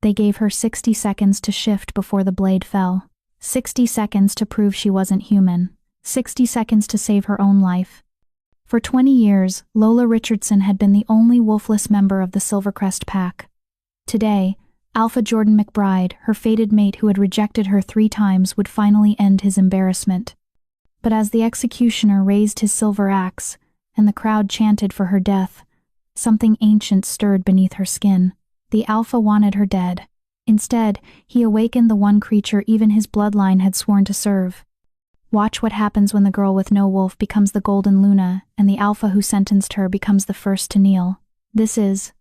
They gave her 60 seconds to shift before the blade fell. 60 seconds to prove she wasn't human. 60 seconds to save her own life. For 20 years, Lola Richardson had been the only wolfless member of the Silvercrest pack. Today, Alpha Jordan McBride, her fated mate who had rejected her 3 times, would finally end his embarrassment. But as the executioner raised his silver axe, and the crowd chanted for her death, something ancient stirred beneath her skin. The Alpha wanted her dead. Instead, he awakened the one creature even his bloodline had sworn to serve. Watch what happens when the girl with no wolf becomes the Golden Luna, and the Alpha who sentenced her becomes the first to kneel. This is...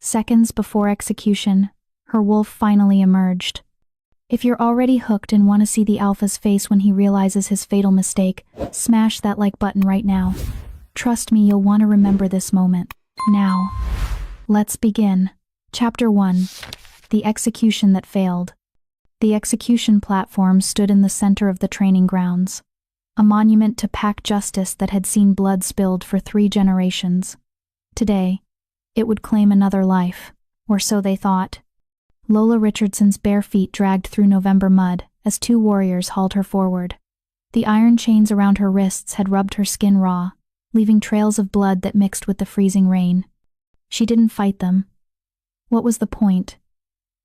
Seconds before execution, her wolf finally emerged. If you're already hooked and want to see the Alpha's face when he realizes his fatal mistake, smash that like button right now. Trust me, you'll want to remember this moment. Now, let's begin. Chapter 1. The Execution That Failed. The execution platform stood in the center of the training grounds, a monument to pack justice that had seen blood spilled for 3 generations. Today, it would claim another life, or so they thought. Lola Richardson's bare feet dragged through November mud as 2 warriors hauled her forward. The iron chains around her wrists had rubbed her skin raw, leaving trails of blood that mixed with the freezing rain. She didn't fight them. What was the point?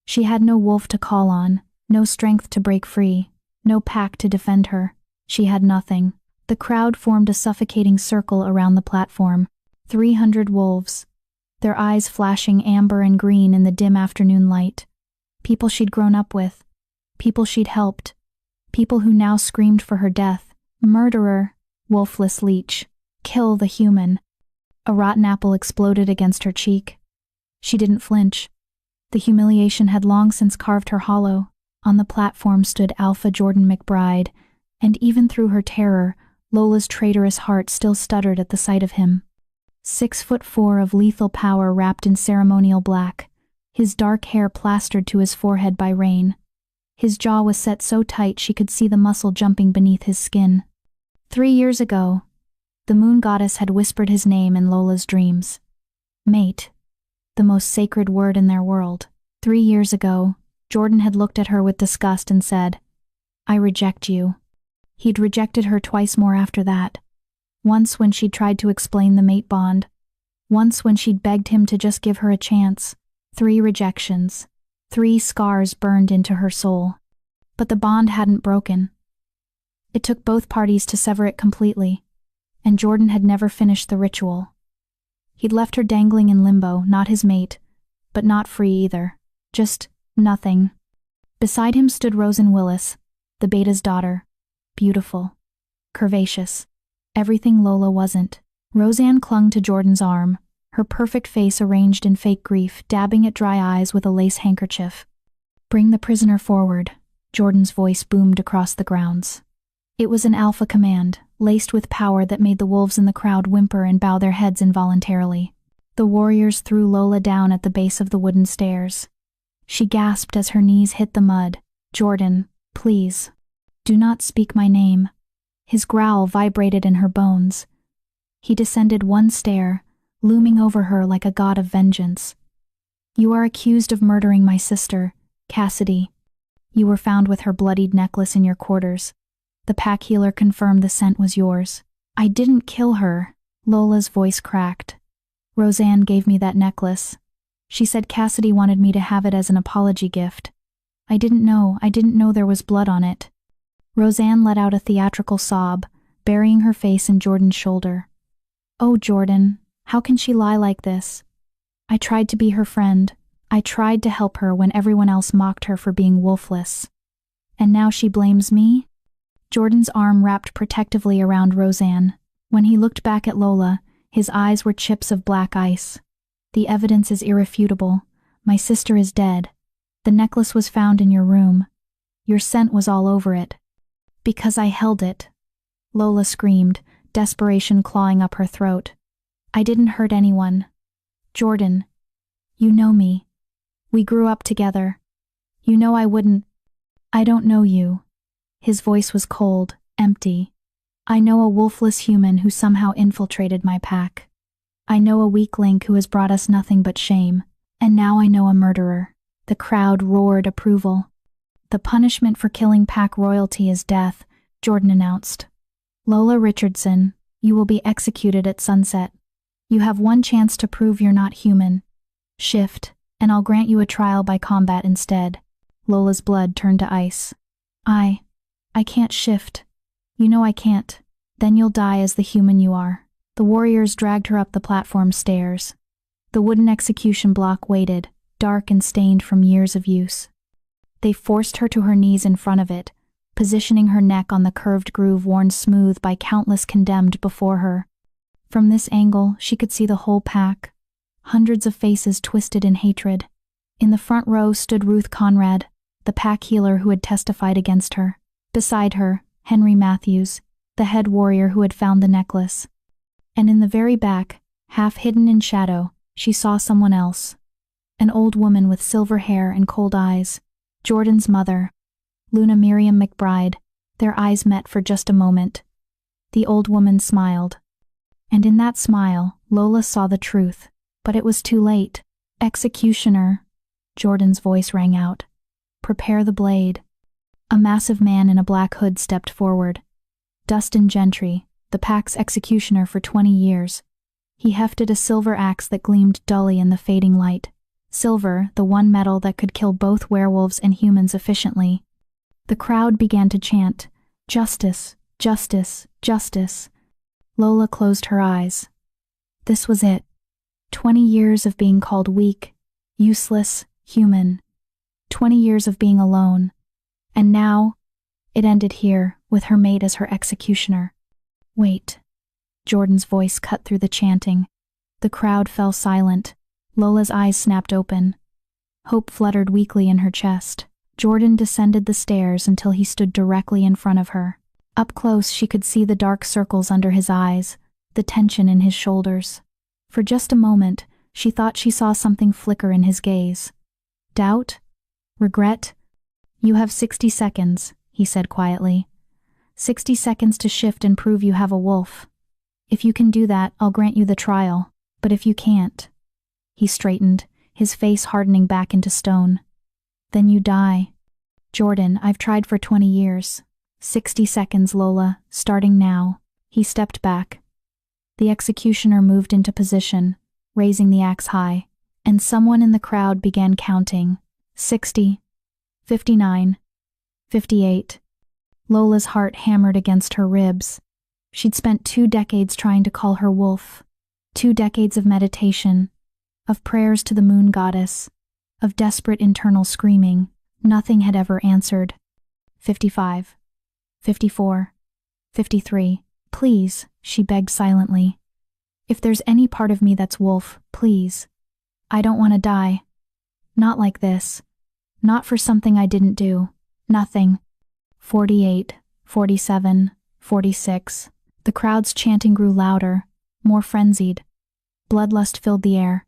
She had no wolf to call on, no strength to break free, no pack to defend her. She had nothing. The crowd formed a suffocating circle around the platform. 300 wolves, their eyes flashing amber and green in the dim afternoon light. People she'd grown up with, people she'd helped, people who now screamed for her death. Murderer, wolfless leech, kill the human. A rotten apple exploded against her cheek. She didn't flinch. The humiliation had long since carved her hollow. On the platform stood Alpha Jordan McBride, and even through her terror, Lola's traitorous heart still stuttered at the sight of him. 6'4" of lethal power wrapped in ceremonial black, his dark hair plastered to his forehead by rain. His jaw was set so tight she could see the muscle jumping beneath his skin. 3 years ago, the moon goddess had whispered his name in Lola's dreams. Mate, the most sacred word in their world. 3 years ago, Jordan had looked at her with disgust and said, "I reject you." He'd rejected her twice more after that. Once when she'd tried to explain the mate bond. Once when she'd begged him to just give her a chance. 3 rejections. 3 scars burned into her soul. But the bond hadn't broken. It took both parties to sever it completely, and Jordan had never finished the ritual. He'd left her dangling in limbo, not his mate, but not free either. Just nothing. Beside him stood Rosen Willis, the beta's daughter. Beautiful. Curvaceous. Everything Lola wasn't. Roseanne clung to Jordan's arm, her perfect face arranged in fake grief, dabbing at dry eyes with a lace handkerchief. "Bring the prisoner forward," Jordan's voice boomed across the grounds. It was an alpha command, laced with power that made the wolves in the crowd whimper and bow their heads involuntarily. The warriors threw Lola down at the base of the wooden stairs. She gasped as her knees hit the mud. "Jordan, please. Do not speak my name." His growl vibrated in her bones. He descended 1 stair, looming over her like a god of vengeance. "You are accused of murdering my sister, Cassidy. You were found with her bloodied necklace in your quarters. The pack healer confirmed the scent was yours." "I didn't kill her," Lola's voice cracked. "Roseanne gave me that necklace. She said Cassidy wanted me to have it as an apology gift. I didn't know there was blood on it." Roseanne let out a theatrical sob, burying her face in Jordan's shoulder. "Oh, Jordan, how can she lie like this? I tried to be her friend. I tried to help her when everyone else mocked her for being wolfless. And now she blames me?" Jordan's arm wrapped protectively around Roseanne. When he looked back at Lola, his eyes were chips of black ice. "The evidence is irrefutable. My sister is dead. The necklace was found in your room. Your scent was all over it." "Because I held it," Lola screamed, desperation clawing up her throat. "I didn't hurt anyone. Jordan, you know me. We grew up together. You know I wouldn't." "I don't know you." His voice was cold, empty. "I know a wolfless human who somehow infiltrated my pack. I know a weak link who has brought us nothing but shame. And now I know a murderer. The crowd roared approval. "The punishment for killing pack royalty is death," Jordan announced. "Lola Richardson, you will be executed at sunset. You have one chance to prove you're not human. Shift, and I'll grant you a trial by combat instead." Lola's blood turned to ice. I can't shift. You know I can't. Then you'll die as the human you are." The warriors dragged her up the platform stairs. The wooden execution block waited, dark and stained from years of use. They forced her to her knees in front of it, positioning her neck on the curved groove worn smooth by countless condemned before her. From this angle, she could see the whole pack, hundreds of faces twisted in hatred. In the front row stood Ruth Conrad, the pack healer who had testified against her. Beside her, Henry Matthews, the head warrior who had found the necklace. And in the very back, half hidden in shadow, she saw someone else. An old woman with silver hair and cold eyes. Jordan's mother, Luna Miriam McBride. Their eyes met for just a moment. The old woman smiled. And in that smile, Lola saw the truth. But it was too late. "Executioner," Jordan's voice rang out. "Prepare the blade." A massive man in a black hood stepped forward. Dustin Gentry, the pack's executioner for 20 years. He hefted a silver axe that gleamed dully in the fading light. Silver, the one metal that could kill both werewolves and humans efficiently. The crowd began to chant, "Justice, justice, justice." Lola closed her eyes. This was it. 20 years of being called weak, useless, human. 20 years of being alone. And now, it ended here, with her mate as her executioner. "Wait." Jordan's voice cut through the chanting. The crowd fell silent. Lola's eyes snapped open. Hope fluttered weakly in her chest. Jordan descended the stairs until he stood directly in front of her. Up close, she could see the dark circles under his eyes, the tension in his shoulders. For just a moment, she thought she saw something flicker in his gaze. Doubt? Regret? "You have 60 seconds, he said quietly. 60 seconds to shift and prove you have a wolf. If you can do that, I'll grant you the trial. But if you can't..." He straightened, his face hardening back into stone. "Then you die." "Jordan, I've tried for 20 years. 60 seconds, Lola, starting now." He stepped back. The executioner moved into position, raising the axe high, and someone in the crowd began counting. 60. 59. 58. Lola's heart hammered against her ribs. She'd spent 2 decades trying to call her wolf. 2 decades of meditation, of prayers to the moon goddess, of desperate internal screaming. Nothing had ever answered. 55. 54. 53. "Please," she begged silently. "If there's any part of me that's wolf, please. I don't want to die. Not like this. Not for something I didn't do. Nothing." 48, 47, 46. The crowd's chanting grew louder, more frenzied. Bloodlust filled the air.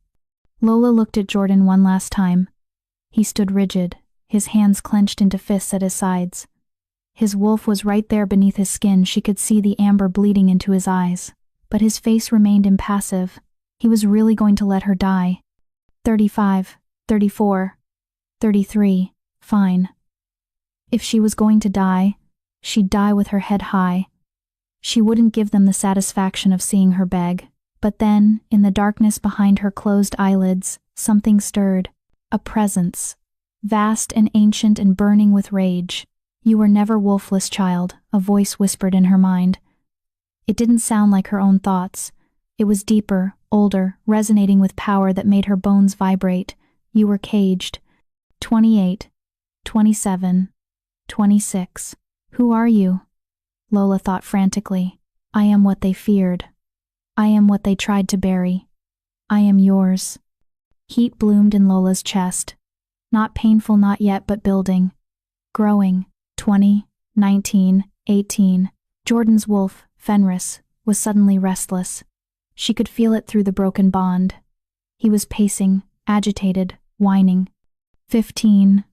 Lola looked at Jordan one last time. He stood rigid, his hands clenched into fists at his sides. His wolf was right there beneath his skin. She could see the amber bleeding into his eyes. But his face remained impassive. He was really going to let her die. 35, 34, 33. Fine. If she was going to die, she'd die with her head high. She wouldn't give them the satisfaction of seeing her beg. But then, in the darkness behind her closed eyelids, something stirred. A presence. Vast and ancient and burning with rage. "You were never wolfless, child," a voice whispered in her mind. It didn't sound like her own thoughts. It was deeper, older, resonating with power that made her bones vibrate. "You were caged." 28. 27. 26. "Who are you?" Lola thought frantically. "I am what they feared. I am what they tried to bury. I am yours." Heat bloomed in Lola's chest. Not painful, not yet, but building. Growing. 20, 19, 18. Jordan's wolf, Fenris, was suddenly restless. She could feel it through the broken bond. He was pacing, agitated, whining. 15.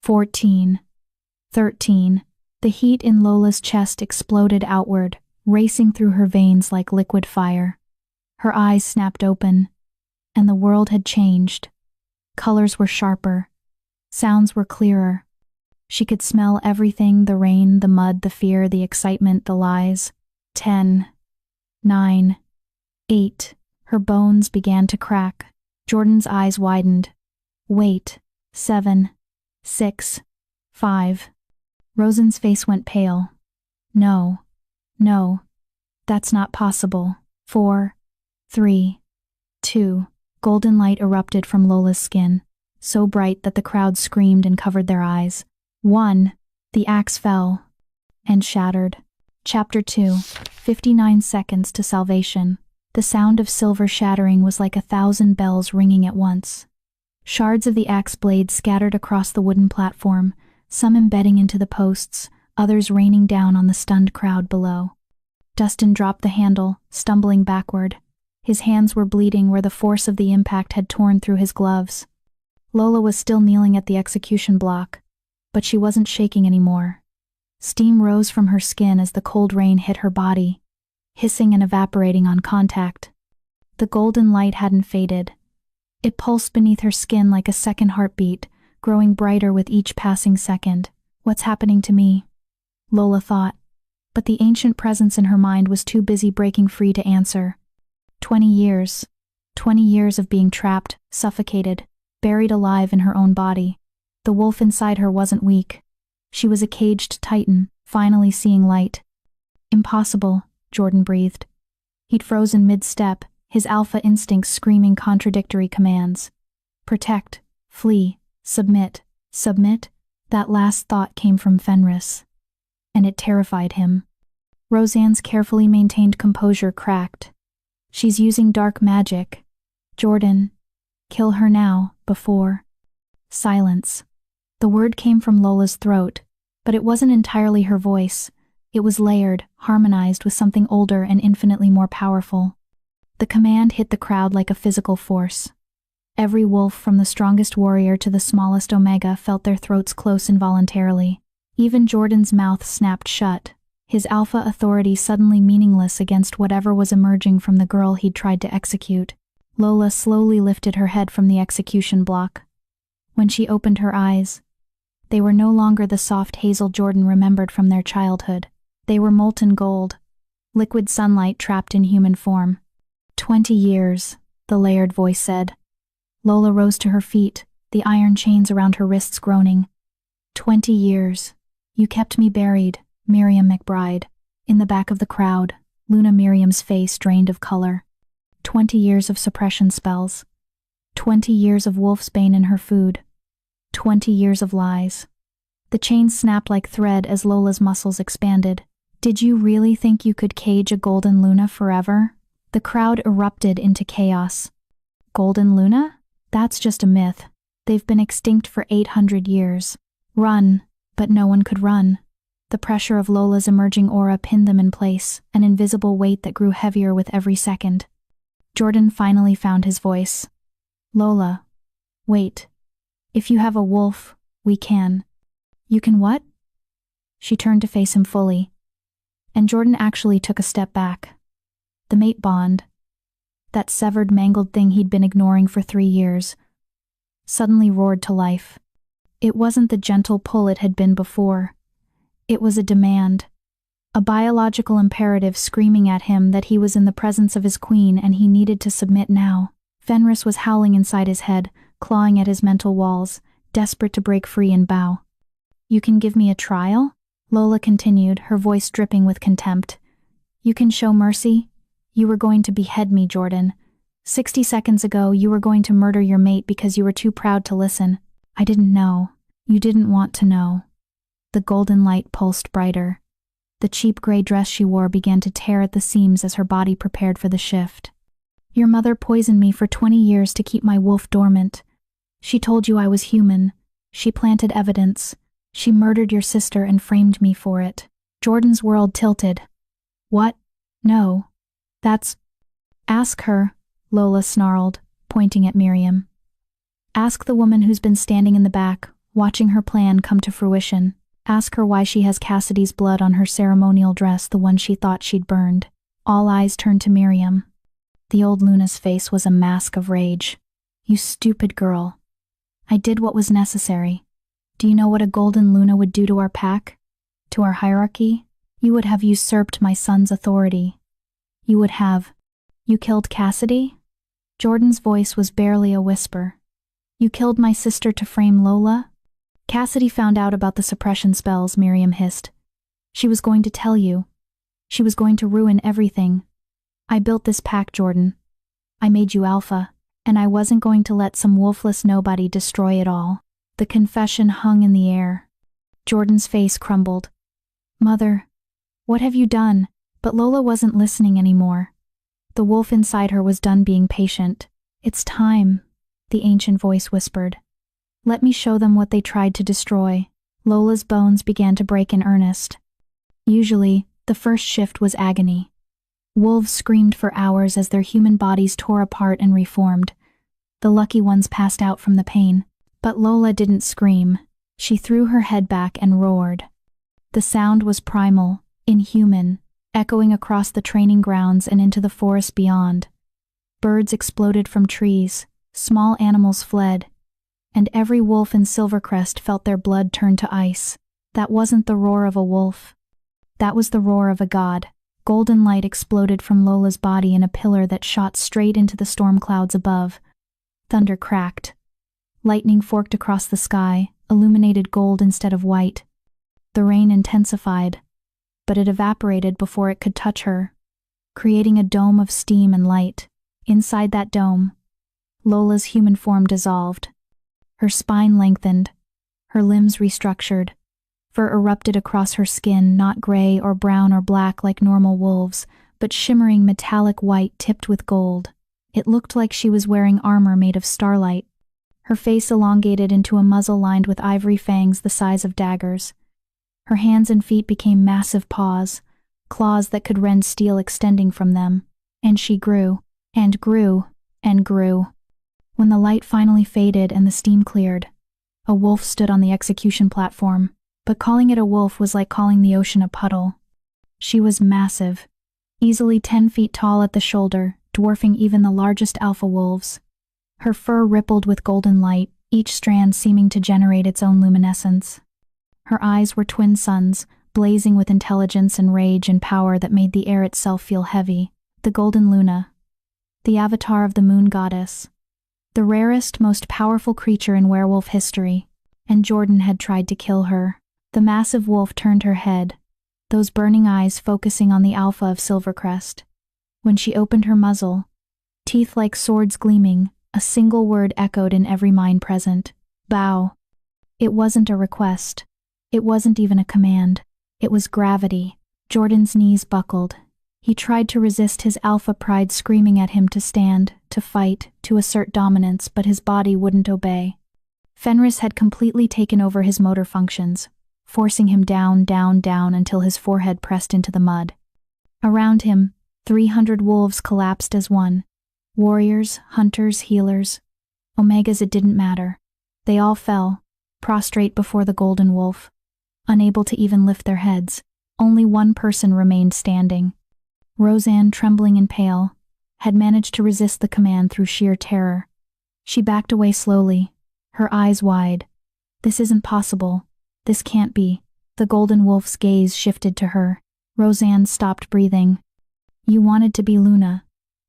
14. 13. The heat in Lola's chest exploded outward, racing through her veins like liquid fire. Her eyes snapped open. And the world had changed. Colors were sharper, Sounds were clearer. She could smell everything: the rain, the mud, the fear, the excitement, the lies. 10, 9, 8. Her bones began to crack. Jordan's eyes widened. Wait. 7, 6, 5. Rosen's face went pale. No. No. That's not possible. 4, 3, 2. Golden light erupted from Lola's skin, so bright that the crowd screamed and covered their eyes. 1. The axe fell and shattered. Chapter 2. 59 seconds to salvation. The sound of silver shattering was like 1,000 bells ringing at once. Shards of the axe blade scattered across the wooden platform, some embedding into the posts, others raining down on the stunned crowd below. Destined dropped the handle, stumbling backward. His hands were bleeding where the force of the impact had torn through his gloves. Lola was still kneeling at the execution block, but she wasn't shaking anymore. Steam rose from her skin as the cold rain hit her body, hissing and evaporating on contact. The golden light hadn't faded. It pulsed beneath her skin like a second heartbeat, growing brighter with each passing second. What's happening to me? Lola thought, but the ancient presence in her mind was too busy breaking free to answer. 20 years. 20 years of being trapped, suffocated, buried alive in her own body. The wolf inside her wasn't weak. She was a caged titan, finally seeing light. Impossible, Jordan breathed. He'd frozen mid-step, his alpha instincts screaming contradictory commands. Protect, flee, submit, submit. That last thought came from Fenris, and it terrified him. Roseanne's carefully maintained composure cracked. She's using dark magic. Jordan, kill her now, before. Silence. The word came from Lola's throat, but it wasn't entirely her voice. It was layered, harmonized with something older and infinitely more powerful. The command hit the crowd like a physical force. Every wolf, from the strongest warrior to the smallest omega, felt their throats close involuntarily. Even Jordan's mouth snapped shut, his alpha authority suddenly meaningless against whatever was emerging from the girl he'd tried to execute. Lola slowly lifted her head from the execution block. When she opened her eyes, they were no longer the soft hazel Jordan remembered from their childhood. They were molten gold, liquid sunlight trapped in human form. 20 years, the layered voice said. Lola rose to her feet, the iron chains around her wrists groaning. 20 years. You kept me buried, Miriam McBride. In the back of the crowd, Luna Miriam's face drained of color. 20 years of suppression spells. 20 years of wolfsbane in her food. 20 years of lies. The chains snapped like thread as Lola's muscles expanded. Did you really think you could cage a golden Luna forever? The crowd erupted into chaos. Golden Luna? That's just a myth. They've been extinct for 800 years. Run, but no one could run. The pressure of Lola's emerging aura pinned them in place, an invisible weight that grew heavier with every second. Jordan finally found his voice. Lola, wait. If you have a wolf, we can. You can what? She turned to face him fully, and Jordan actually took a step back. The mate bond, that severed, mangled thing he'd been ignoring for 3 years, suddenly roared to life. It wasn't the gentle pull it had been before. It was a demand, a biological imperative screaming at him that he was in the presence of his queen and he needed to submit now. Fenris was howling inside his head, clawing at his mental walls, desperate to break free and bow. You can give me a trial? Lola continued, her voice dripping with contempt. You can show mercy? You were going to behead me, Jordan. 60 seconds ago, you were going to murder your mate because you were too proud to listen. I didn't know. You didn't want to know. The golden light pulsed brighter. The cheap gray dress she wore began to tear at the seams as her body prepared for the shift. Your mother poisoned me for 20 years to keep my wolf dormant. She told you I was human. She planted evidence. She murdered your sister and framed me for it. Jordan's world tilted. What? No. That's... Ask her, Lola snarled, pointing at Miriam. Ask the woman who's been standing in the back, watching her plan come to fruition. Ask her why she has Cassidy's blood on her ceremonial dress, the one she thought she'd burned. All eyes turned to Miriam. The old Luna's face was a mask of rage. You stupid girl. I did what was necessary. Do you know what a golden Luna would do to our pack? To our hierarchy? You would have usurped my son's authority. You would have. You killed Cassidy? Jordan's voice was barely a whisper. You killed my sister to frame Lola? Cassidy found out about the suppression spells, Miriam hissed. She was going to tell you. She was going to ruin everything. I built this pack, Jordan. I made you alpha, and I wasn't going to let some wolfless nobody destroy it all. The confession hung in the air. Jordan's face crumbled. Mother, what have you done? But Lola wasn't listening anymore. The wolf inside her was done being patient. It's time, the ancient voice whispered. Let me show them what they tried to destroy. Lola's bones began to break in earnest. Usually, the first shift was agony. Wolves screamed for hours as their human bodies tore apart and reformed. The lucky ones passed out from the pain. But Lola didn't scream. She threw her head back and roared. The sound was primal, inhuman, echoing across the training grounds and into the forest beyond. Birds exploded from trees, small animals fled, and every wolf in Silvercrest felt their blood turn to ice. That wasn't the roar of a wolf. That was the roar of a god. Golden light exploded from Lola's body in a pillar that shot straight into the storm clouds above. Thunder cracked. Lightning forked across the sky, illuminated gold instead of white. The rain intensified, but it evaporated before it could touch her, creating a dome of steam and light. Inside that dome, Lola's human form dissolved. Her spine lengthened, her limbs restructured. Fur erupted across her skin, not gray or brown or black like normal wolves, but shimmering metallic white tipped with gold. It looked like she was wearing armor made of starlight. Her face elongated into a muzzle lined with ivory fangs the size of daggers. Her hands and feet became massive paws, claws that could rend steel extending from them. And she grew, and grew, and grew. When the light finally faded and the steam cleared, a wolf stood on the execution platform, but calling it a wolf was like calling the ocean a puddle. She was massive, easily 10 feet tall at the shoulder, dwarfing even the largest alpha wolves. Her fur rippled with golden light, each strand seeming to generate its own luminescence. Her eyes were twin suns, blazing with intelligence and rage and power that made the air itself feel heavy. The Golden Luna, the avatar of the moon goddess, the rarest, most powerful creature in werewolf history, and Jordan had tried to kill her. The massive wolf turned her head, those burning eyes focusing on the alpha of Silvercrest. When she opened her muzzle, teeth like swords gleaming, a single word echoed in every mind present. Bow. It wasn't a request. It wasn't even a command. It was gravity. Jordan's knees buckled. He tried to resist his alpha pride screaming at him to stand, to fight, to assert dominance, but his body wouldn't obey. Fenris had completely taken over his motor functions, forcing him down, down, down until his forehead pressed into the mud. Around him, 300 wolves collapsed as one. Warriors, hunters, healers. Omegas, it didn't matter. They all fell, prostrate before the golden wolf, unable to even lift their heads. Only one person remained standing. Roseanne, trembling and pale, had managed to resist the command through sheer terror. She backed away slowly, her eyes wide. This isn't possible. This can't be. The golden wolf's gaze shifted to her. Roseanne stopped breathing. You wanted to be Luna.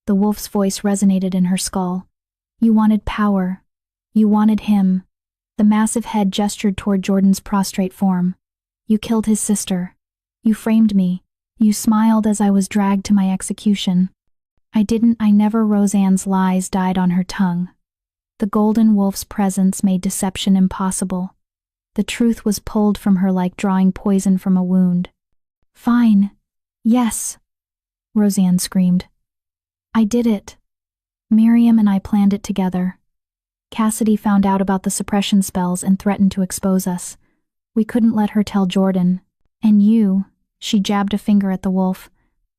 The wolf's voice resonated in her skull. You wanted power. You wanted him. The massive head gestured toward Jordan's prostrate form. You killed his sister. You framed me. You smiled as I was dragged to my execution. I never. Roseanne's lies died on her tongue. The golden wolf's presence made deception impossible. The truth was pulled from her like drawing poison from a wound. Fine. Yes. Roseanne screamed. I did it. Miriam and I planned it together. Cassidy found out about the suppression spells and threatened to expose us. We couldn't let her tell Jordan. And you, she jabbed a finger at the wolf,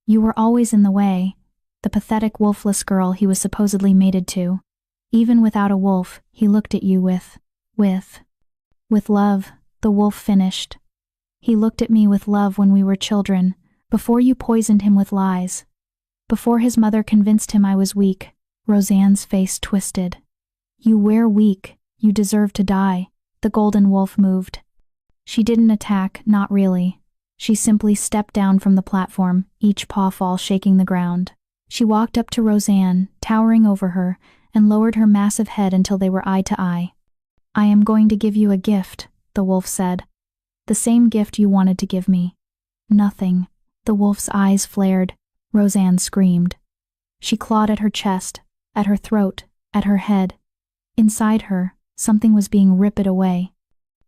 you were always in the way, the pathetic wolfless girl he was supposedly mated to. Even without a wolf, he looked at you with love, the wolf finished. He looked at me with love when we were children, before you poisoned him with lies. Before his mother convinced him I was weak. Roseanne's face twisted. You were weak. You deserve to die." The golden wolf moved. She didn't attack, not really. She simply stepped down from the platform, each pawfall shaking the ground. She walked up to Roseanne, towering over her, and lowered her massive head until they were eye to eye. "I am going to give you a gift," the wolf said. "The same gift you wanted to give me." "Nothing." The wolf's eyes flared. Roseanne screamed. She clawed at her chest, at her throat, at her head. Inside her, something was being ripped away.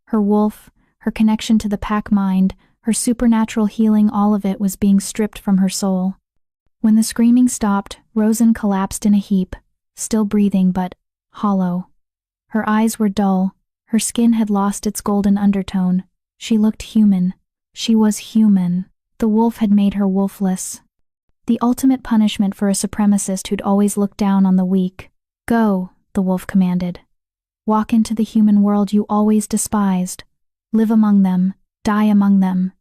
Her wolf, her connection to the pack mind, her supernatural healing, all of it was being stripped from her soul. When the screaming stopped, Roseanne collapsed in a heap, still breathing but hollow. Her eyes were dull, her skin had lost its golden undertone. She looked human. She was human. The wolf had made her wolfless. The ultimate punishment for a supremacist who'd always looked down on the weak. "Go," the wolf commanded. "Walk into the human world you always despised. Live among them, die among them,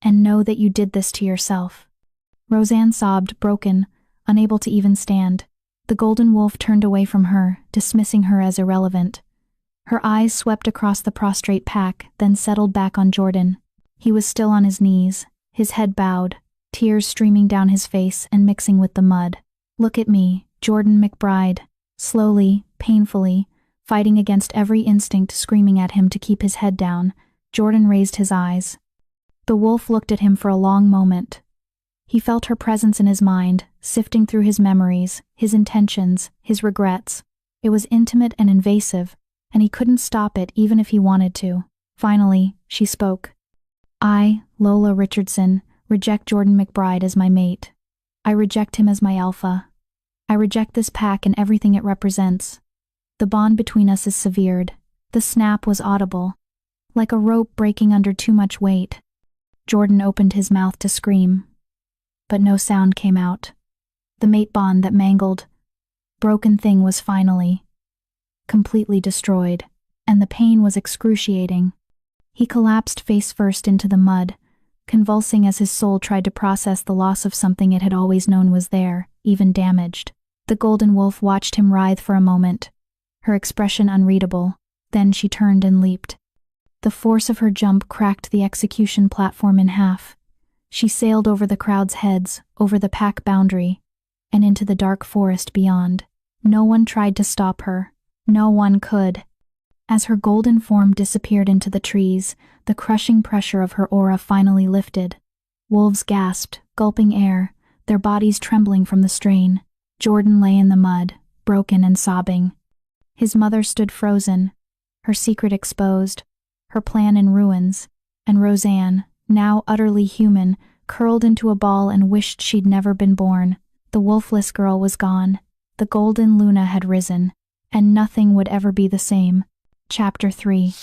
and know that you did this to yourself." Roseanne sobbed, broken, unable to even stand. The golden wolf turned away from her, dismissing her as irrelevant. Her eyes swept across the prostrate pack, then settled back on Jordan. He was still on his knees, his head bowed, tears streaming down his face and mixing with the mud. "Look at me, Jordan McBride." Slowly, painfully, fighting against every instinct screaming at him to keep his head down, Jordan raised his eyes. The wolf looked at him for a long moment. He felt her presence in his mind, sifting through his memories, his intentions, his regrets. It was intimate and invasive, and he couldn't stop it even if he wanted to. Finally, she spoke. "I, Lola Richardson, reject Jordan McBride as my mate. I reject him as my alpha. I reject this pack and everything it represents. The bond between us is severed." The snap was audible, like a rope breaking under too much weight. Jordan opened his mouth to scream, but no sound came out. The mate bond, that mangled, broken thing, was finally completely destroyed, and the pain was excruciating. He collapsed face first into the mud, convulsing as his soul tried to process the loss of something it had always known was there, even damaged. The golden wolf watched him writhe for a moment, her expression unreadable. Then she turned and leaped. The force of her jump cracked the execution platform in half. She sailed over the crowd's heads, over the pack boundary, and into the dark forest beyond. No one tried to stop her. No one could. As her golden form disappeared into the trees, the crushing pressure of her aura finally lifted. Wolves gasped, gulping air, their bodies trembling from the strain. Jordan lay in the mud, broken and sobbing. His mother stood frozen, her secret exposed, her plan in ruins, and Roseanne, now utterly human, curled into a ball and wished she'd never been born. The wolfless girl was gone. The golden Luna had risen, and nothing would ever be the same. Chapter 3.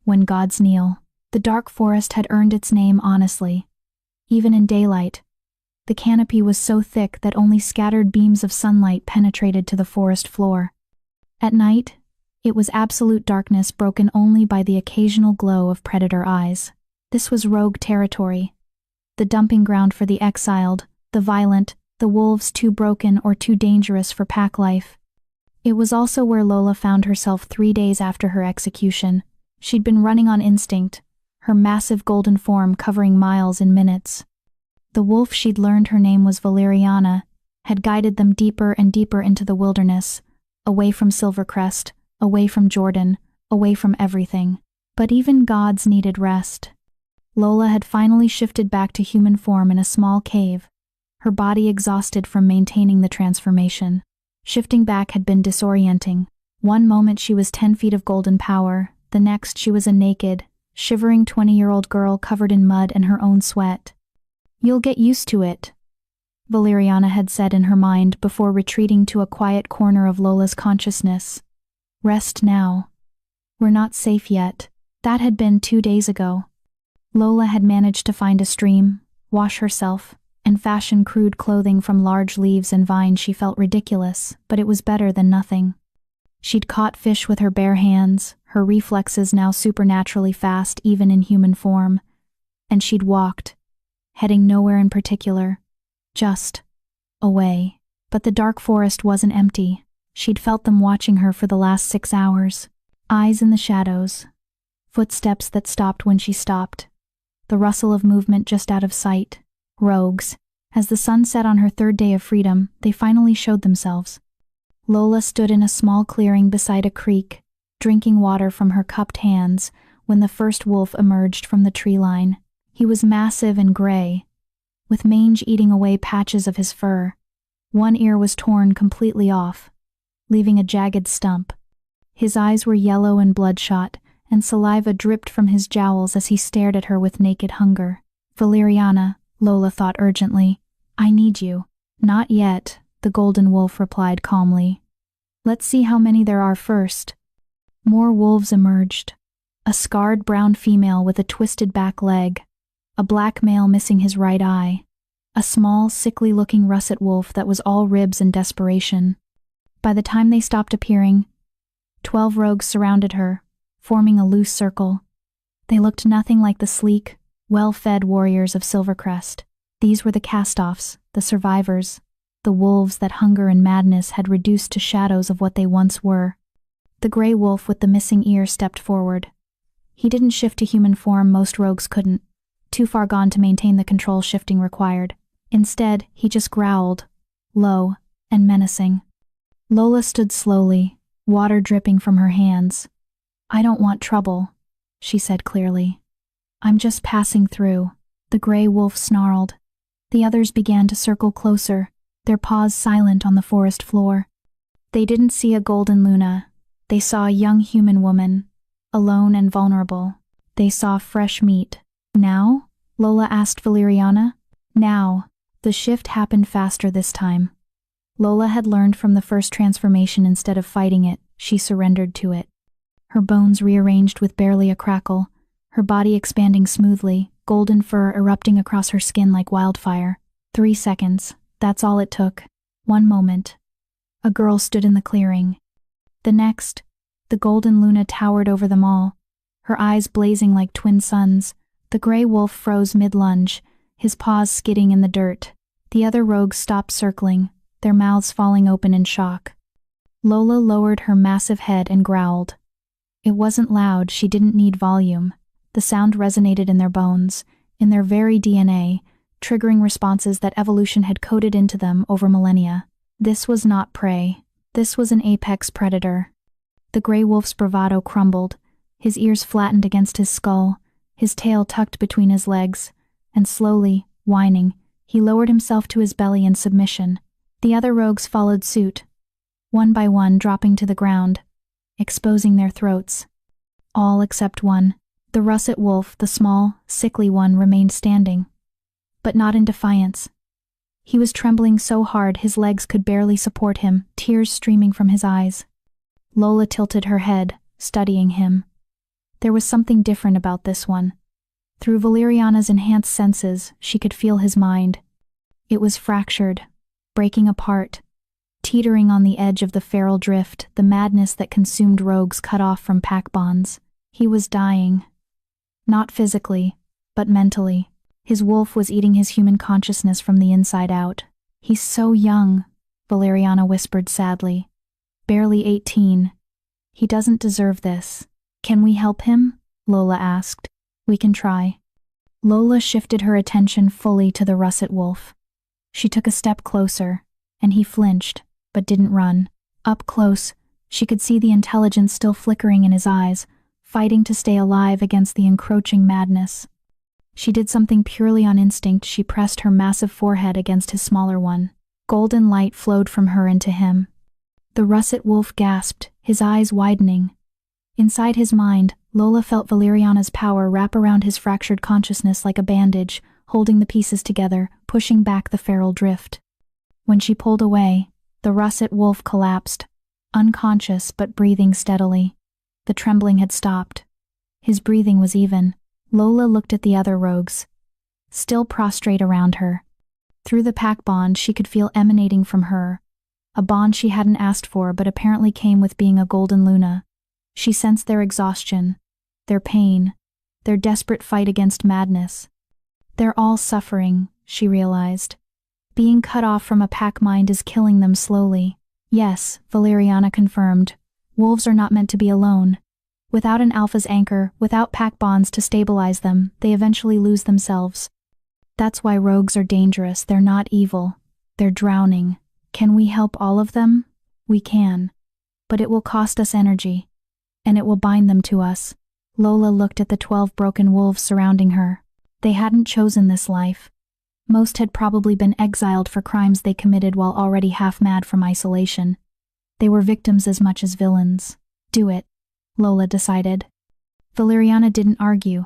When Gods Kneel. The dark forest had earned its name honestly. Even in daylight, the canopy was so thick that only scattered beams of sunlight penetrated to the forest floor. At night, it was absolute darkness broken only by the occasional glow of predator eyes. This was rogue territory, the dumping ground for the exiled, the violent, the wolves too broken or too dangerous for pack life. It was also where Lola found herself 3 days after her execution. She'd been running on instinct, her massive golden form covering miles in minutes. The wolf she'd learned her name was Valeriana had guided them deeper and deeper into the wilderness, away from Silvercrest, away from Jordan, away from everything. But even gods needed rest. Lola had finally shifted back to human form in a small cave, her body exhausted from maintaining the transformation. Shifting back had been disorienting. One moment she was 10 feet of golden power, the next she was a naked, shivering 20-year-old girl covered in mud and her own sweat. "You'll get used to it," Valeriana had said in her mind before retreating to a quiet corner of Lola's consciousness. "Rest now. We're not safe yet." That had been 2 days ago. Lola had managed to find a stream, wash herself, and fashion crude clothing from large leaves and vines. She felt ridiculous, but it was better than nothing. She'd caught fish with her bare hands, her reflexes now supernaturally fast even in human form. And she'd walked, heading nowhere in particular, just away. But the dark forest wasn't empty. She'd felt them watching her for the last 6 hours. Eyes in the shadows. Footsteps that stopped when she stopped. The rustle of movement just out of sight. Rogues. As the sun set on her third day of freedom, they finally showed themselves. Lola stood in a small clearing beside a creek, drinking water from her cupped hands, when the first wolf emerged from the tree line. He was massive and gray, with mange eating away patches of his fur. One ear was torn completely off, leaving a jagged stump. His eyes were yellow and bloodshot, and saliva dripped from his jowls as he stared at her with naked hunger. "Valeriana," Lola thought urgently, "I need you." "Not yet," the golden wolf replied calmly. "Let's see how many there are first." More wolves emerged. A scarred brown female with a twisted back leg, a black male missing his right eye, a small, sickly-looking russet wolf that was all ribs and desperation. By the time they stopped appearing, 12 rogues surrounded her, forming a loose circle. They looked nothing like the sleek, well-fed warriors of Silvercrest. These were the cast-offs, the survivors, the wolves that hunger and madness had reduced to shadows of what they once were. The gray wolf with the missing ear stepped forward. He didn't shift to human form, most rogues couldn't, too far gone to maintain the control shifting required. Instead, he just growled, low and menacing. Lola stood slowly, water dripping from her hands. "I don't want trouble," she said clearly. "I'm just passing through." The gray wolf snarled. The others began to circle closer, their paws silent on the forest floor. They didn't see a golden Luna. They saw a young human woman, alone and vulnerable. They saw fresh meat. "Now?" Lola asked Valeriana. "Now." The shift happened faster this time. Lola had learned from the first transformation. Instead of fighting it, she surrendered to it. Her bones rearranged with barely a crackle, her body expanding smoothly, golden fur erupting across her skin like wildfire. 3 seconds, that's all it took. 1 moment. A girl stood in the clearing. The next, the golden Luna towered over them all, her eyes blazing like twin suns. The gray wolf froze mid-lunge, his paws skidding in the dirt. The other rogues stopped circling, their mouths falling open in shock. Lola lowered her massive head and growled. It wasn't loud, she didn't need volume. The sound resonated in their bones, in their very DNA, triggering responses that evolution had coded into them over millennia. This was not prey. This was an apex predator. The gray wolf's bravado crumbled, his ears flattened against his skull, his tail tucked between his legs, and slowly, whining, he lowered himself to his belly in submission. The other rogues followed suit, one by one dropping to the ground, exposing their throats. All except one. The russet wolf, the small, sickly one, remained standing. But not in defiance. He was trembling so hard his legs could barely support him, tears streaming from his eyes. Lola tilted her head, studying him. There was something different about this one. Through Valeriana's enhanced senses, she could feel his mind. It was fractured, breaking apart, teetering on the edge of the feral drift, the madness that consumed rogues cut off from pack bonds. He was dying. Not physically, but mentally. His wolf was eating his human consciousness from the inside out. "He's so young," Valeriana whispered sadly. "Barely 18. He doesn't deserve this." "Can we help him?" Lola asked. "We can try." Lola shifted her attention fully to the russet wolf. She took a step closer, and he flinched, but didn't run. Up close, she could see the intelligence still flickering in his eyes, fighting to stay alive against the encroaching madness. She did something purely on instinct. She pressed her massive forehead against his smaller one. Golden light flowed from her into him. The russet wolf gasped, his eyes widening. Inside his mind, Lola felt Valeriana's power wrap around his fractured consciousness like a bandage, holding the pieces together, pushing back the feral drift. When she pulled away, the russet wolf collapsed, unconscious but breathing steadily. The trembling had stopped. His breathing was even. Lola looked at the other rogues, still prostrate around her. Through the pack bond she could feel emanating from her, a bond she hadn't asked for but apparently came with being a golden Luna. She sensed their exhaustion, their pain, their desperate fight against madness. They're all suffering, she realized. Being cut off from a pack mind is killing them slowly. Yes, Valeriana confirmed. Wolves are not meant to be alone. Without an alpha's anchor, without pack bonds to stabilize them, they eventually lose themselves. That's why rogues are dangerous. They're not evil. They're drowning. Can we help all of them? We can. But it will cost us energy. And it will bind them to us. Lola looked at the 12 broken wolves surrounding her. They hadn't chosen this life. Most had probably been exiled for crimes they committed while already half-mad from isolation. They were victims as much as villains. Do it, Lola decided. Valeriana didn't argue.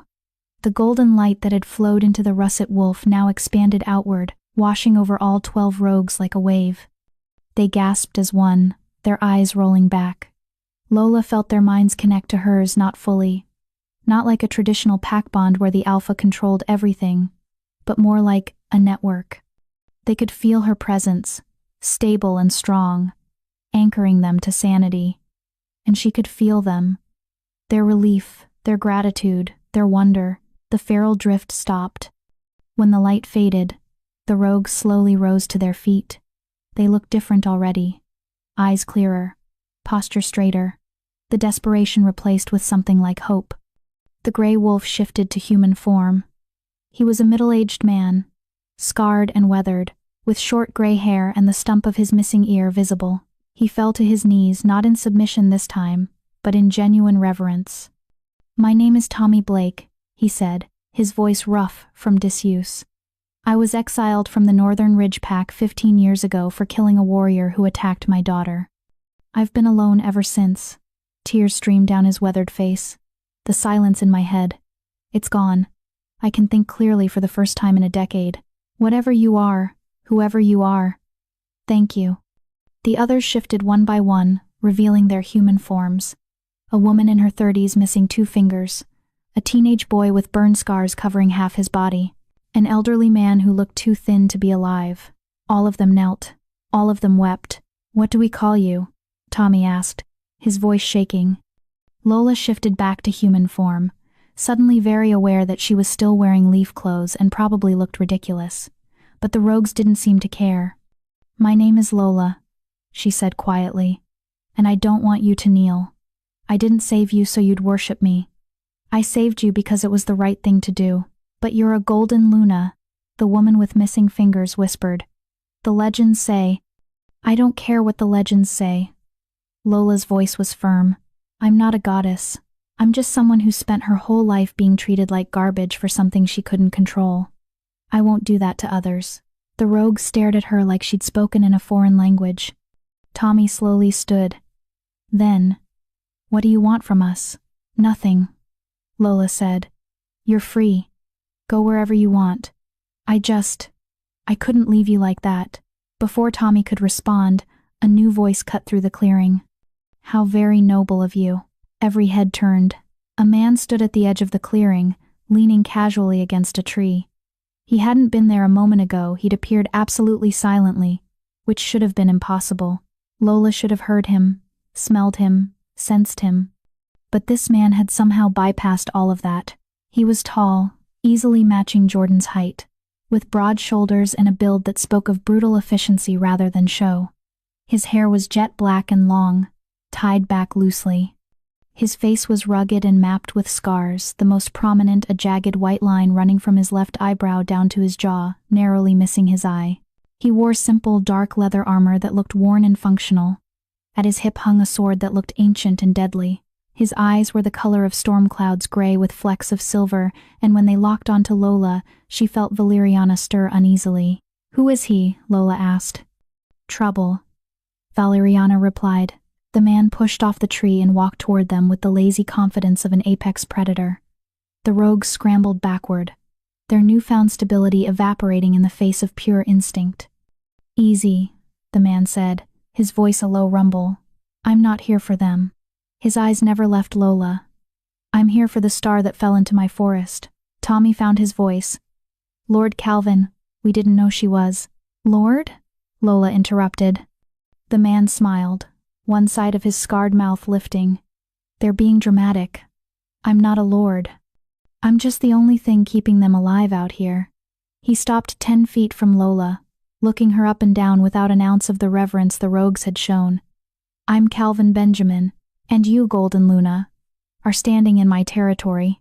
The golden light that had flowed into the russet wolf now expanded outward, washing over all 12 rogues like a wave. They gasped as one, their eyes rolling back. Lola felt their minds connect to hers, not fully. Not like a traditional pack bond where the alpha controlled everything, but more like a network. They could feel her presence, stable and strong, anchoring them to sanity. And she could feel them. Their relief, their gratitude, their wonder. The feral drift stopped. When the light faded, the rogues slowly rose to their feet. They looked different already. Eyes clearer, posture straighter, the desperation replaced with something like hope. The gray wolf shifted to human form. He was a middle-aged man, scarred and weathered, with short gray hair and the stump of his missing ear visible. He fell to his knees, not in submission this time, but in genuine reverence. "My name is Tommy Blake," he said, his voice rough from disuse. "I was exiled from the Northern Ridge Pack 15 years ago for killing a warrior who attacked my daughter. I've been alone ever since." Tears streamed down his weathered face. "The silence in my head. It's gone. I can think clearly for the first time in a decade. Whatever you are, whoever you are, thank you." The others shifted one by one, revealing their human forms. A woman in her 30s missing 2 fingers. A teenage boy with burn scars covering half his body. An elderly man who looked too thin to be alive. All of them knelt. All of them wept. "What do we call you?" Tommy asked, his voice shaking. Lola shifted back to human form, suddenly very aware that she was still wearing leaf clothes and probably looked ridiculous. But the rogues didn't seem to care. "My name is Lola," she said quietly, "and I don't want you to kneel. I didn't save you so you'd worship me. I saved you because it was the right thing to do. But you're a golden Luna," the woman with missing fingers whispered. "The legends say—" "I don't care what the legends say." Lola's voice was firm. "I'm not a goddess. I'm just someone who spent her whole life being treated like garbage for something she couldn't control. I won't do that to others." The rogue stared at her like she'd spoken in a foreign language. Tommy slowly stood. Then, "What do you want from us?" "Nothing," Lola said. "You're free. Go wherever you want. I couldn't leave you like that." Before Tommy could respond, a new voice cut through the clearing. "How very noble of you." Every head turned. A man stood at the edge of the clearing, leaning casually against a tree. He hadn't been there a moment ago. He'd appeared absolutely silently, which should have been impossible. Lola should have heard him, smelled him, sensed him. But this man had somehow bypassed all of that. He was tall, easily matching Jordan's height, with broad shoulders and a build that spoke of brutal efficiency rather than show. His hair was jet black and long, tied back loosely. His face was rugged and mapped with scars, the most prominent a jagged white line running from his left eyebrow down to his jaw, narrowly missing his eye. He wore simple, dark leather armor that looked worn and functional. At his hip hung a sword that looked ancient and deadly. His eyes were the color of storm clouds, gray with flecks of silver, and when they locked onto Lola, she felt Valeriana stir uneasily. "Who is he?" Lola asked. "Trouble," Valeriana replied. The man pushed off the tree and walked toward them with the lazy confidence of an apex predator. The rogues scrambled backward, their newfound stability evaporating in the face of pure instinct. "Easy," the man said, his voice a low rumble. "I'm not here for them." His eyes never left Lola. "I'm here for the star that fell into my forest." Tommy found his voice. "Lord Calvin, we didn't know she was." "Lord?" Lola interrupted. The man smiled, one side of his scarred mouth lifting. "They're being dramatic. I'm not a lord. I'm just the only thing keeping them alive out here." He stopped 10 feet from Lola, looking her up and down without an ounce of the reverence the rogues had shown. "I'm Calvin Benjamin, and you, Golden Luna, are are standing in my territory.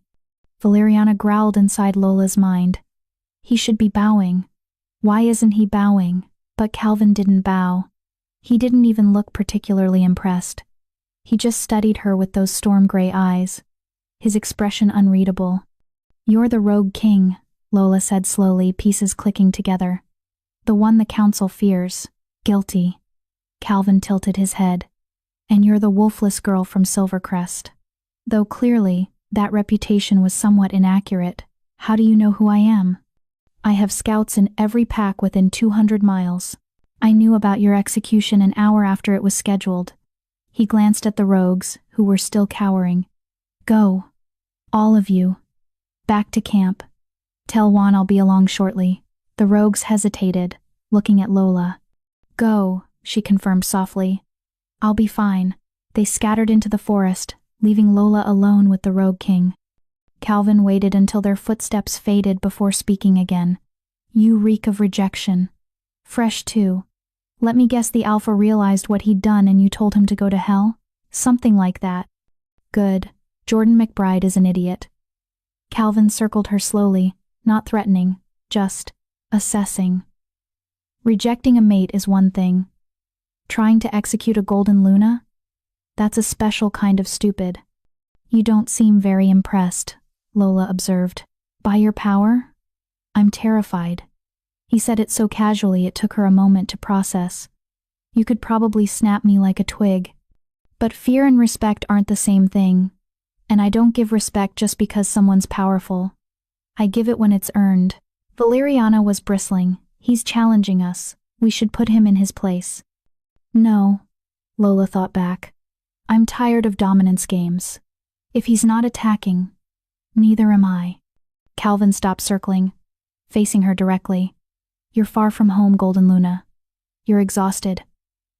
Valeriana growled inside Lola's mind. He should be bowing. Why isn't he bowing? But Calvin didn't bow. He didn't even look particularly impressed. He just studied her with those storm-gray eyes, his expression unreadable. You're the rogue king, Lola said slowly, pieces clicking together. The one the council fears. Guilty. Calvin tilted his head. And you're the wolfless girl from Silvercrest. Though clearly, that reputation was somewhat inaccurate. How do you know who I am? I have scouts in every pack within 200 miles. I knew about your execution an hour after it was scheduled. He glanced at the rogues, who were still cowering. Go. All of you. Back to camp. Tell Juan I'll be along shortly. The rogues hesitated, looking at Lola. Go, she confirmed softly. I'll be fine. They scattered into the forest, leaving Lola alone with the rogue king. Calvin waited until their footsteps faded before speaking again. You reek of rejection. Fresh too. Let me guess the Alpha realized what he'd done and you told him to go to hell? Something like that. Good. Jordan McBride is an idiot. Calvin circled her slowly, not threatening, just assessing. Rejecting a mate is one thing. Trying to execute a golden Luna? That's a special kind of stupid. You don't seem very impressed, Lola observed. By your power? I'm terrified. He said it so casually it took her a moment to process. You could probably snap me like a twig. But fear and respect aren't the same thing. And I don't give respect just because someone's powerful. I give it when it's earned. Valeriana was bristling. He's challenging us. We should put him in his place. No, Lola thought back. I'm tired of dominance games. If he's not attacking, neither am I. Calvin stopped circling, facing her directly. You're far from home, Golden Luna. You're exhausted.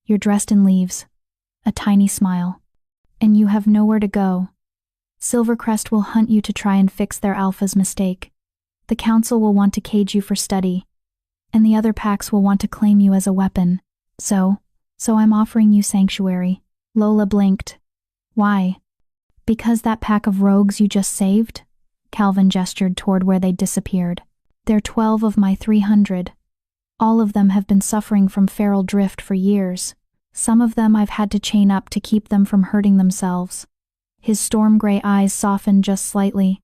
You're dressed in leaves. A tiny smile. And you have nowhere to go. Silvercrest will hunt you to try and fix their Alpha's mistake. The council will want to cage you for study. And the other packs will want to claim you as a weapon. So I'm offering you sanctuary. Lola blinked. Why? Because that pack of rogues you just saved? Calvin gestured toward where they'd disappeared. They're 12 of my 300. All of them have been suffering from feral drift for years. Some of them I've had to chain up to keep them from hurting themselves. His storm-gray eyes softened just slightly.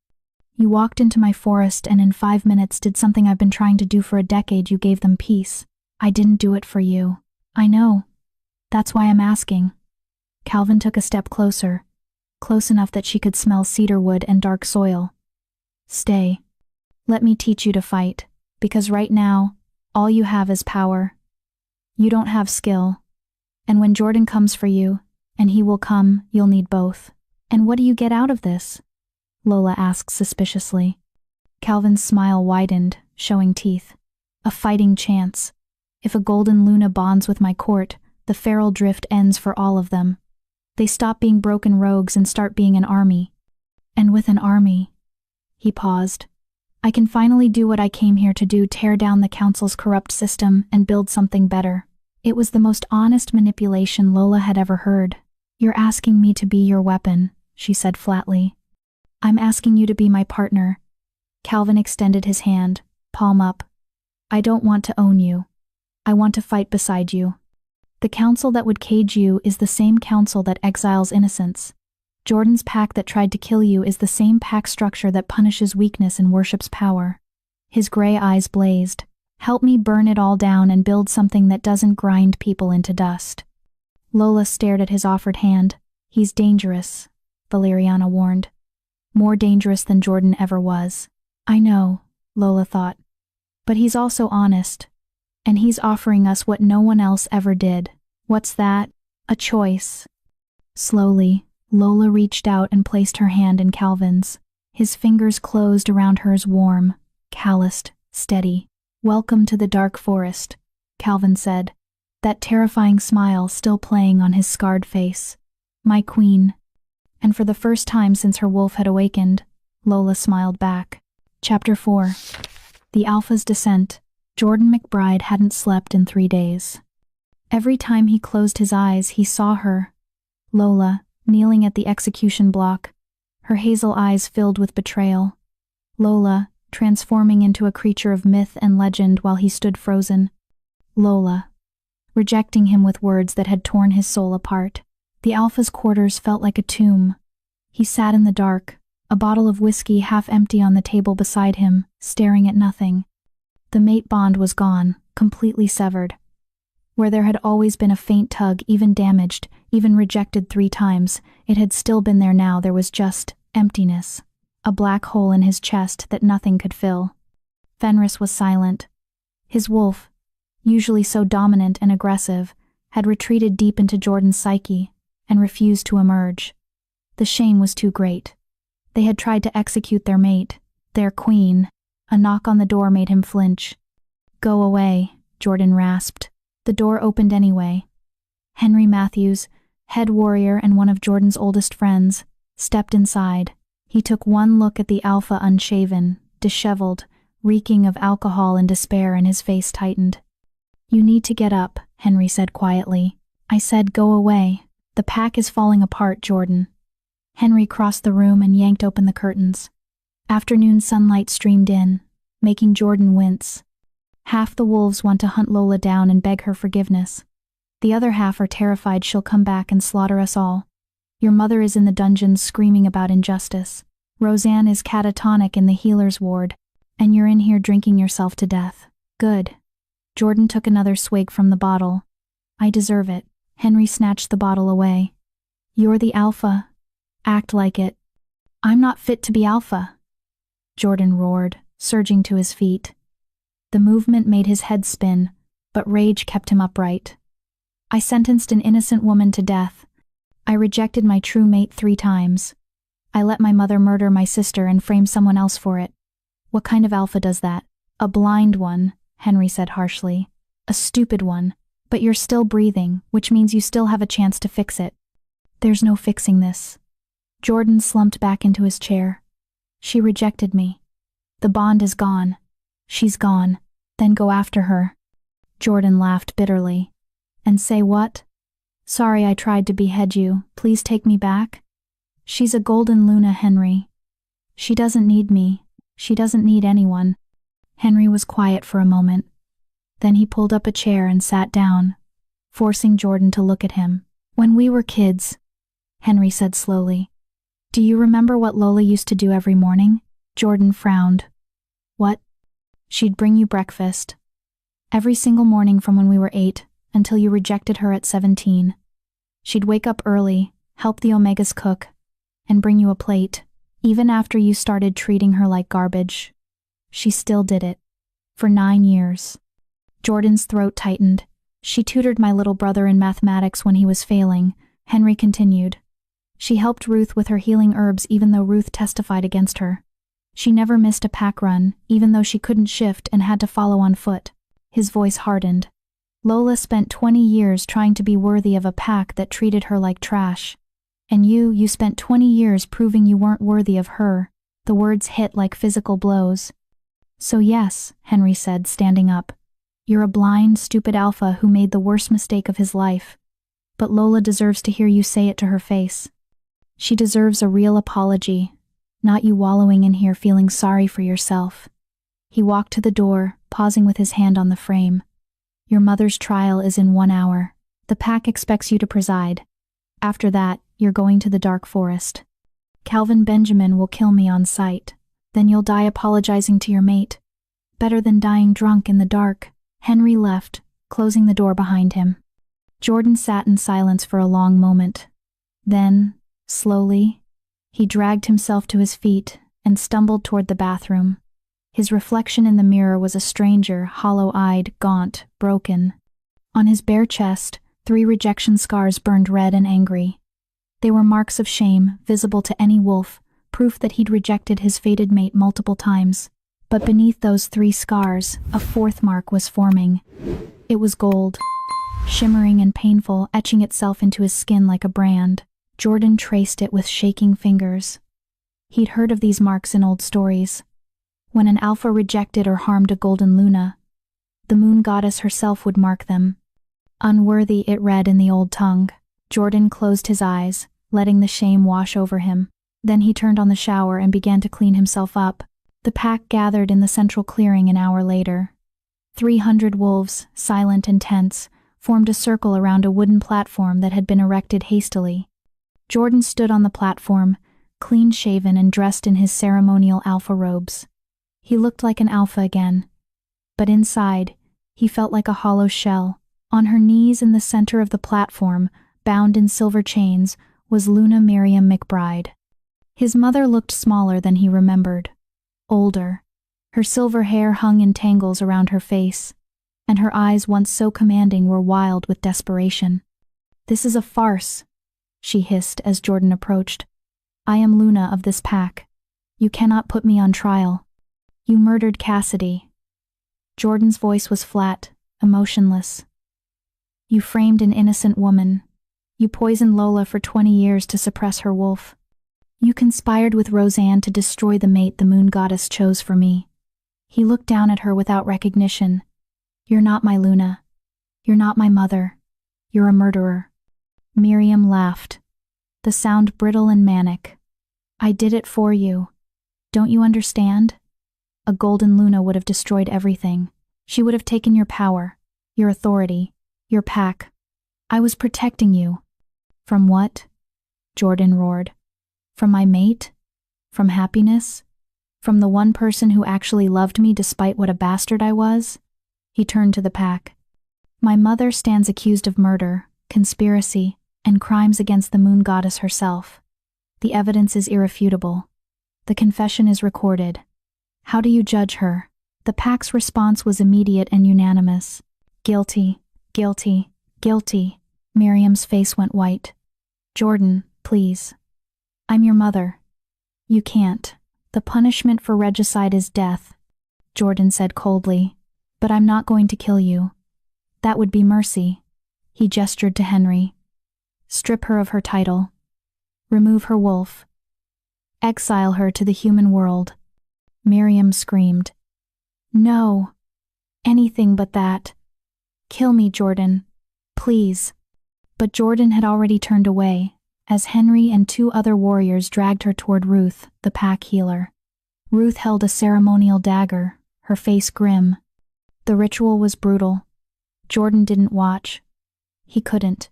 You walked into my forest and in 5 minutes did something I've been trying to do for a decade. You gave them peace. I didn't do it for you. I know. That's why I'm asking. Calvin took a step closer, close enough that she could smell cedar wood and dark soil. Stay. Let me teach you to fight, because right now, all you have is power. You don't have skill. And when Jordan comes for you, and he will come, you'll need both. And what do you get out of this? Lola asked suspiciously. Calvin's smile widened, showing teeth. A fighting chance. If a golden Luna bonds with my court, the feral drift ends for all of them. They stop being broken rogues and start being an army. And with an army, he paused. I can finally do what I came here to do, tear down the council's corrupt system and build something better. It was the most honest manipulation Lola had ever heard. You're asking me to be your weapon, she said flatly. I'm asking you to be my partner. Calvin extended his hand, palm up. I don't want to own you. I want to fight beside you. The council that would cage you is the same council that exiles innocence. Jordan's pack that tried to kill you is the same pack structure that punishes weakness and worships power. His gray eyes blazed. Help me burn it all down and build something that doesn't grind people into dust. Lola stared at his offered hand. He's dangerous, Valeriana warned. More dangerous than Jordan ever was. I know, Lola thought. But he's also honest. And he's offering us what no one else ever did. What's that? A choice. Slowly, Lola reached out and placed her hand in Calvin's. His fingers closed around hers, warm, calloused, steady. Welcome to the dark forest, Calvin said, that terrifying smile still playing on his scarred face. My queen. And for the first time since her wolf had awakened, Lola smiled back. Chapter 4. The Alpha's Descent. Jordan McBride hadn't slept in 3 days. Every time he closed his eyes, he saw her, Lola, kneeling at the execution block, her hazel eyes filled with betrayal. Lola, transforming into a creature of myth and legend while he stood frozen. Lola, rejecting him with words that had torn his soul apart. The Alpha's quarters felt like a tomb. He sat in the dark, a bottle of whiskey half empty on the table beside him, staring at nothing. The mate bond was gone, completely severed. Where there had always been a faint tug, even damaged, even rejected 3 times, it had still been there now. There was just emptiness. A black hole in his chest that nothing could fill. Fenris was silent. His wolf, usually so dominant and aggressive, had retreated deep into Jordan's psyche and refused to emerge. The shame was too great. They had tried to execute their mate, their queen. A knock on the door made him flinch. "Go away," Jordan rasped. The door opened anyway. Henry Matthews, head warrior and one of Jordan's oldest friends, stepped inside. He took one look at the Alpha, unshaven, disheveled, reeking of alcohol and despair, and his face tightened. "You need to get up," Henry said quietly. "I said go away. The pack is falling apart, Jordan." Henry crossed the room and yanked open the curtains. Afternoon sunlight streamed in, making Jordan wince. Half the wolves want to hunt Lola down and beg her forgiveness. The other half are terrified she'll come back and slaughter us all. Your mother is in the dungeons screaming about injustice. Roseanne is catatonic in the healer's ward. And you're in here drinking yourself to death. Good. Jordan took another swig from the bottle. "I deserve it." Henry snatched the bottle away. "You're the Alpha. Act like it." "I'm not fit to be Alpha," Jordan roared, surging to his feet. The movement made his head spin, but rage kept him upright. "I sentenced an innocent woman to death. I rejected my true mate 3 times. I let my mother murder my sister and frame someone else for it. What kind of Alpha does that?" "A blind one," Henry said harshly. "A stupid one. But you're still breathing, which means you still have a chance to fix it." "There's no fixing this." Jordan slumped back into his chair. "She rejected me. The bond is gone. She's gone. Then go after her." Jordan laughed bitterly. "And say what?" "Sorry I tried to behead you. Please take me back." "She's a golden Luna, Henry. She doesn't need me. She doesn't need anyone." Henry was quiet for a moment. Then he pulled up a chair and sat down, forcing Jordan to look at him. "When we were kids," Henry said slowly. "Do you remember what Lola used to do every morning?" Jordan frowned. "What?" "She'd bring you breakfast. Every single morning from when we were 8 until you rejected her at 17. She'd wake up early, help the Omegas cook, and bring you a plate, even after you started treating her like garbage. She still did it. For 9 years. Jordan's throat tightened. "She tutored my little brother in mathematics when he was failing," Henry continued. "She helped Ruth with her healing herbs even though Ruth testified against her. She never missed a pack run, even though she couldn't shift and had to follow on foot." His voice hardened. "Lola spent 20 years trying to be worthy of a pack that treated her like trash. And you spent 20 years proving you weren't worthy of her." The words hit like physical blows. "So yes," Henry said, standing up. "You're a blind, stupid Alpha who made the worst mistake of his life. But Lola deserves to hear you say it to her face. She deserves a real apology, not you wallowing in here feeling sorry for yourself." He walked to the door, pausing with his hand on the frame. "Your mother's trial is in 1 hour. The pack expects you to preside. After that, you're going to the dark forest. Calvin Benjamin will kill me on sight. Then you'll die apologizing to your mate. Better than dying drunk in the dark." Henry left, closing the door behind him. Jordan sat in silence for a long moment. Then, slowly, he dragged himself to his feet and stumbled toward the bathroom. His reflection in the mirror was a stranger, hollow-eyed, gaunt, broken. On his bare chest, 3 rejection scars burned red and angry. They were marks of shame, visible to any wolf, proof that he'd rejected his fated mate multiple times. But beneath those 3 scars, a 4th mark was forming. It was gold, shimmering and painful, etching itself into his skin like a brand. Jordan traced it with shaking fingers. He'd heard of these marks in old stories. When an Alpha rejected or harmed a golden Luna, the moon goddess herself would mark them. Unworthy, it read in the old tongue. Jordan closed his eyes, letting the shame wash over him. Then he turned on the shower and began to clean himself up. The pack gathered in the central clearing an hour later. 300 wolves, silent and tense, formed a circle around a wooden platform that had been erected hastily. Jordan stood on the platform, clean-shaven and dressed in his ceremonial alpha robes. He looked like an alpha again. But inside, he felt like a hollow shell. On her knees in the center of the platform, bound in silver chains, was Luna Miriam McBride. His mother looked smaller than he remembered. Older. Her silver hair hung in tangles around her face, and her eyes, once so commanding, were wild with desperation. "This is a farce," she hissed as Jordan approached. "I am Luna of this pack. You cannot put me on trial. You murdered Cassidy." Jordan's voice was flat, emotionless. "You framed an innocent woman. You poisoned Lola for 20 years to suppress her wolf. You conspired with Roseanne to destroy the mate the moon goddess chose for me." He looked down at her without recognition. "You're not my Luna. You're not my mother. You're a murderer." Miriam laughed, the sound brittle and manic. "I did it for you. Don't you understand? A golden Luna would have destroyed everything. She would have taken your power, your authority, your pack. I was protecting you." "From what?" Jordan roared. "From my mate? From happiness? From the one person who actually loved me despite what a bastard I was?" He turned to the pack. "My mother stands accused of murder, conspiracy, and crimes against the moon goddess herself. The evidence is irrefutable. The confession is recorded. How do you judge her?" The pack's response was immediate and unanimous. "Guilty, guilty, guilty." Miriam's face went white. "Jordan, please. I'm your mother. You can't. The punishment for regicide is death," Jordan said coldly. "But I'm not going to kill you. That would be mercy." He gestured to Henry. "Strip her of her title. Remove her wolf. Exile her to the human world." Miriam screamed. "No. Anything but that. Kill me, Jordan. Please." But Jordan had already turned away, as Henry and 2 other warriors dragged her toward Ruth, the pack healer. Ruth held a ceremonial dagger, her face grim. The ritual was brutal. Jordan didn't watch. He couldn't.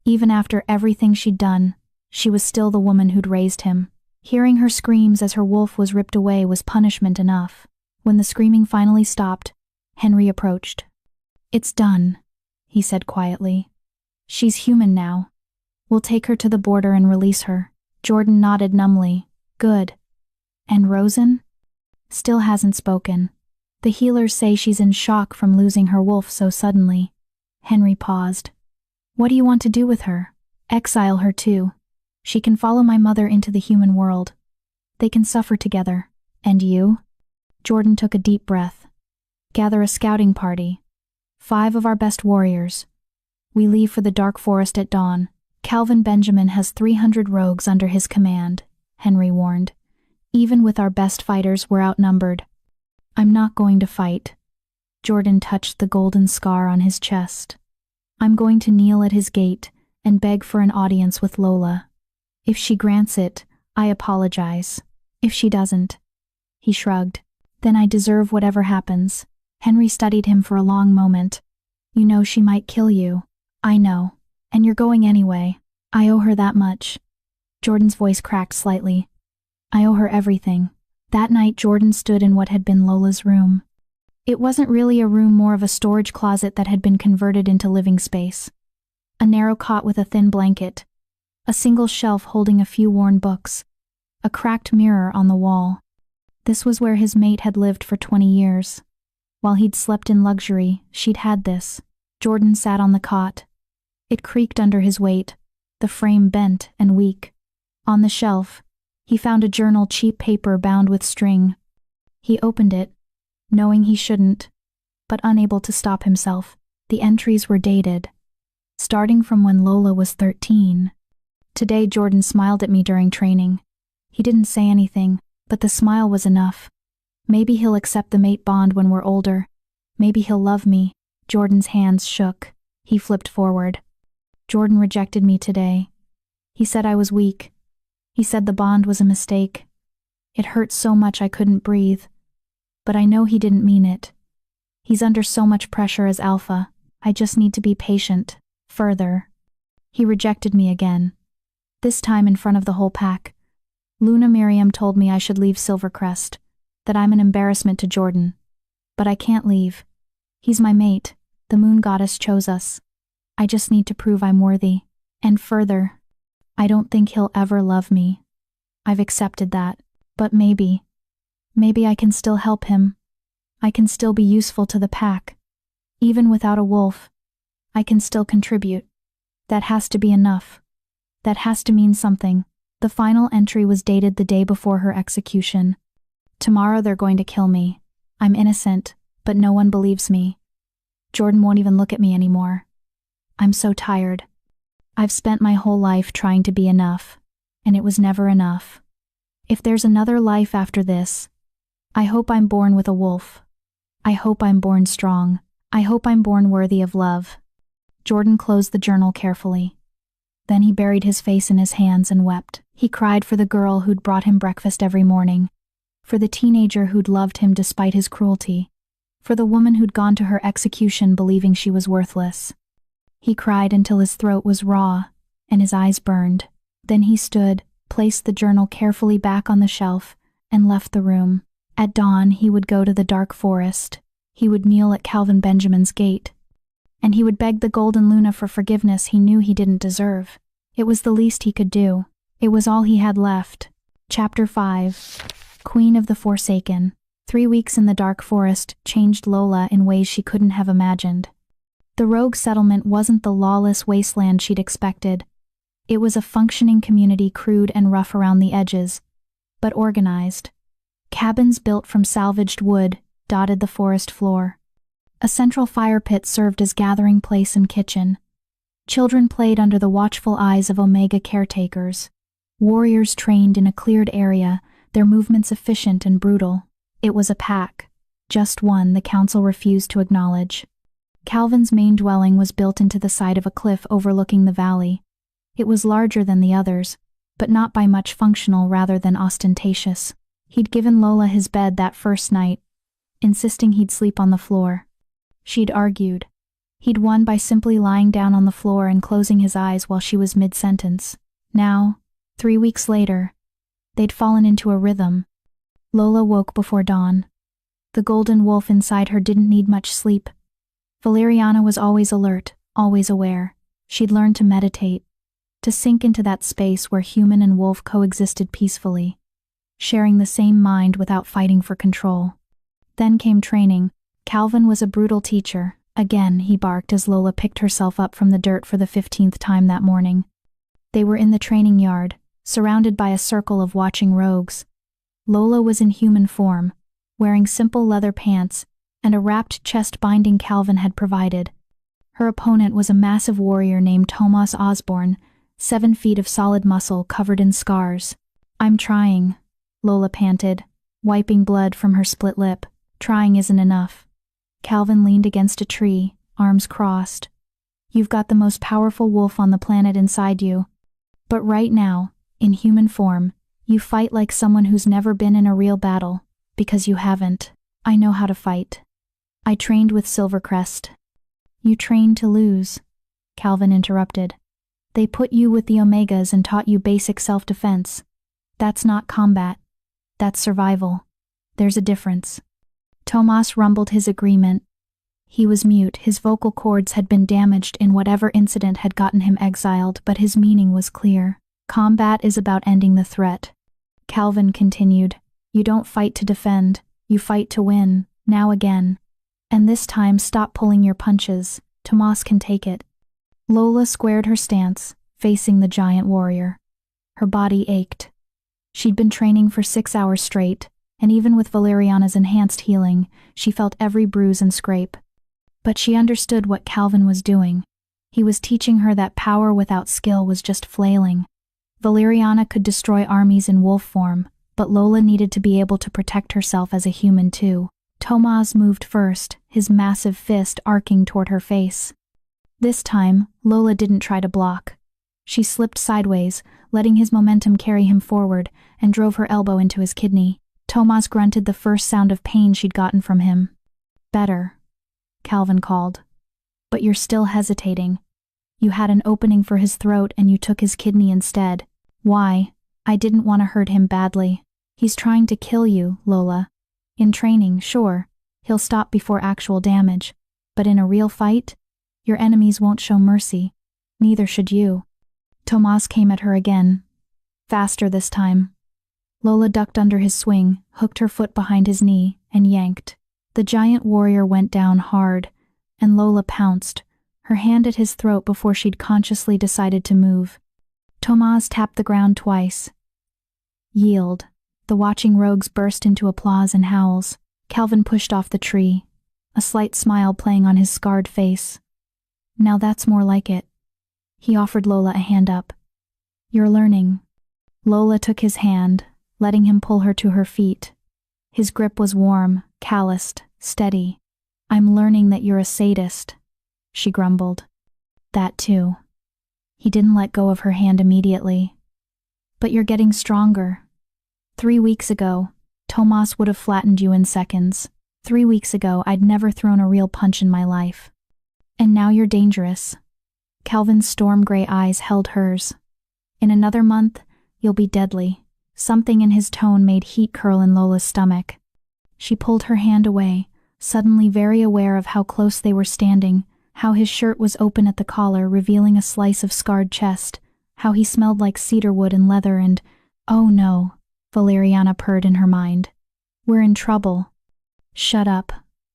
Even after everything she'd done, she was still the woman who'd raised him. Hearing her screams as her wolf was ripped away was punishment enough. When the screaming finally stopped, Henry approached. "It's done," he said quietly. "She's human now. We'll take her to the border and release her." Jordan nodded numbly. "Good. And Rosen?" "Still hasn't spoken. The healers say she's in shock from losing her wolf so suddenly." Henry paused. "What do you want to do with her?" "Exile her too. She can follow my mother into the human world. They can suffer together." "And you?" Jordan took a deep breath. "Gather a scouting party. 5 of our best warriors. We leave for the dark forest at dawn. Calvin Benjamin has 300 rogues under his command," Henry warned. "Even with our best fighters, we're outnumbered." "I'm not going to fight." Jordan touched the golden scar on his chest. "I'm going to kneel at his gate and beg for an audience with Lola. If she grants it, I apologize. If she doesn't," he shrugged, "then I deserve whatever happens." Henry studied him for a long moment. "You know she might kill you." "I know. And you're going anyway. I owe her that much." Jordan's voice cracked slightly. "I owe her everything." That night Jordan stood in what had been Lola's room. It wasn't really a room, more of a storage closet that had been converted into living space. A narrow cot with a thin blanket, a single shelf holding a few worn books, a cracked mirror on the wall. This was where his mate had lived for 20 years. While he'd slept in luxury, she'd had this. Jordan sat on the cot. It creaked under his weight, the frame bent and weak. On the shelf, he found a journal, cheap paper bound with string. He opened it, knowing he shouldn't, but unable to stop himself. The entries were dated, starting from when Lola was 13. Today Jordan smiled at me during training. He didn't say anything, but the smile was enough. Maybe he'll accept the mate bond when we're older. Maybe he'll love me. Jordan's hands shook. He flipped forward. "Jordan rejected me today. He said I was weak. He said the bond was a mistake. It hurt so much I couldn't breathe. But I know he didn't mean it. He's under so much pressure as alpha. I just need to be patient. Further. He rejected me again. This time in front of the whole pack. Luna Miriam told me I should leave Silvercrest, that I'm an embarrassment to Jordan. But I can't leave. He's my mate. The moon goddess chose us. I just need to prove I'm worthy. And further, I don't think he'll ever love me. I've accepted that. But maybe I can still help him. I can still be useful to the pack. Even without a wolf, I can still contribute. That has to be enough. That has to mean something. The final entry was dated the day before her execution. Tomorrow they're going to kill me. I'm innocent, but no one believes me. Jordan won't even look at me anymore. I'm so tired. I've spent my whole life trying to be enough, and it was never enough. If there's another life after this, I hope I'm born with a wolf. I hope I'm born strong. I hope I'm born worthy of love. Jordan closed the journal carefully. Then he buried his face in his hands and wept. He cried for the girl who'd brought him breakfast every morning, for the teenager who'd loved him despite his cruelty, for the woman who'd gone to her execution believing she was worthless. He cried until his throat was raw and his eyes burned. Then he stood, placed the journal carefully back on the shelf, and left the room. At dawn, he would go to the dark forest. He would kneel at Calvin Benjamin's gate. And he would beg the Golden Luna for forgiveness he knew he didn't deserve. It was the least he could do. It was all he had left. Chapter 5. Queen of the Forsaken. 3 weeks in the dark forest changed Lola in ways she couldn't have imagined. The rogue settlement wasn't the lawless wasteland she'd expected. It was a functioning community, crude and rough around the edges, but organized. Cabins built from salvaged wood dotted the forest floor. A central fire pit served as gathering place and kitchen. Children played under the watchful eyes of Omega caretakers. Warriors trained in a cleared area, their movements efficient and brutal. It was a pack. Just one the council refused to acknowledge. Calvin's main dwelling was built into the side of a cliff overlooking the valley. It was larger than the others, but not by much, functional rather than ostentatious. He'd given Lola his bed that first night, insisting he'd sleep on the floor. She'd argued. He'd won by simply lying down on the floor and closing his eyes while she was mid-sentence. Now, 3 weeks later, they'd fallen into a rhythm. Lola woke before dawn. The golden wolf inside her didn't need much sleep. Valeriana was always alert, always aware. She'd learned to meditate, to sink into that space where human and wolf coexisted peacefully, sharing the same mind without fighting for control. Then came training. Calvin was a brutal teacher. Again, he barked as Lola picked herself up from the dirt for the 15th time that morning. They were in the training yard, surrounded by a circle of watching rogues. Lola was in human form, wearing simple leather pants and a wrapped chest binding Calvin had provided. Her opponent was a massive warrior named Tomas Osborne, 7 feet of solid muscle covered in scars. "I'm trying," Lola panted, wiping blood from her split lip. "Trying isn't enough." Calvin leaned against a tree, arms crossed. "You've got the most powerful wolf on the planet inside you. But right now, in human form, you fight like someone who's never been in a real battle, because you haven't. I know how to fight. I trained with Silvercrest." "You trained to lose," Calvin interrupted. "They put you with the Omegas and taught you basic self-defense. That's not combat. That's survival. There's a difference." Tomas rumbled his agreement. He was mute, his vocal cords had been damaged in whatever incident had gotten him exiled, but his meaning was clear. "Combat is about ending the threat." Calvin continued. "You don't fight to defend, you fight to win, now again. And this time stop pulling your punches, Tomas can take it." Lola squared her stance, facing the giant warrior. Her body ached. She'd been training for 6 hours straight, and even with Valeriana's enhanced healing, she felt every bruise and scrape. But she understood what Calvin was doing. He was teaching her that power without skill was just flailing. Valeriana could destroy armies in wolf form, but Lola needed to be able to protect herself as a human too. Tomas moved first, his massive fist arcing toward her face. This time, Lola didn't try to block. She slipped sideways, letting his momentum carry him forward, and drove her elbow into his kidney. Tomas grunted the first sound of pain she'd gotten from him. Better, Calvin called. But you're still hesitating. You had an opening for his throat and you took his kidney instead. Why? I didn't want to hurt him badly. He's trying to kill you, Lola. In training, sure, he'll stop before actual damage. But in a real fight, your enemies won't show mercy. Neither should you. Tomas came at her again. Faster this time. Lola ducked under his swing, hooked her foot behind his knee, and yanked. The giant warrior went down hard, and Lola pounced, her hand at his throat before she'd consciously decided to move. Tomas tapped the ground twice. Yield. The watching rogues burst into applause and howls. Calvin pushed off the tree, a slight smile playing on his scarred face. Now that's more like it. He offered Lola a hand up. You're learning. Lola took his hand, letting him pull her to her feet. His grip was warm, calloused, steady. I'm learning that you're a sadist, she grumbled. That too. He didn't let go of her hand immediately. But you're getting stronger. 3 weeks ago, Tomas would have flattened you in seconds. 3 weeks ago, I'd never thrown a real punch in my life. And now you're dangerous. Calvin's storm-gray eyes held hers. In another month, you'll be deadly. Something in his tone made heat curl in Lola's stomach. She pulled her hand away, suddenly very aware of how close they were standing, how his shirt was open at the collar, revealing a slice of scarred chest, how he smelled like cedarwood and leather and, oh no, Valeriana purred in her mind. We're in trouble. Shut up,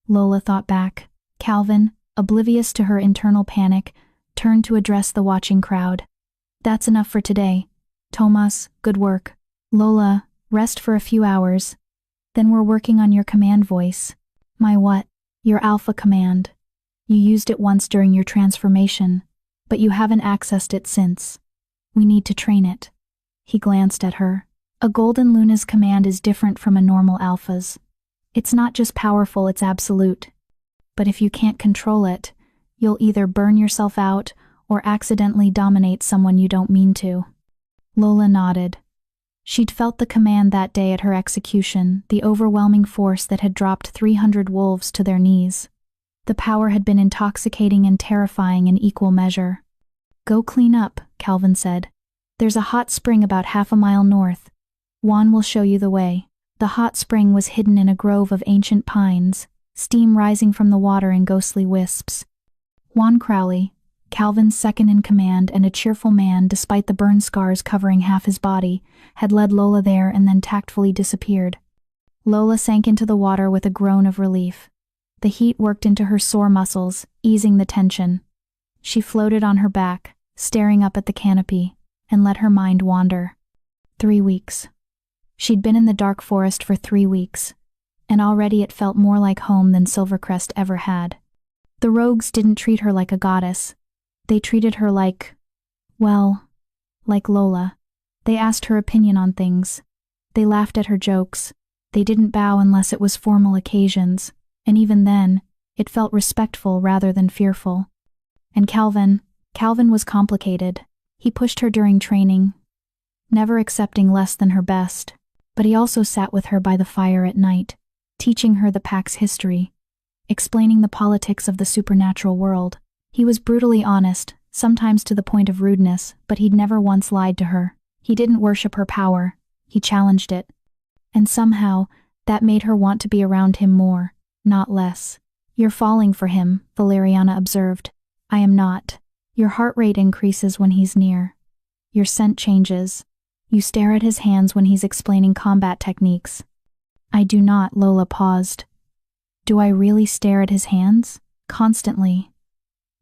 Lola thought back. Calvin, oblivious to her internal panic, turned to address the watching crowd. That's enough for today. Tomas, good work. Lola, rest for a few hours. Then we're working on your command voice. My what? Your alpha command. You used it once during your transformation, but you haven't accessed it since. We need to train it. He glanced at her. A Golden Luna's command is different from a normal alpha's. It's not just powerful, it's absolute. But if you can't control it, you'll either burn yourself out or accidentally dominate someone you don't mean to. Lola nodded. She'd felt the command that day at her execution, the overwhelming force that had dropped 300 wolves to their knees. The power had been intoxicating and terrifying in equal measure. Go clean up, Calvin said. There's a hot spring about half a mile north. Juan will show you the way. The hot spring was hidden in a grove of ancient pines, steam rising from the water in ghostly wisps. Juan Crowley, Calvin's second in command and a cheerful man despite the burn scars covering half his body, had led Lola there and then tactfully disappeared. Lola sank into the water with a groan of relief. The heat worked into her sore muscles, easing the tension. She floated on her back, staring up at the canopy, and let her mind wander. 3 weeks. She'd been in the dark forest for 3 weeks, and already it felt more like home than Silvercrest ever had. The rogues didn't treat her like a goddess. They treated her like Lola. They asked her opinion on things. They laughed at her jokes. They didn't bow unless it was formal occasions, and even then, it felt respectful rather than fearful. And Calvin was complicated. He pushed her during training, never accepting less than her best, but he also sat with her by the fire at night, teaching her the pack's history, explaining the politics of the supernatural world. He was brutally honest, sometimes to the point of rudeness, but he'd never once lied to her. He didn't worship her power, he challenged it. And somehow, that made her want to be around him more, not less. You're falling for him, Valeriana observed. I am not. Your heart rate increases when he's near. Your scent changes. You stare at his hands when he's explaining combat techniques. I do not, Lola paused. Do I really stare at his hands? Constantly.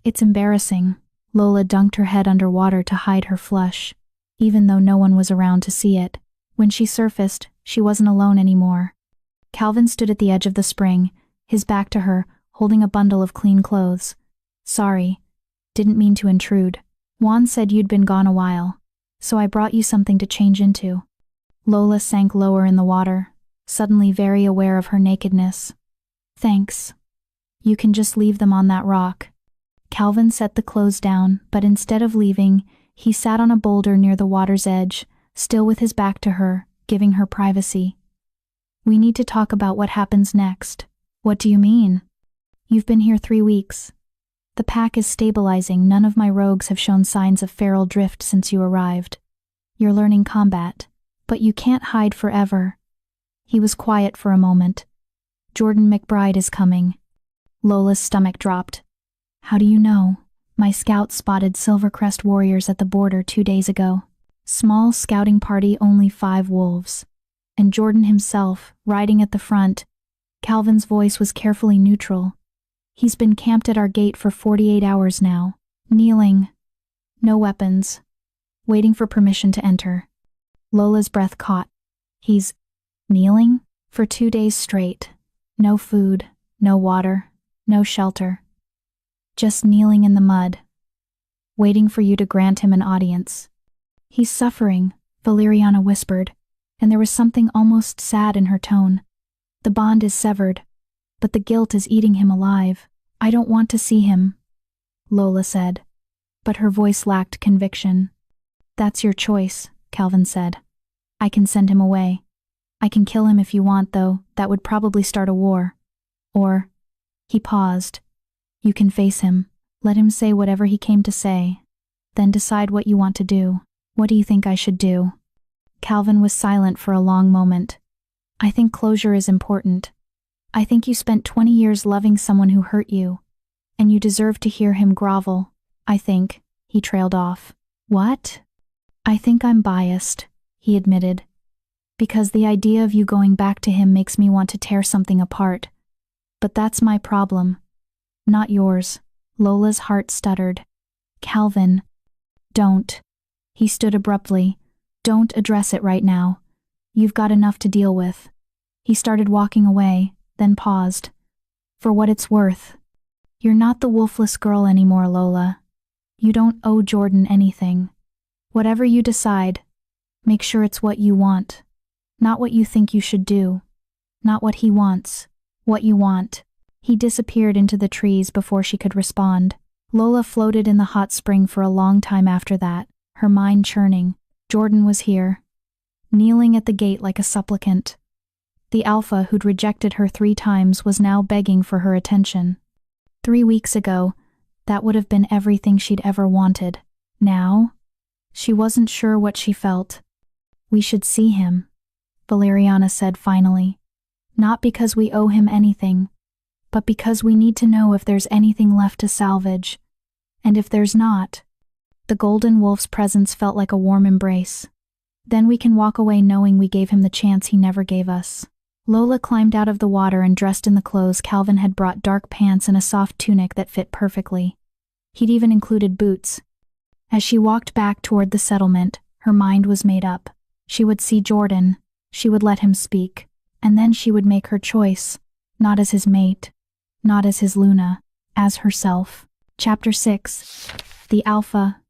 It's embarrassing. Lola dunked her head under water to hide her flush, even though no one was around to see it. When she surfaced, she wasn't alone anymore. Calvin stood at the edge of the spring, his back to her, holding a bundle of clean clothes. Sorry. Didn't mean to intrude. Juan said you'd been gone a while, so I brought you something to change into. Lola sank lower in the water, suddenly very aware of her nakedness. Thanks. You can just leave them on that rock. Calvin set the clothes down, but instead of leaving, He sat on a boulder near the water's edge, still with his back to her, giving her privacy. We need to talk about what happens next. What do you mean? You've been here 3 weeks. The pack is stabilizing. None of my rogues have shown signs of feral drift since you arrived. You're learning combat, but you can't hide forever. He was quiet for a moment. Jordan McBride is coming. Lola's stomach dropped. How do you know? My scouts spotted Silvercrest warriors at the border 2 days ago. Small scouting party, only 5 wolves. And Jordan himself, riding at the front. Calvin's voice was carefully neutral. He's been camped at our gate for 48 hours now, kneeling. No weapons. Waiting for permission to enter. Lola's breath caught. He's kneeling? For 2 days straight. No food, no water, no shelter. Just kneeling in the mud. Waiting for you to grant him an audience. He's suffering, Valeriana whispered, and there was something almost sad in her tone. The bond is severed, but the guilt is eating him alive. I don't want to see him, Lola said, but her voice lacked conviction. That's your choice, Calvin said. I can send him away. I can kill him if you want, though. That would probably start a war. Or, he paused. You can face him. Let him say whatever he came to say. Then decide what you want to do. What do you think I should do? Calvin was silent for a long moment. I think closure is important. I think you spent 20 years loving someone who hurt you, and you deserve to hear him grovel. I think, he trailed off. What? I think I'm biased, he admitted. Because the idea of you going back to him makes me want to tear something apart. But that's my problem. Not yours. Lola's heart stuttered. Calvin. Don't. He stood abruptly. Don't address it right now. You've got enough to deal with. He started walking away, then paused. For what it's worth. You're not the wolfless girl anymore, Lola. You don't owe Jordan anything. Whatever you decide, make sure it's what you want. Not what you think you should do. Not what he wants. What you want. He disappeared into the trees before she could respond. Lola floated in the hot spring for a long time after that, her mind churning. Jordan was here, kneeling at the gate like a supplicant. The alpha who'd rejected her 3 times was now begging for her attention. 3 weeks ago, that would have been everything she'd ever wanted. Now, she wasn't sure what she felt. We should see him, Valeriana said finally. Not because we owe him anything, but because we need to know if there's anything left to salvage. And if there's not, the golden wolf's presence felt like a warm embrace. Then we can walk away knowing we gave him the chance he never gave us. Lola climbed out of the water and dressed in the clothes Calvin had brought, dark pants and a soft tunic that fit perfectly. He'd even included boots. As she walked back toward the settlement, her mind was made up. She would see Jordan, she would let him speak, and then she would make her choice, not as his mate, not as his Luna, as herself. Chapter 6. The Alpha,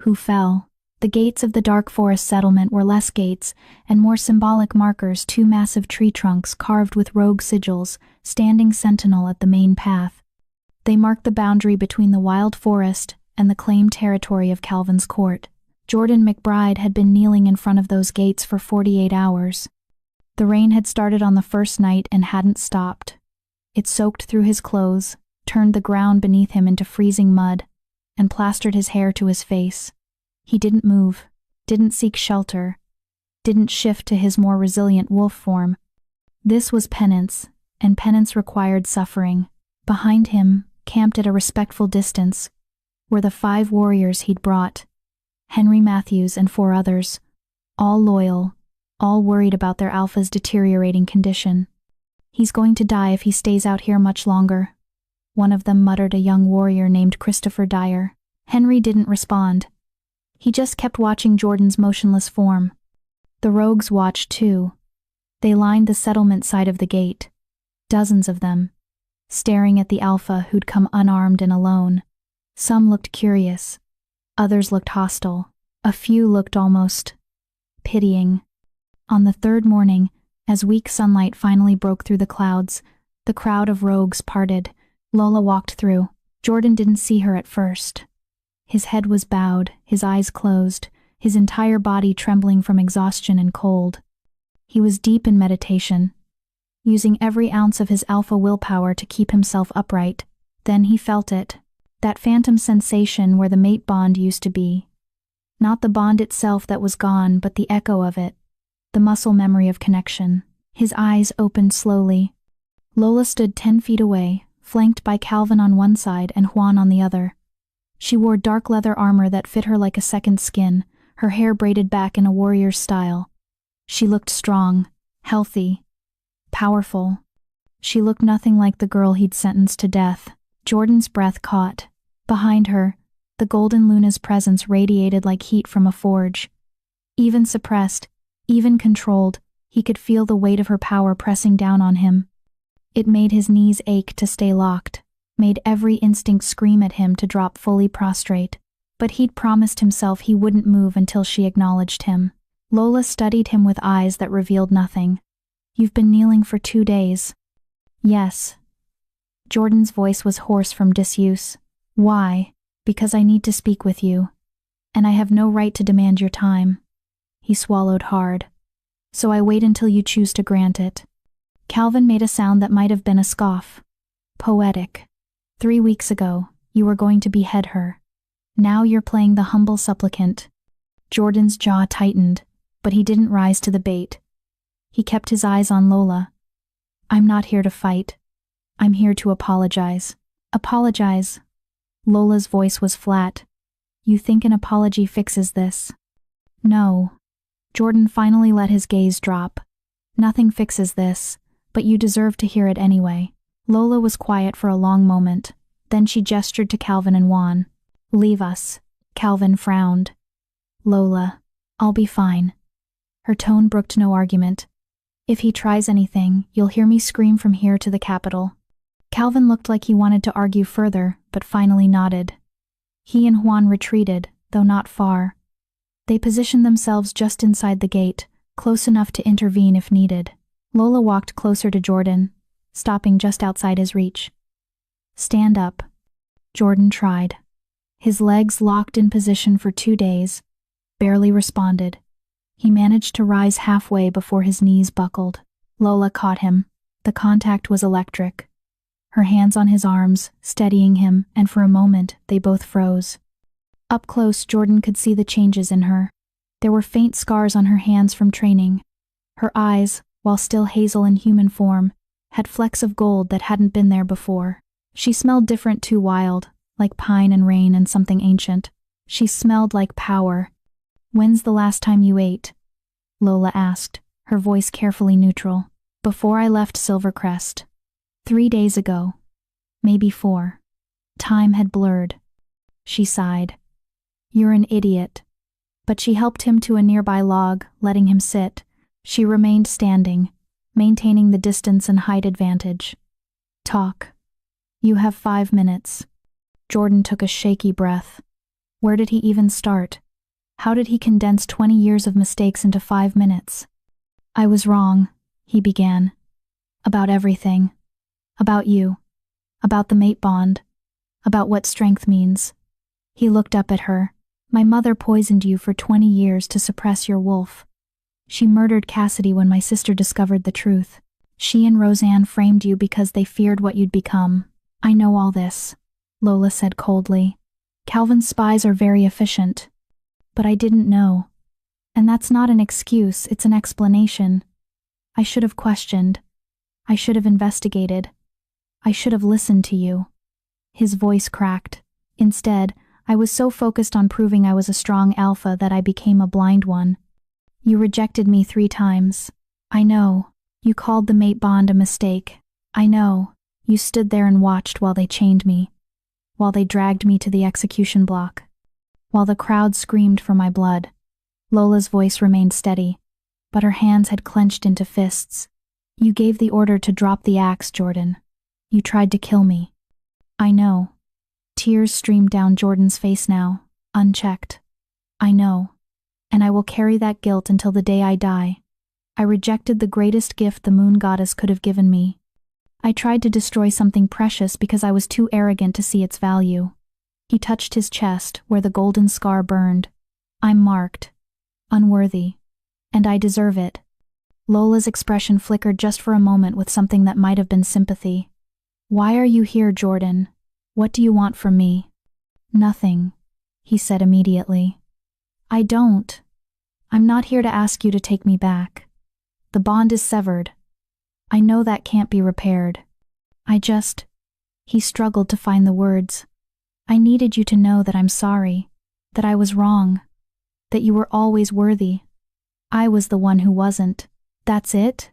Who Fell. The gates of the dark forest settlement were less gates and more symbolic markers, 2 massive tree trunks carved with rogue sigils, standing sentinel at the main path. They marked the boundary between the wild forest and the claimed territory of Calvin's court. Jordan McBride had been kneeling in front of those gates for 48 hours. The rain had started on the first night and hadn't stopped. It soaked through his clothes, turned the ground beneath him into freezing mud, and plastered his hair to his face. He didn't move, didn't seek shelter, didn't shift to his more resilient wolf form. This was penance, and penance required suffering. Behind him, camped at a respectful distance, were the 5 warriors he'd brought. Henry Matthews and 4 others, all loyal, all worried about their alpha's deteriorating condition. He's going to die if he stays out here much longer, one of them muttered, a young warrior named Christopher Dyer. Henry didn't respond. He just kept watching Jordan's motionless form. The rogues watched too. They lined the settlement side of the gate, dozens of them, staring at the alpha who'd come unarmed and alone. Some looked curious, others looked hostile, a few looked almost pitying. On the 3rd morning, as weak sunlight finally broke through the clouds, the crowd of rogues parted. Lola walked through. Jordan didn't see her at first. His head was bowed, his eyes closed, his entire body trembling from exhaustion and cold. He was deep in meditation, using every ounce of his alpha willpower to keep himself upright. Then he felt it, that phantom sensation where the mate bond used to be. Not the bond itself that was gone, but the echo of it, the muscle memory of connection. His eyes opened slowly. Lola stood 10 feet away, flanked by Calvin on one side and Juan on the other. She wore dark leather armor that fit her like a second skin, her hair braided back in a warrior's style. She looked strong, healthy, powerful. She looked nothing like the girl he'd sentenced to death. Jordan's breath caught. Behind her, the golden Luna's presence radiated like heat from a forge. Even suppressed, even controlled, he could feel the weight of her power pressing down on him. It made his knees ache to stay locked, made every instinct scream at him to drop fully prostrate. But he'd promised himself he wouldn't move until she acknowledged him. Lola studied him with eyes that revealed nothing. "You've been kneeling for 2 days." "Yes." Jordan's voice was hoarse from disuse. "Why?" "Because I need to speak with you. And I have no right to demand your time." He swallowed hard. "So I wait until you choose to grant it." Calvin made a sound that might have been a scoff. "Poetic. 3 weeks ago, you were going to behead her. Now you're playing the humble supplicant." Jordan's jaw tightened, but he didn't rise to the bait. He kept his eyes on Lola. "I'm not here to fight. I'm here to apologize." "Apologize?" Lola's voice was flat. "You think an apology fixes this?" "No." Jordan finally let his gaze drop. "Nothing fixes this, but you deserve to hear it anyway." Lola was quiet for a long moment. Then she gestured to Calvin and Juan. "Leave us." Calvin frowned. "Lola, I'll be fine." Her tone brooked no argument. "If he tries anything, you'll hear me scream from here to the Capitol." Calvin looked like he wanted to argue further, but finally nodded. He and Juan retreated, though not far. They positioned themselves just inside the gate, close enough to intervene if needed. Lola walked closer to Jordan, stopping just outside his reach. "Stand up." Jordan tried. His legs locked in position for 2 days, barely responded. He managed to rise halfway before his knees buckled. Lola caught him. The contact was electric. Her hands on his arms, steadying him, and for a moment, they both froze. Up close, Jordan could see the changes in her. There were faint scars on her hands from training. Her eyes, while still hazel in human form, had flecks of gold that hadn't been there before. She smelled different too, wild, like pine and rain and something ancient. She smelled like power. "When's the last time you ate?" Lola asked, her voice carefully neutral. "Before I left Silvercrest. 3 days ago. Maybe 4. Time had blurred." She sighed. "You're an idiot." But she helped him to a nearby log, letting him sit. She remained standing, maintaining the distance and height advantage. "Talk. You have 5 minutes." Jordan took a shaky breath. Where did he even start? How did he condense 20 years of mistakes into 5 minutes? "I was wrong," he began. "About everything. About you. About the mate bond. About what strength means." He looked up at her. "My mother poisoned you for 20 years to suppress your wolf. She murdered Cassidy when my sister discovered the truth. She and Roseanne framed you because they feared what you'd become." "I know all this," Lola said coldly. "Calvin's spies are very efficient. But I didn't know. And that's not an excuse, it's an explanation. I should have questioned. I should have investigated. I should have listened to you." His voice cracked. "Instead, I was so focused on proving I was a strong alpha that I became a blind one. You rejected me 3 times. I know. You called the mate bond a mistake. I know. You stood there and watched while they chained me. While they dragged me to the execution block. While the crowd screamed for my blood." Lola's voice remained steady, but her hands had clenched into fists. "You gave the order to drop the axe, Jordan. You tried to kill me." "I know." Tears streamed down Jordan's face now, unchecked. "I know. And I will carry that guilt until the day I die. I rejected the greatest gift the moon goddess could have given me. I tried to destroy something precious because I was too arrogant to see its value." He touched his chest, where the golden scar burned. I'm marked. Unworthy. And I deserve it. Lola's expression flickered just for a moment with something that might have been sympathy. Why are you here, Jordan? What do you want from me? Nothing, he said immediately. I don't. I'm not here to ask you to take me back. The bond is severed. I know that can't be repaired. He struggled to find the words. I needed you to know that I'm sorry, that I was wrong, that you were always worthy. I was the one who wasn't. That's it?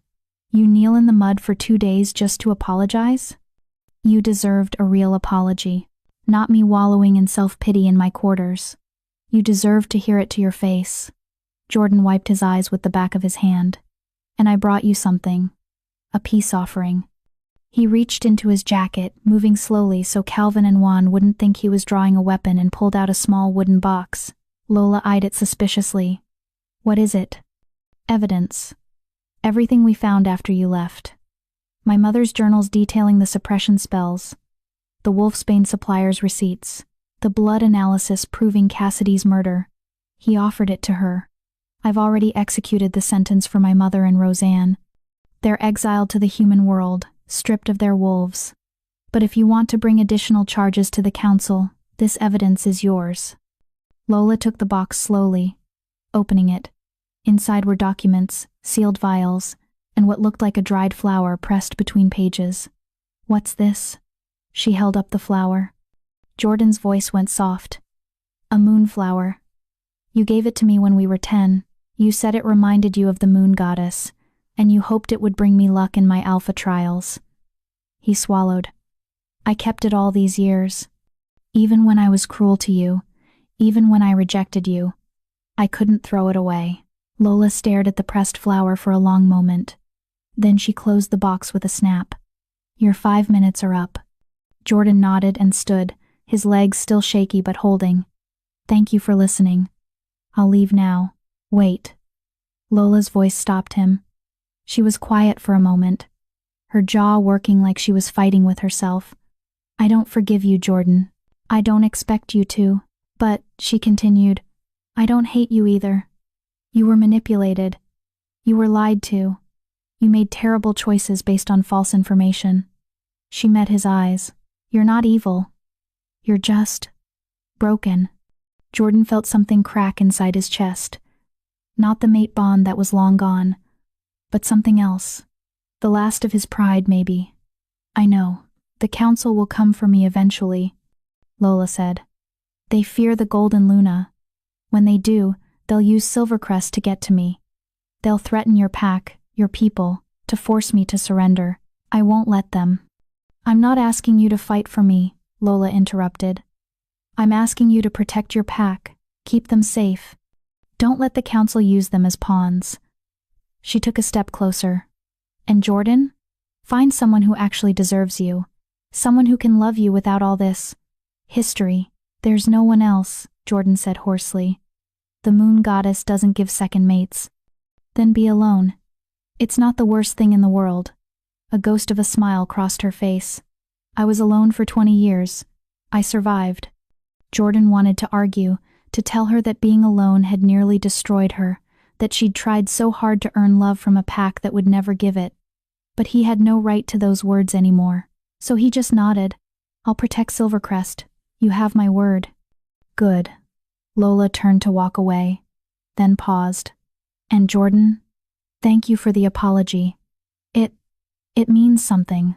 You kneel in the mud for 2 days just to apologize? You deserved a real apology, not me wallowing in self-pity in my quarters. You deserved to hear it to your face. Jordan wiped his eyes with the back of his hand. And I brought you something. A peace offering. He reached into his jacket, moving slowly so Calvin and Juan wouldn't think he was drawing a weapon, and pulled out a small wooden box. Lola eyed it suspiciously. What is it? Evidence. Everything we found after you left. My mother's journals detailing the suppression spells. The Wolfsbane supplier's receipts. The blood analysis proving Cassidy's murder. He offered it to her. I've already executed the sentence for my mother and Roseanne. They're exiled to the human world, stripped of their wolves. But if you want to bring additional charges to the council, this evidence is yours. Lola took the box slowly, opening it. Inside were documents, sealed vials, and what looked like a dried flower pressed between pages. What's this? She held up the flower. Jordan's voice went soft. A moonflower. You gave it to me when we were 10. You said it reminded you of the moon goddess, and you hoped it would bring me luck in my alpha trials. He swallowed. I kept it all these years. Even when I was cruel to you, even when I rejected you, I couldn't throw it away. Lola stared at the pressed flower for a long moment. Then she closed the box with a snap. Your 5 minutes are up. Jordan nodded and stood, his legs still shaky but holding. Thank you for listening. I'll leave now. Wait. Lola's voice stopped him. She was quiet for a moment, her jaw working like she was fighting with herself. I don't forgive you, Jordan. I don't expect you to. But, she continued, I don't hate you either. You were manipulated. You were lied to. You made terrible choices based on false information. She met his eyes. You're not evil. You're just broken. Jordan felt something crack inside his chest. Not the mate bond that was long gone, but something else. The last of his pride, maybe. I know. The council will come for me eventually, Lola said. They fear the Golden Luna. When they do, they'll use Silvercrest to get to me. They'll threaten your pack, your people, to force me to surrender. I won't let them. I'm not asking you to fight for me, Lola interrupted. I'm asking you to protect your pack, keep them safe. Don't let the council use them as pawns. She took a step closer. And Jordan? Find someone who actually deserves you. Someone who can love you without all this history. There's no one else, Jordan said hoarsely. The moon goddess doesn't give second mates. Then be alone. It's not the worst thing in the world. A ghost of a smile crossed her face. I was alone for 20 years. I survived. Jordan wanted to argue, to tell her that being alone had nearly destroyed her, that she'd tried so hard to earn love from a pack that would never give it. But he had no right to those words anymore, so he just nodded. I'll protect Silvercrest. You have my word. Good. Lola turned to walk away, then paused. And Jordan? Thank you for the apology. It means something.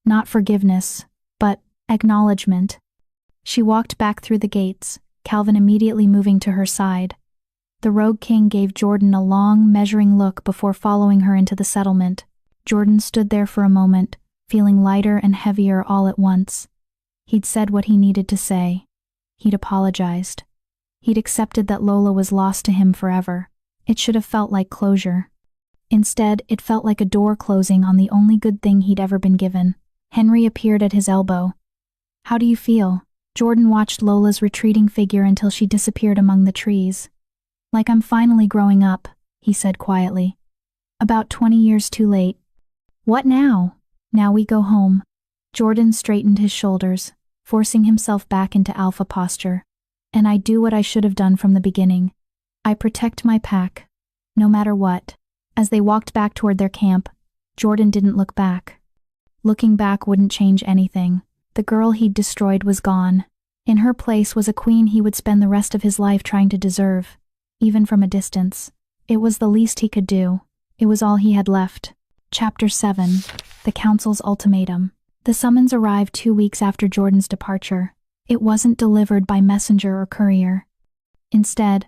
Not forgiveness, but acknowledgement. She walked back through the gates, Calvin immediately moving to her side. The Rogue King gave Jordan a long, measuring look before following her into the settlement. Jordan stood there for a moment, feeling lighter and heavier all at once. He'd said what he needed to say. He'd apologized. He'd accepted that Lola was lost to him forever. It should have felt like closure. Instead, it felt like a door closing on the only good thing he'd ever been given. Henry appeared at his elbow. How do you feel? Jordan watched Lola's retreating figure until she disappeared among the trees. Like I'm finally growing up, he said quietly. About 20 years too late. What now? Now we go home. Jordan straightened his shoulders. forcing himself back into alpha posture. And I do what I should have done from the beginning. I protect my pack, no matter what. As they walked back toward their camp, Jordan didn't look back. Looking back wouldn't change anything. The girl he'd destroyed was gone. In her place was a queen he would spend the rest of his life trying to deserve, even from a distance. It was the least he could do. It was all he had left. Chapter 7. The Council's Ultimatum. The summons arrived 2 weeks after Jordan's departure. It wasn't delivered by messenger or courier. Instead,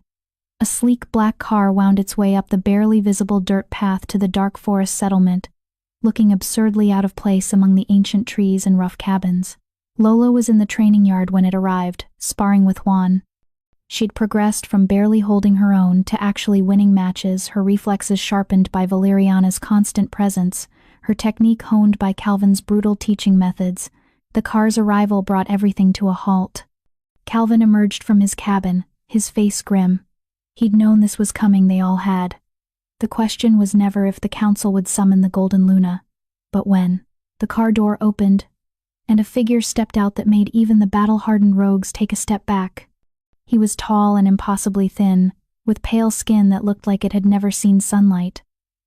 a sleek black car wound its way up the barely visible dirt path to the dark forest settlement, looking absurdly out of place among the ancient trees and rough cabins. Lola was in the training yard when it arrived, sparring with Juan. She'd progressed from barely holding her own to actually winning matches, her reflexes sharpened by Valeriana's constant presence, her technique honed by Calvin's brutal teaching methods. The car's arrival brought everything to a halt. Calvin emerged from his cabin, his face grim. He'd known this was coming, they all had. The question was never if the council would summon the Golden Luna, but when. The car door opened, and a figure stepped out that made even the battle-hardened rogues take a step back. He was tall and impossibly thin, with pale skin that looked like it had never seen sunlight.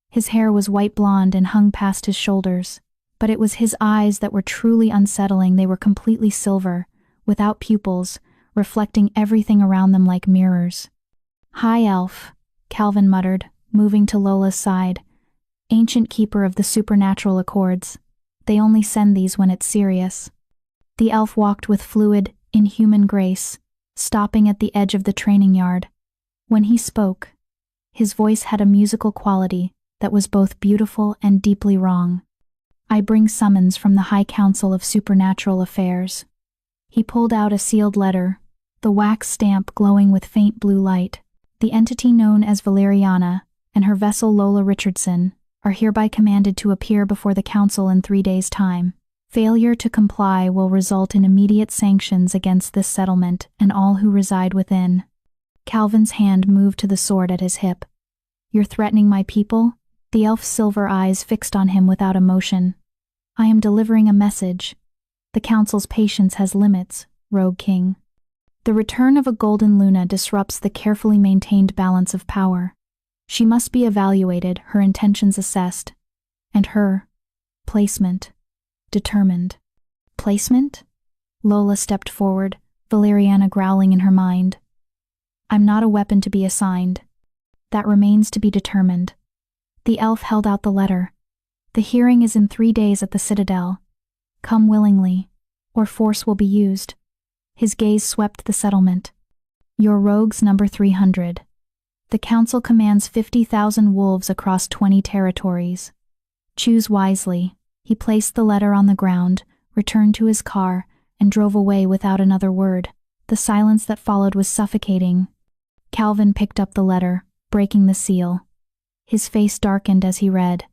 His hair was white blonde and hung past his shoulders, but it was his eyes that were truly unsettling. They were completely silver, without pupils, reflecting everything around them like mirrors. "Hi, elf," Calvin muttered, moving to Lola's side. "Ancient keeper of the supernatural accords. They only send these when it's serious." The elf walked with fluid, inhuman grace, stopping at the edge of the training yard. When he spoke, his voice had a musical quality that was both beautiful and deeply wrong. "I bring summons from the High Council of Supernatural Affairs." He pulled out a sealed letter, the wax stamp glowing with faint blue light. "The entity known as Valeriana and her vessel Lola Richardson are hereby commanded to appear before the council in 3 days' time. Failure to comply will result in immediate sanctions against this settlement and all who reside within." Calvin's hand moved to the sword at his hip. "You're threatening my people?" The elf's silver eyes fixed on him without emotion. "I am delivering a message. The council's patience has limits, Rogue King. The return of a Golden Luna disrupts the carefully maintained balance of power. She must be evaluated, her intentions assessed, and her placement determined." "Placement?" Lola stepped forward, Valeriana growling in her mind. "I'm not a weapon to be assigned. That remains to be determined." The elf held out the letter. "The hearing is in 3 days at the Citadel. Come willingly, or force will be used." His gaze swept the settlement. "Your rogues number 300. The council commands 50,000 wolves across 20 territories. Choose wisely." He placed the letter on the ground, returned to his car, and drove away without another word. The silence that followed was suffocating. Calvin picked up the letter, breaking the seal. His face darkened as he read.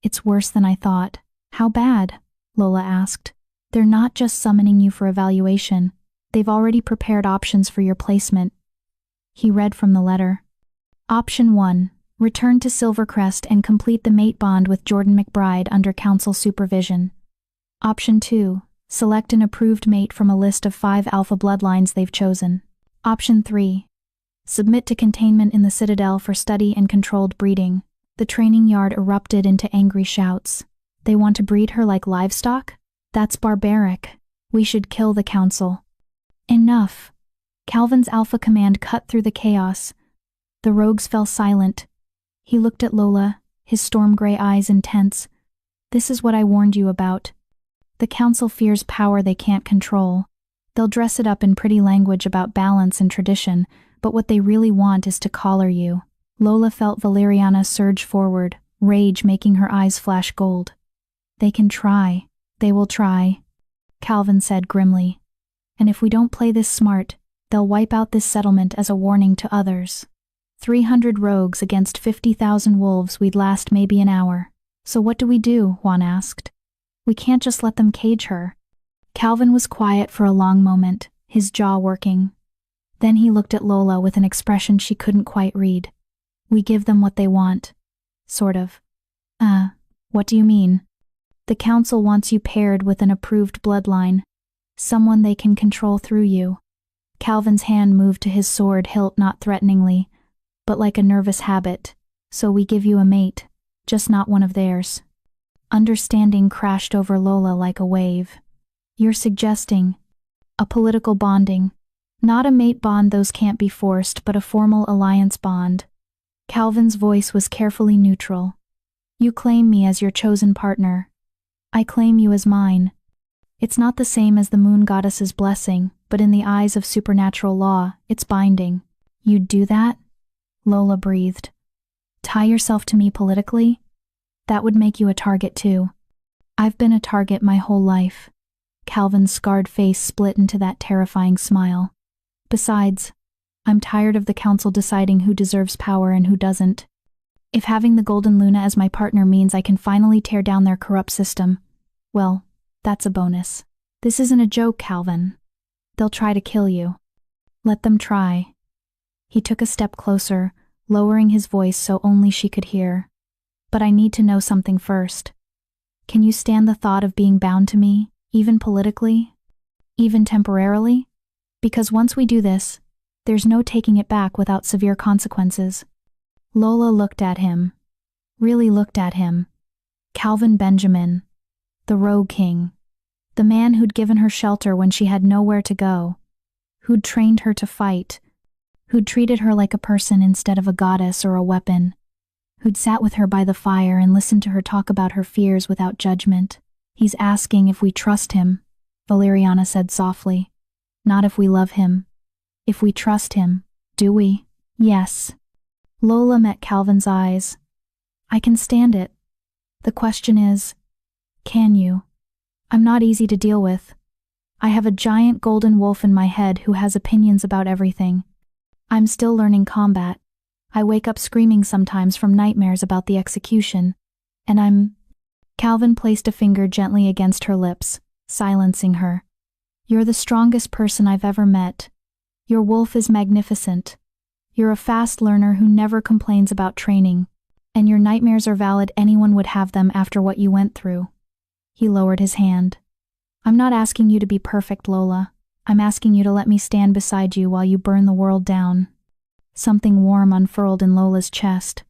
"It's worse than I thought." "How bad?" Lola asked. "They're not just summoning you for evaluation. They've already prepared options for your placement." He read from the letter. Option 1. Return to Silvercrest and complete the mate bond with Jordan McBride under council supervision. Option 2. Select an approved mate from a list of 5 alpha bloodlines they've chosen. Option 3. Submit to containment in the Citadel for study and controlled breeding. The training yard erupted into angry shouts. "They want to breed her like livestock? That's barbaric. We should kill the council." "Enough." Calvin's alpha command cut through the chaos. The rogues fell silent. He looked at Lola, his storm-gray eyes intense. "This is what I warned you about. The council fears power they can't control. They'll dress it up in pretty language about balance and tradition, but what they really want is to collar you." Lola felt Valeriana surge forward, rage making her eyes flash gold. "They can try. They will try," Calvin said grimly. "And if we don't play this smart, they'll wipe out this settlement as a warning to others. 300 rogues against 50,000 wolves, we'd last maybe an hour. So what do we do?" Juan asked. "We can't just let them cage her." Calvin was quiet for a long moment, his jaw working. Then he looked at Lola with an expression she couldn't quite read. "We give them what they want. Sort of." What do you mean?" "The council wants you paired with an approved bloodline. Someone they can control through you. Calvin's hand moved to his sword hilt, not threateningly, but like a nervous habit. So we give you a mate, just not one of theirs. Understanding crashed over Lola like a wave. You're suggesting a political bonding. Not a mate bond, those can't be forced, but a formal alliance bond. Calvin's voice was carefully neutral. You claim me as your chosen partner. I claim you as mine. It's not the same as the moon goddess's blessing, but in the eyes of supernatural law, it's binding. You'd do that? Lola breathed. Tie yourself to me politically? That would make you a target too. I've been a target my whole life. Calvin's scarred face split into that terrifying smile. Besides, I'm tired of the council deciding who deserves power and who doesn't. If having the Golden Luna as my partner means I can finally tear down their corrupt system, well, that's a bonus. This isn't a joke, Calvin. They'll try to kill you. Let them try. He took a step closer, lowering his voice so only she could hear. But I need to know something first. Can you stand the thought of being bound to me, even politically? Even temporarily? Because once we do this, there's no taking it back without severe consequences. Lola looked at him. Really looked at him. Calvin Benjamin. The Rogue King. The man who'd given her shelter when she had nowhere to go. Who'd trained her to fight. Who'd treated her like a person instead of a goddess or a weapon. Who'd sat with her by the fire and listened to her talk about her fears without judgment. He's asking if we trust him, Valeriana said softly. Not if we love him. If we trust him, do we? Yes. Lola met Calvin's eyes. I can stand it. The question is, can you? I'm not easy to deal with. I have a giant golden wolf in my head who has opinions about everything. I'm still learning combat. I wake up screaming sometimes from nightmares about the execution. And Calvin placed a finger gently against her lips, silencing her. You're the strongest person I've ever met. Your wolf is magnificent. You're a fast learner who never complains about training. And your nightmares are valid, anyone would have them after what you went through. He lowered his hand. I'm not asking you to be perfect, Lola. I'm asking you to let me stand beside you while you burn the world down. Something warm unfurled in Lola's chest.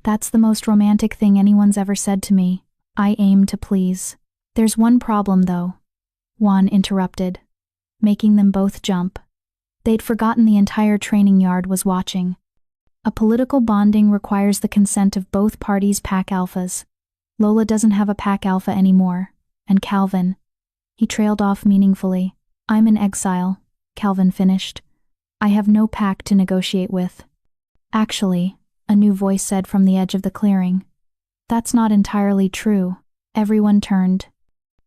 That's the most romantic thing anyone's ever said to me. I aim to please. There's one problem, though. Juan interrupted, making them both jump. They'd forgotten the entire training yard was watching. A political bonding requires the consent of both parties' pack alphas. Lola doesn't have a pack alpha anymore, and Calvin. He trailed off meaningfully. I'm in exile, Calvin finished. I have no pack to negotiate with. Actually, a new voice said from the edge of the clearing. That's not entirely true. Everyone turned.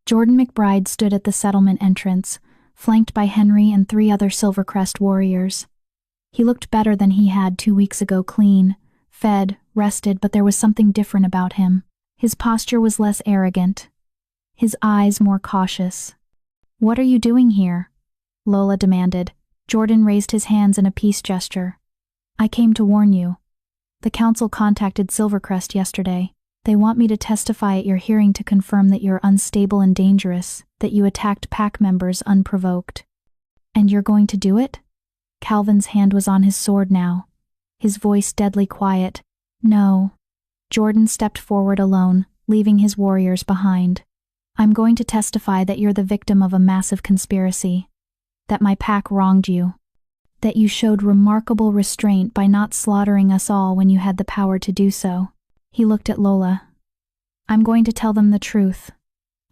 Jordan McBride stood at the settlement entrance, flanked by Henry and 3 other Silvercrest warriors. He looked better than he had 2 weeks ago, clean, fed, rested, but there was something different about him. His posture was less arrogant. His eyes more cautious. What are you doing here? Lola demanded. Jordan raised his hands in a peace gesture. I came to warn you. The council contacted Silvercrest yesterday. They want me to testify at your hearing to confirm that you're unstable and dangerous, that you attacked pack members unprovoked. And you're going to do it? Calvin's hand was on his sword now, his voice deadly quiet. No. Jordan stepped forward alone, leaving his warriors behind. I'm going to testify that you're the victim of a massive conspiracy, that my pack wronged you, that you showed remarkable restraint by not slaughtering us all when you had the power to do so. He looked at Lola. I'm going to tell them the truth.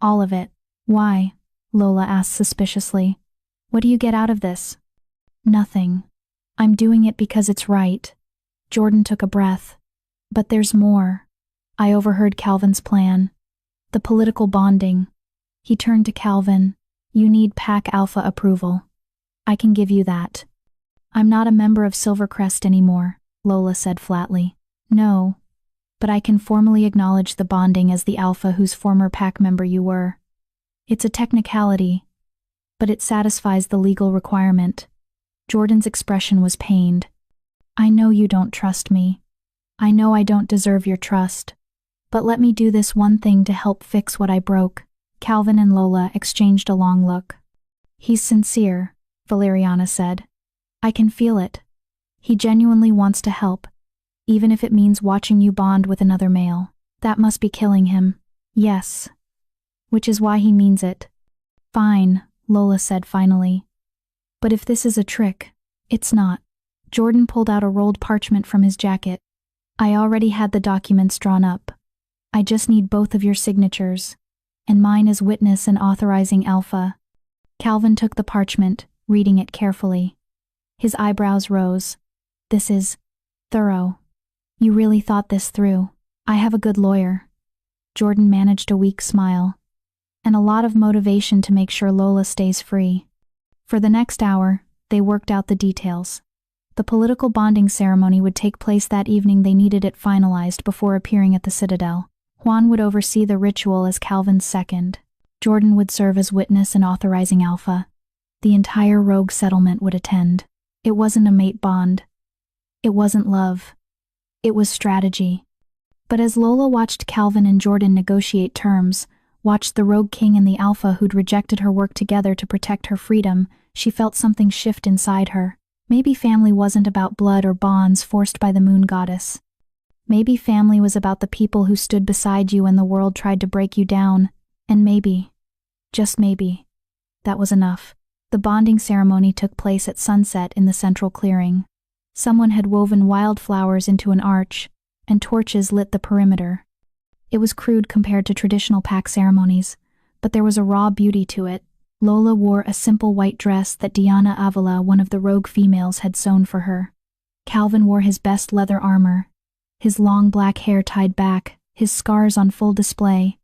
All of it. Why? Lola asked suspiciously. What do you get out of this? Nothing. I'm doing it because it's right. Jordan took a breath. But there's more. I overheard Calvin's plan. The political bonding. He turned to Calvin. You need Pack Alpha approval. I can give you that. I'm not a member of Silvercrest anymore, Lola said flatly. No. But I can formally acknowledge the bonding as the Alpha whose former pack member you were. It's a technicality, but it satisfies the legal requirement. Jordan's expression was pained. I know you don't trust me. I know I don't deserve your trust. But let me do this one thing to help fix what I broke. Calvin and Lola exchanged a long look. He's sincere, Valeriana said. I can feel it. He genuinely wants to help, even if it means watching you bond with another male. That must be killing him. Yes. Which is why he means it. Fine, Lola said finally. But if this is a trick, it's not. Jordan pulled out a rolled parchment from his jacket. I already had the documents drawn up. I just need both of your signatures, and mine as witness and authorizing alpha. Calvin took the parchment, reading it carefully. His eyebrows rose. This is thorough. You really thought this through. I have a good lawyer. Jordan managed a weak smile, and a lot of motivation to make sure Lola stays free. For the next hour, they worked out the details. The political bonding ceremony would take place that evening. They needed it finalized before appearing at the Citadel. Juan would oversee the ritual as Calvin's second. Jordan would serve as witness and authorizing alpha. The entire rogue settlement would attend. It wasn't a mate bond. It wasn't love. It was strategy. But as Lola watched Calvin and Jordan negotiate terms, watched the rogue king and the alpha who'd rejected her work together to protect her freedom, she felt something shift inside her. Maybe family wasn't about blood or bonds forced by the moon goddess. Maybe family was about the people who stood beside you when the world tried to break you down, and maybe, just maybe, that was enough. The bonding ceremony took place at sunset in the central clearing. Someone had woven wildflowers into an arch, and torches lit the perimeter. It was crude compared to traditional pack ceremonies, but there was a raw beauty to it. Lola wore a simple white dress that Diana Avila, one of the rogue females, had sewn for her. Calvin wore his best leather armor, his long black hair tied back, his scars on full display.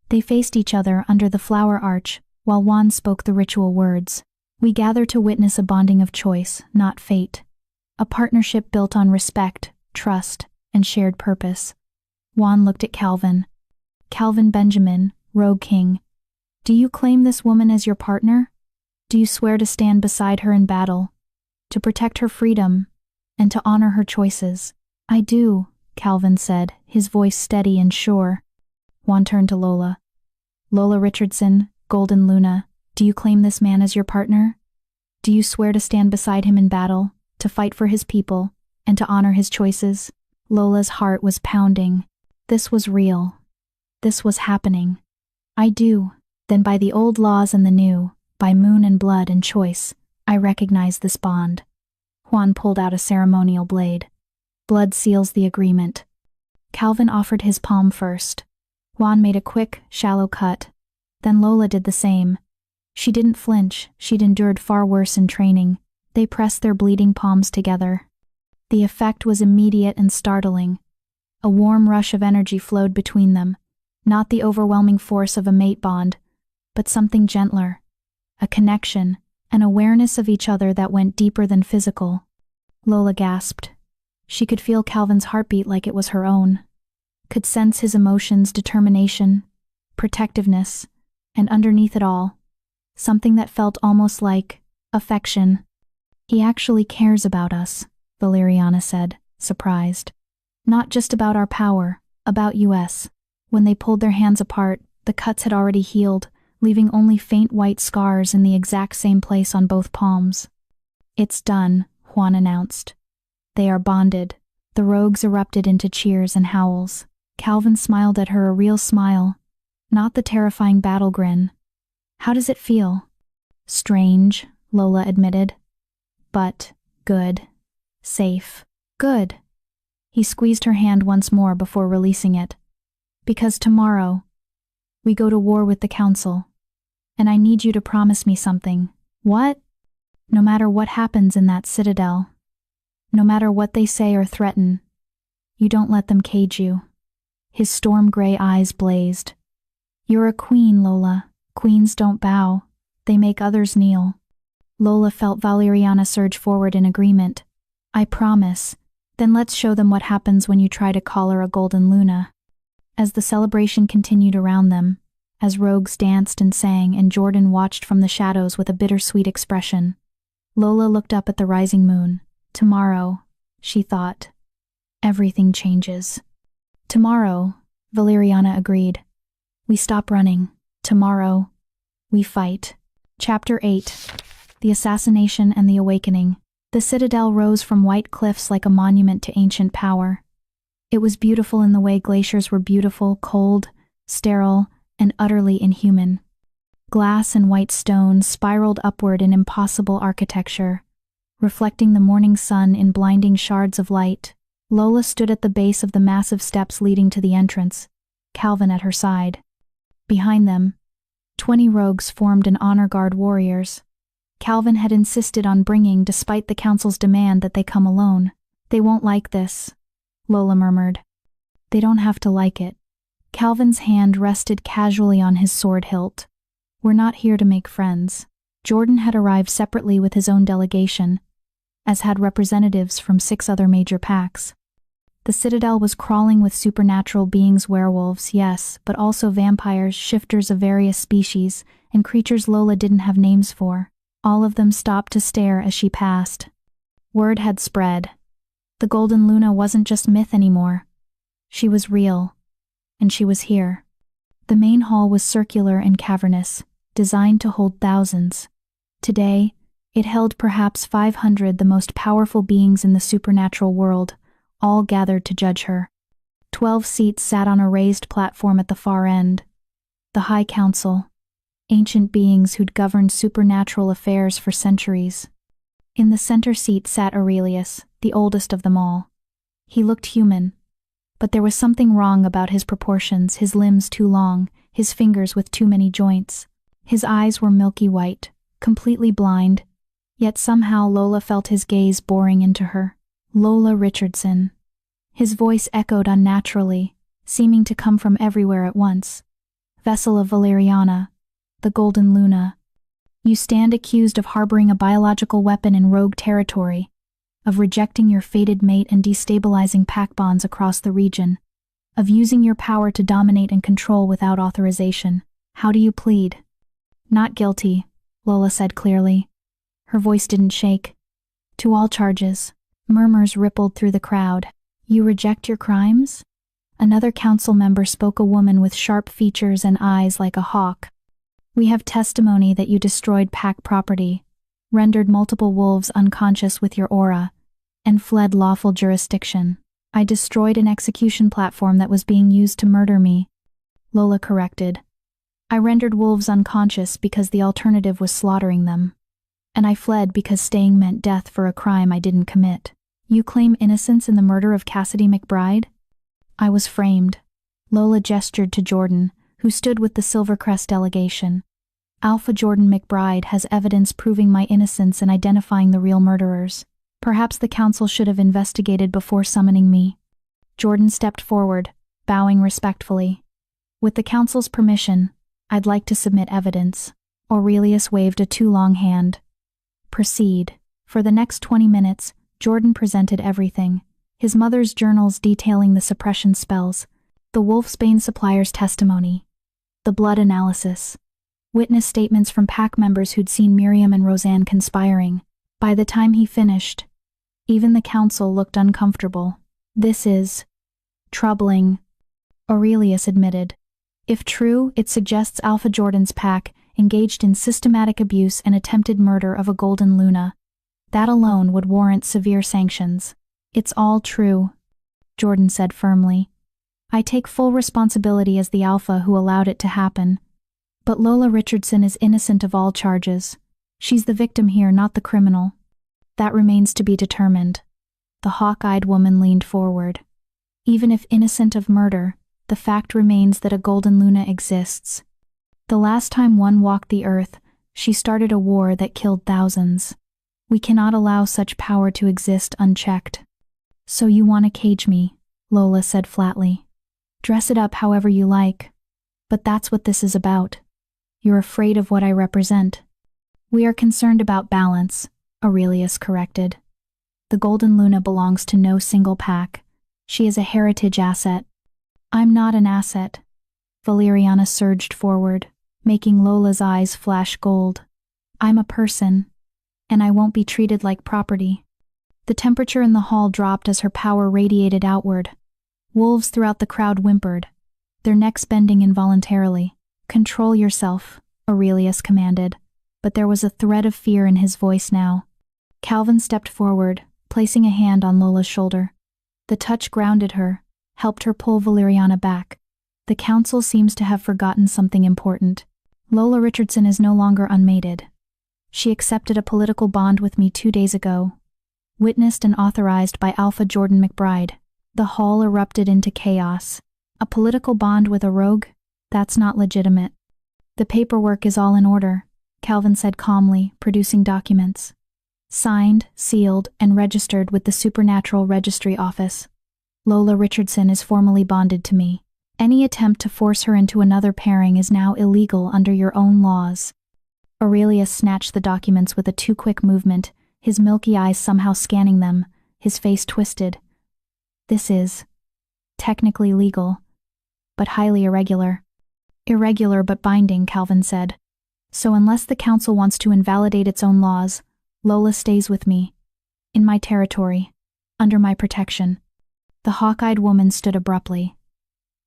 They faced each other under the flower arch, while Juan spoke the ritual words. We gather to witness a bonding of choice, not fate. A partnership built on respect, trust, and shared purpose. Juan looked at Calvin. Calvin Benjamin, Rogue King. Do you claim this woman as your partner? Do you swear to stand beside her in battle, to protect her freedom, and to honor her choices? I do, Calvin said, his voice steady and sure. Juan turned to Lola. Lola Richardson, Golden Luna, do you claim this man as your partner? Do you swear to stand beside him in battle, to fight for his people, and to honor his choices? Lola's heart was pounding. This was real. This was happening. I do. Then by the old laws and the new, by moon and blood and choice, I recognize this bond. Juan pulled out a ceremonial blade. Blood seals the agreement. Calvin offered his palm first. Juan made a quick, shallow cut. Then Lola did the same. She didn't flinch. She'd endured far worse in training. They pressed their bleeding palms together. The effect was immediate and startling. A warm rush of energy flowed between them, not the overwhelming force of a mate bond, but something gentler, a connection, an awareness of each other that went deeper than physical. Lola gasped. She could feel Calvin's heartbeat like it was her own, could sense his emotions, determination, protectiveness, and underneath it all, something that felt almost like affection. He actually cares about us, Valeriana said, surprised. Not just about our power, about us. When they pulled their hands apart, the cuts had already healed, leaving only faint white scars in the exact same place on both palms. It's done, Juan announced. They are bonded. The rogues erupted into cheers and howls. Calvin smiled at her, a real smile, not the terrifying battle grin. How does it feel? Strange, Lola admitted. But good. Safe. Good. He squeezed her hand once more before releasing it. Because tomorrow, we go to war with the council. And I need you to promise me something. What? No matter what happens in that citadel, no matter what they say or threaten, you don't let them cage you. His storm-gray eyes blazed. You're a queen, Lola. Queens don't bow. They make others kneel. Lola felt Valeriana surge forward in agreement. I promise. Then let's show them what happens when you try to call her a Golden Luna. As the celebration continued around them, as rogues danced and sang and Jordan watched from the shadows with a bittersweet expression, Lola looked up at the rising moon. Tomorrow, she thought, everything changes. Tomorrow, Valeriana agreed. We stop running. Tomorrow, we fight. Chapter 8. The Assassination and the Awakening. The citadel rose from white cliffs like a monument to ancient power. It was beautiful in the way glaciers were beautiful, cold, sterile, and utterly inhuman. Glass and white stone spiraled upward in impossible architecture, reflecting the morning sun in blinding shards of light. Lola stood at the base of the massive steps leading to the entrance, Calvin at her side. Behind them, 20 rogues formed an honor guard warriors. Calvin had insisted on bringing, despite the council's demand that they come alone. "They won't like this," Lola murmured. "They don't have to like it." Calvin's hand rested casually on his sword hilt. "We're not here to make friends." Jordan had arrived separately with his own delegation, as had representatives from 6 other major packs. The citadel was crawling with supernatural beings, werewolves, yes, but also vampires, shifters of various species, and creatures Lola didn't have names for. All of them stopped to stare as she passed. Word had spread. The Golden Luna wasn't just myth anymore. She was real. And she was here. The main hall was circular and cavernous, designed to hold thousands. Today, it held perhaps 500, the most powerful beings in the supernatural world, all gathered to judge her. 12 seats sat on a raised platform at the far end. The High Council, ancient beings who'd governed supernatural affairs for centuries. In the center seat sat Aurelius, the oldest of them all. He looked human, but there was something wrong about his proportions, his limbs too long, his fingers with too many joints. His eyes were milky white, completely blind, yet somehow Lola felt his gaze boring into her. Lola Richardson. His voice echoed unnaturally, seeming to come from everywhere at once. "Vessel of Valeriana, the Golden Luna. You stand accused of harboring a biological weapon in rogue territory, of rejecting your fated mate and destabilizing pack bonds across the region, of using your power to dominate and control without authorization. How do you plead?" "Not guilty," Lola said clearly. Her voice didn't shake. "To all charges." Murmurs rippled through the crowd. "You reject your crimes?" Another council member spoke, a woman with sharp features and eyes like a hawk. "We have testimony that you destroyed pack property, rendered multiple wolves unconscious with your aura, and fled lawful jurisdiction." "I destroyed an execution platform that was being used to murder me," Lola corrected. "I rendered wolves unconscious because the alternative was slaughtering them. And I fled because staying meant death for a crime I didn't commit." "You claim innocence in the murder of Cassidy McBride?" "I was framed." Lola gestured to Jordan, who stood with the Silvercrest delegation. "Alpha Jordan McBride has evidence proving my innocence and identifying the real murderers. Perhaps the council should have investigated before summoning me." Jordan stepped forward, bowing respectfully. "With the council's permission, I'd like to submit evidence." Aurelius waved a too long hand. "Proceed." For the next 20 minutes, Jordan presented everything. His mother's journals detailing the suppression spells, the Wolfsbane supplier's testimony, the blood analysis, witness statements from pack members who'd seen Miriam and Roseanne conspiring. By the time he finished, even the council looked uncomfortable. "This is troubling," Aurelius admitted. "If true, it suggests Alpha Jordan's pack engaged in systematic abuse and attempted murder of a Golden Luna. That alone would warrant severe sanctions." "It's all true," Jordan said firmly. "I take full responsibility as the Alpha who allowed it to happen. But Lola Richardson is innocent of all charges. She's the victim here, not the criminal." "That remains to be determined." The hawk-eyed woman leaned forward. "Even if innocent of murder, the fact remains that a Golden Luna exists. The last time one walked the earth, she started a war that killed thousands. We cannot allow such power to exist unchecked." "So you want to cage me," Lola said flatly. "Dress it up however you like. But that's what this is about. You're afraid of what I represent." "We are concerned about balance," Aurelius corrected. "The Golden Luna belongs to no single pack. She is a heritage asset." "I'm not an asset." Valeriana surged forward, making Lola's eyes flash gold. "I'm a person, and I won't be treated like property." The temperature in the hall dropped as her power radiated outward. Wolves throughout the crowd whimpered, their necks bending involuntarily. "Control yourself," Aurelius commanded. but there was a thread of fear in his voice now. Calvin stepped forward, placing a hand on Lola's shoulder. The touch grounded her, helped her pull Valeriana back. The council seems to have forgotten something important. Lola Richardson is no longer unmated. She accepted a political bond with me 2 days ago, witnessed and authorized by Alpha Jordan McBride. The hall erupted into chaos. A political bond with a rogue? That's not legitimate. The paperwork is all in order, Calvin said calmly, producing documents. Signed, sealed, and registered with the Supernatural Registry Office. Lola Richardson is formally bonded to me. Any attempt to force her into another pairing is now illegal under your own laws. Aurelius snatched the documents with a too-quick movement, his milky eyes somehow scanning them, his face twisted. This is technically legal, but highly irregular. Irregular but binding, Calvin said. So unless the council wants to invalidate its own laws, Lola stays with me, in my territory, under my protection. The hawk-eyed woman stood abruptly.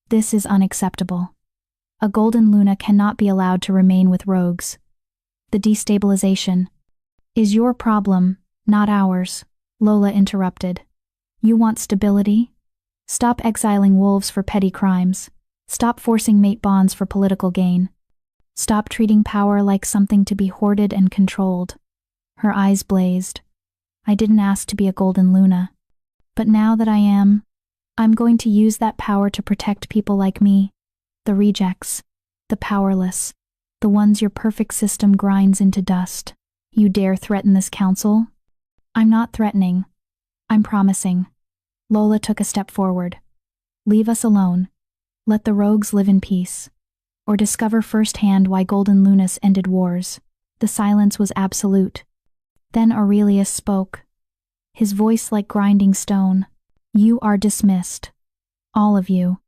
This is unacceptable. A golden Luna cannot be allowed to remain with rogues. The destabilization is your problem, not ours, Lola interrupted. You want stability? Stop exiling wolves for petty crimes. Stop forcing mate bonds for political gain. Stop treating power like something to be hoarded and controlled. Her eyes blazed. I didn't ask to be a golden Luna. But now that I am, I'm going to use that power to protect people like me. The rejects. The powerless. The ones your perfect system grinds into dust. You dare threaten this council? I'm not threatening. I'm promising. Lola took a step forward. Leave us alone. Let the rogues live in peace. Or discover firsthand why Golden Lunas ended wars. The silence was absolute. Then Aurelius spoke. His voice like grinding stone. You are dismissed. All of you.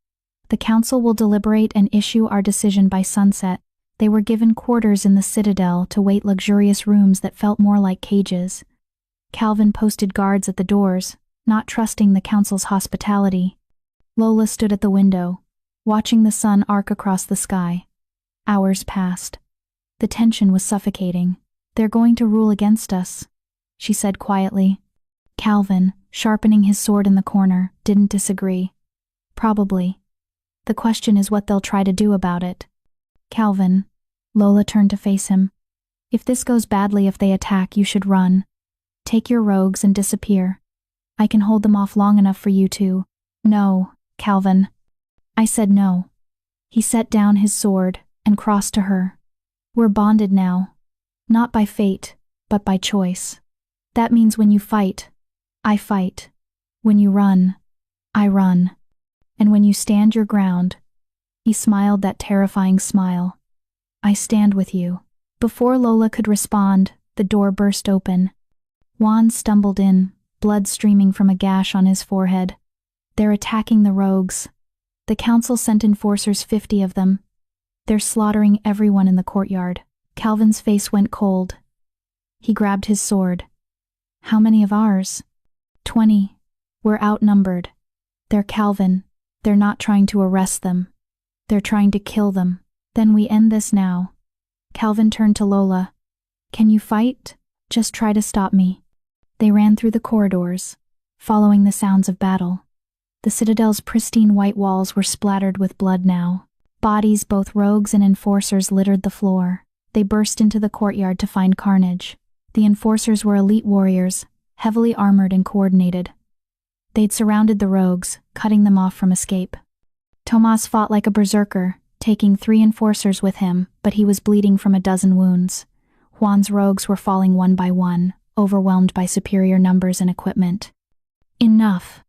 The council will deliberate and issue our decision by sunset. They were given quarters in the citadel to wait luxurious rooms that felt more like cages. Calvin posted guards at the doors, not trusting the council's hospitality. Lola stood at the window, watching the sun arc across the sky. Hours passed. The tension was suffocating. They're going to rule against us, she said quietly. Calvin, sharpening his sword in the corner, didn't disagree. Probably. The question is what they'll try to do about it. Calvin. Lola turned to face him. If this goes badly, if they attack, you should run. Take your rogues and disappear. I can hold them off long enough for you to. No, Calvin. I said no. He set down his sword and crossed to her. We're bonded now. Not by fate, but by choice. That means when you fight, I fight. When you run, I run. And when you stand your ground, he smiled that terrifying smile. I stand with you. Before Lola could respond, the door burst open. Juan stumbled in, blood streaming from a gash on his forehead. They're attacking the rogues. The council sent enforcers, 50 of them. They're slaughtering everyone in the courtyard. Calvin's face went cold. He grabbed his sword. How many of ours? 20. We're outnumbered. They're Calvin. They're not trying to arrest them. They're trying to kill them. Then we end this now. Calvin turned to Lola. Can you fight? Just try to stop me. They ran through the corridors, following the sounds of battle. The citadel's pristine white walls were splattered with blood now. Bodies, both rogues and enforcers, littered the floor. They burst into the courtyard to find carnage. The enforcers were elite warriors, heavily armored and coordinated. They'd surrounded the rogues, cutting them off from escape. Tomas fought like a berserker, taking 3 enforcers with him, but he was bleeding from a dozen wounds. Juan's rogues were falling one by one, overwhelmed by superior numbers and equipment. Enough!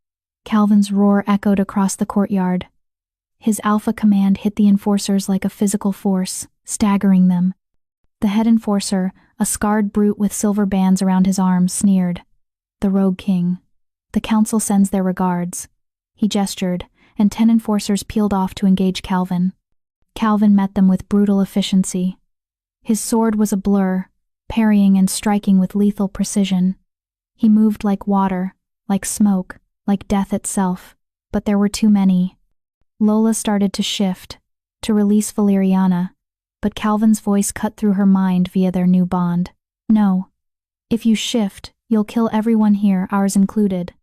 Calvin's roar echoed across the courtyard. His alpha command hit the enforcers like a physical force, staggering them. The head enforcer, a scarred brute with silver bands around his arms, sneered. The Rogue King. The council sends their regards. He gestured, and 10 enforcers peeled off to engage Calvin. Calvin met them with brutal efficiency. His sword was a blur, parrying and striking with lethal precision. He moved like water, like smoke, like death itself, but there were too many. Lola started to shift, to release Valeriana. but Calvin's voice cut through her mind via their new bond. No. If you shift, you'll kill everyone here, ours included.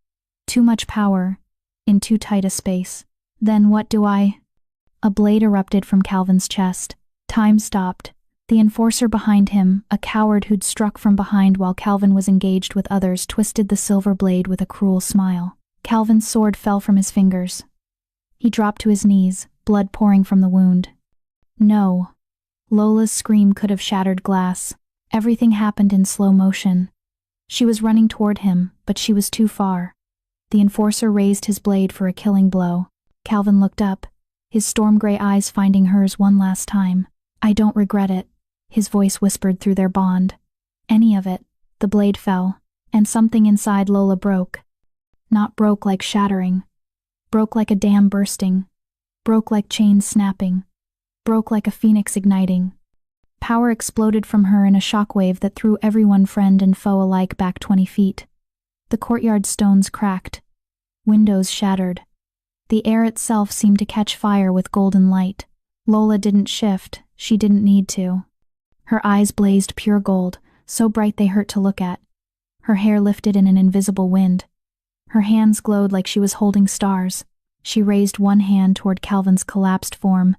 Too much power, in too tight a space. Then what do I? A blade erupted from Calvin's chest. Time stopped. The enforcer behind him, a coward who'd struck from behind while Calvin was engaged with others, twisted the silver blade with a cruel smile. Calvin's sword fell from his fingers. He dropped to his knees, blood pouring from the wound. No. Lola's scream could have shattered glass. Everything happened in slow motion. She was running toward him, but she was too far. The enforcer raised his blade for a killing blow. Calvin looked up, his storm-gray eyes finding hers one last time. I don't regret it, his voice whispered through their bond. Any of it. The blade fell, and something inside Lola broke. Not broke like shattering. Broke like a dam bursting. Broke like chains snapping. Broke like a phoenix igniting. Power exploded from her in a shockwave that threw everyone, friend and foe alike, back 20 feet. The courtyard stones cracked. Windows shattered. The air itself seemed to catch fire with golden light. Lola didn't shift, she didn't need to. Her eyes blazed pure gold, so bright they hurt to look at. Her hair lifted in an invisible wind. Her hands glowed like she was holding stars. She raised one hand toward Calvin's collapsed form.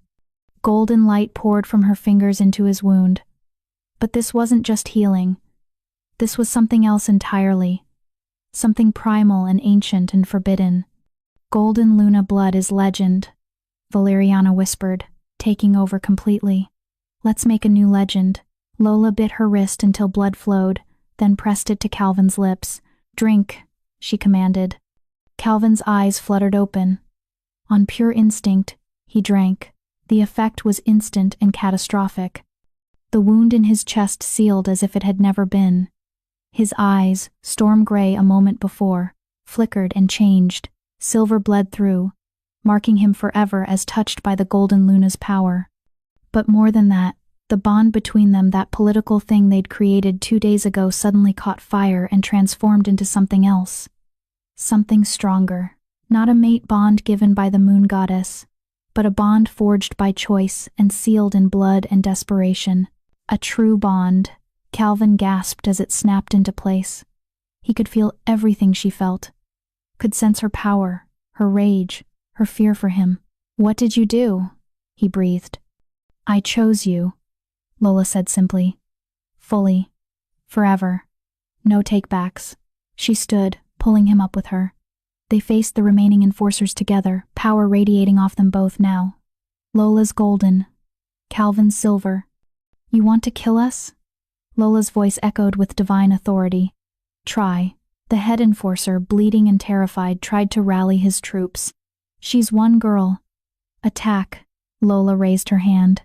Golden light poured from her fingers into his wound. But this wasn't just healing. This was something else entirely. Something primal and ancient and forbidden. Golden Luna blood is legend, Valeriana whispered, taking over completely. Let's make a new legend. Lola bit her wrist until blood flowed, then pressed it to Calvin's lips. Drink, she commanded. Calvin's eyes fluttered open. On pure instinct, he drank. The effect was instant and catastrophic. The wound in his chest sealed as if it had never been. His eyes, storm gray a moment before, flickered and changed. Silver bled through, marking him forever as touched by the golden Luna's power. But more than that, the bond between them, that political thing they'd created 2 days ago, suddenly caught fire and transformed into something else. Something stronger. Not a mate bond given by the moon goddess, but a bond forged by choice and sealed in blood and desperation. A true bond. Calvin gasped as it snapped into place. He could feel everything she felt. Could sense her power, her rage, her fear for him. What did you do? He breathed. I chose you, Lola said simply. Fully. Forever. No takebacks. She stood, pulling him up with her. They faced the remaining enforcers together, power radiating off them both now. Lola's golden. Calvin's silver. You want to kill us? Lola's voice echoed with divine authority. Try. The head enforcer, bleeding and terrified, tried to rally his troops. She's one girl. Attack. Lola raised her hand.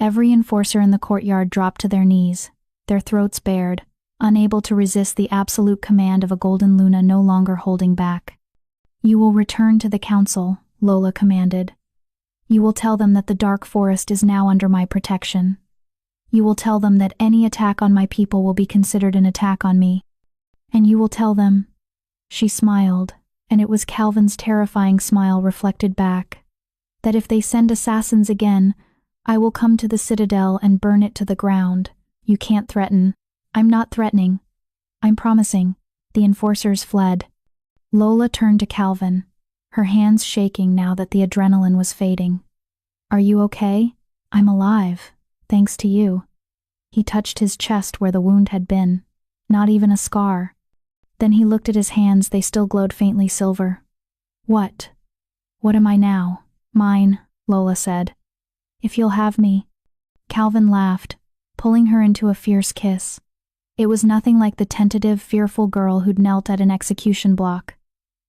Every enforcer in the courtyard dropped to their knees, their throats bared, unable to resist the absolute command of a golden Luna no longer holding back. You will return to the council, Lola commanded. You will tell them that the dark forest is now under my protection. You will tell them that any attack on my people will be considered an attack on me. And you will tell them. She smiled, and it was Calvin's terrifying smile reflected back. That if they send assassins again, I will come to the citadel and burn it to the ground. You can't threaten. I'm not threatening. I'm promising. The enforcers fled. Lola turned to Calvin, her hands shaking now that the adrenaline was fading. Are you okay? I'm alive, thanks to you. He touched his chest where the wound had been. Not even a scar. Then he looked at his hands, they still glowed faintly silver. What? What am I now? Mine, Lola said. If you'll have me. Calvin laughed, pulling her into a fierce kiss. It was nothing like the tentative, fearful girl who'd knelt at an execution block.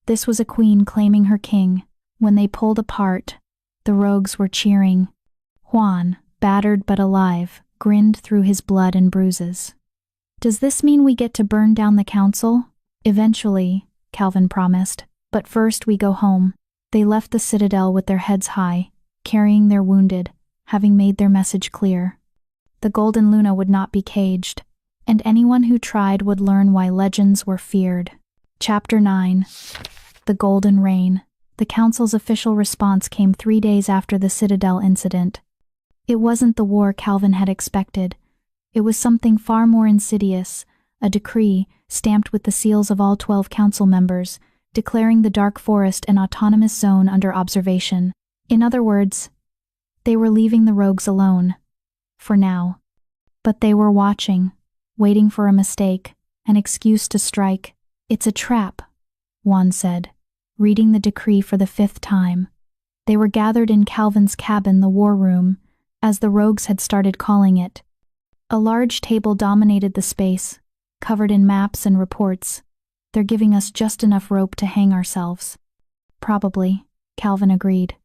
This was a queen claiming her king. When they pulled apart, the rogues were cheering. Juan, battered but alive, grinned through his blood and bruises. Does this mean we get to burn down the council? Eventually, Calvin promised, but first we go home. They left the citadel with their heads high, carrying their wounded, having made their message clear. The golden Luna would not be caged, and anyone who tried would learn why legends were feared. Chapter 9. The Golden Rain. The council's official response came 3 days after the citadel incident. It wasn't the war Calvin had expected. It was something far more insidious, a decree, stamped with the seals of all 12 council members, declaring the Dark Forest an autonomous zone under observation. In other words, they were leaving the rogues alone. For now. But they were watching, waiting for a mistake, an excuse to strike. "It's a trap," Juan said, reading the decree for the 5th time. They were gathered in Calvin's cabin, the war room, as the rogues had started calling it. A large table dominated the space, covered in maps and reports. "They're giving us just enough rope to hang ourselves." "Probably," Calvin agreed.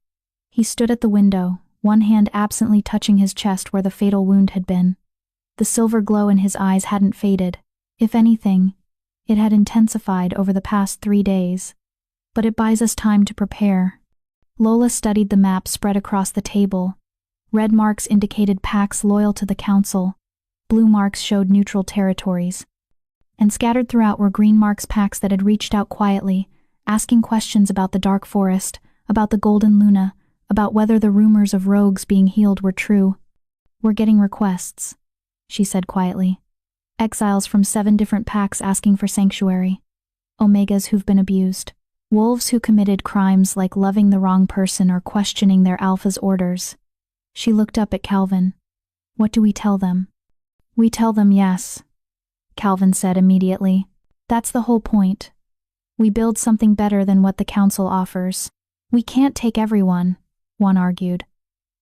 He stood at the window, one hand absently touching his chest where the fatal wound had been. The silver glow in his eyes hadn't faded. If anything, it had intensified over the past 3 days. "But it buys us time to prepare." Lola studied the map spread across the table. Red marks indicated packs loyal to the council. Blue marks showed neutral territories. And scattered throughout were green marks, packs that had reached out quietly, asking questions about the Dark Forest, about the Golden Luna, about whether the rumors of rogues being healed were true. "We're getting requests," she said quietly. "Exiles from 7 different packs asking for sanctuary. Omegas who've been abused. Wolves who committed crimes like loving the wrong person or questioning their alpha's orders." She looked up at Calvin. "What do we tell them?" "We tell them yes," Calvin said immediately. "That's the whole point. We build something better than what the council offers." "We can't take everyone," Juan argued.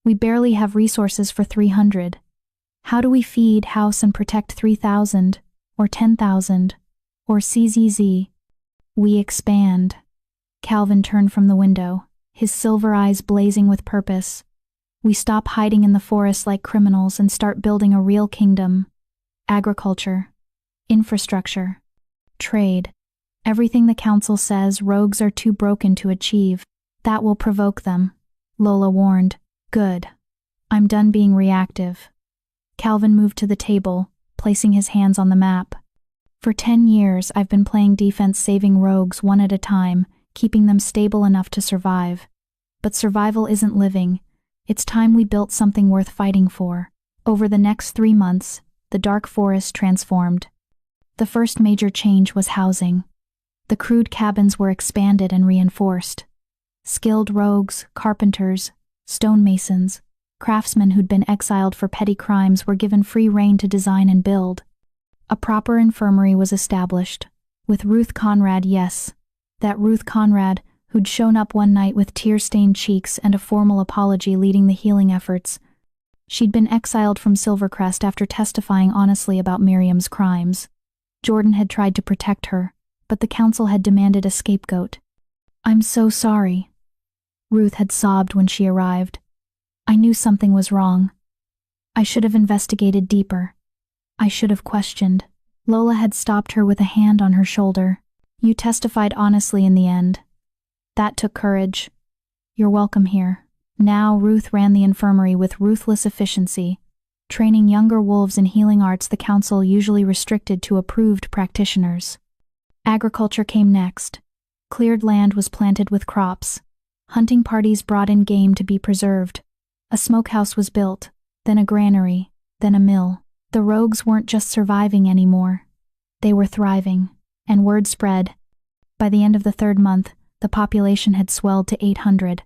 "We barely have resources for 300. How do we feed, house, and protect 3,000, or 10,000, or CZZ? We expand." Calvin turned from the window, his silver eyes blazing with purpose. "We stop hiding in the forest like criminals and start building a real kingdom. Agriculture, infrastructure, trade, everything the council says rogues are too broken to achieve. That will provoke them," Lola warned. "Good. I'm done being reactive." Calvin moved to the table, placing his hands on the map. "For 10 years I've been playing defense, saving rogues one at a time, keeping them stable enough to survive. But survival isn't living. It's time we built something worth fighting for." Over the next 3 months, the Dark Forest transformed. The first major change was housing. The crude cabins were expanded and reinforced. Skilled rogues, carpenters, stonemasons, craftsmen who'd been exiled for petty crimes were given free rein to design and build. A proper infirmary was established, with Ruth Conrad, yes, that Ruth Conrad who'd shown up one night with tear-stained cheeks and a formal apology leading the healing efforts. She'd been exiled from Silvercrest after testifying honestly about Miriam's crimes. Jordan had tried to protect her, but the council had demanded a scapegoat. "I'm so sorry," Ruth had sobbed when she arrived. "I knew something was wrong. I should have investigated deeper. I should have questioned." Lola had stopped her with a hand on her shoulder. "You testified honestly in the end. That took courage. You're welcome here." Now Ruth ran the infirmary with ruthless efficiency, training younger wolves in healing arts the council usually restricted to approved practitioners. Agriculture came next. Cleared land was planted with crops. Hunting parties brought in game to be preserved. A smokehouse was built, then a granary, then a mill. The rogues weren't just surviving anymore. They were thriving, and word spread. By the end of the 3rd month, the population had swelled to 800.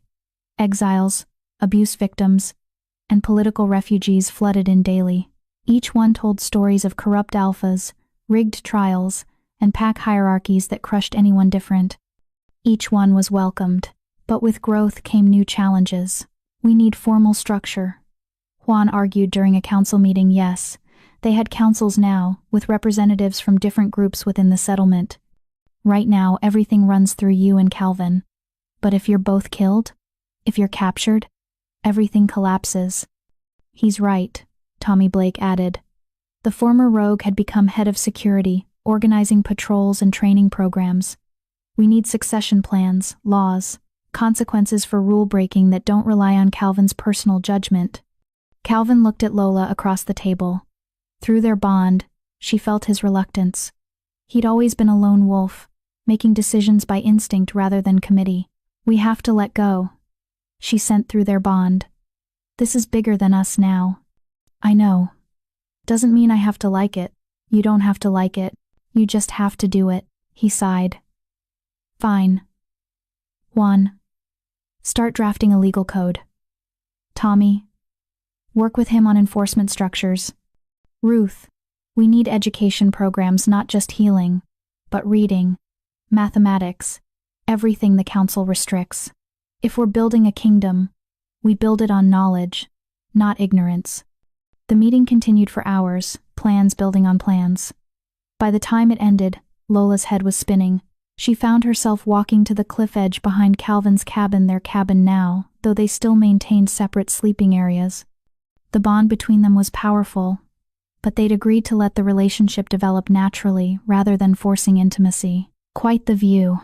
Exiles, abuse victims, and political refugees flooded in daily. Each one told stories of corrupt alphas, rigged trials, and pack hierarchies that crushed anyone different. Each one was welcomed, but with growth came new challenges. "We need formal structure," Juan argued during a council meeting. Yes, they had councils now, with representatives from different groups within the settlement. "Right now, everything runs through you and Calvin. But if you're both killed, if you're captured, everything collapses." "He's right," Tommy Blake added. The former rogue had become head of security, organizing patrols and training programs. "We need succession plans, laws, consequences for rule breaking that don't rely on Calvin's personal judgment." Calvin looked at Lola across the table. Through their bond, she felt his reluctance. He'd always been a lone wolf, making decisions by instinct rather than committee. "We have to let go," she sent through their bond. This is bigger than us now. I know. Doesn't mean I have to like it. You don't have to like it. You just have to do it, he sighed. Fine. 1. Start drafting a legal code. Tommy. Work with him on enforcement structures. Ruth. We need education programs, not just healing, but reading, mathematics, everything the council restricts. If we're building a kingdom, we build it on knowledge, not ignorance. The meeting continued for hours, plans building on plans. By the time it ended, Lola's head was spinning. She found herself walking to the cliff edge behind Calvin's cabin, their cabin now, though they still maintained separate sleeping areas. The bond between them was powerful, but they'd agreed to let the relationship develop naturally rather than forcing intimacy. Quite the view.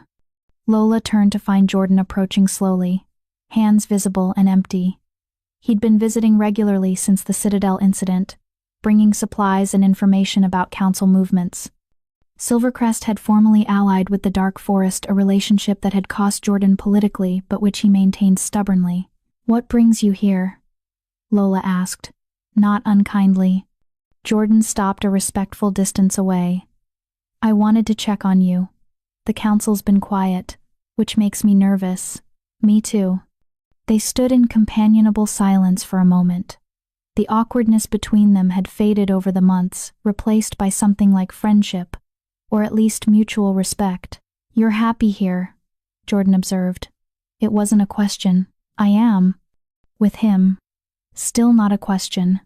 Lola turned to find Jordan approaching slowly, hands visible and empty. He'd been visiting regularly since the Citadel incident, bringing supplies and information about council movements. Silvercrest had formally allied with the Dark Forest, a relationship that had cost Jordan politically but which he maintained stubbornly. What brings you here? Lola asked, not unkindly. Jordan stopped a respectful distance away. I wanted to check on you. The council's been quiet, which makes me nervous. Me too. They stood in companionable silence for a moment. The awkwardness between them had faded over the months, replaced by something like friendship, or at least mutual respect. You're happy here, Jordan observed. It wasn't a question. I am. With him. Still not a question.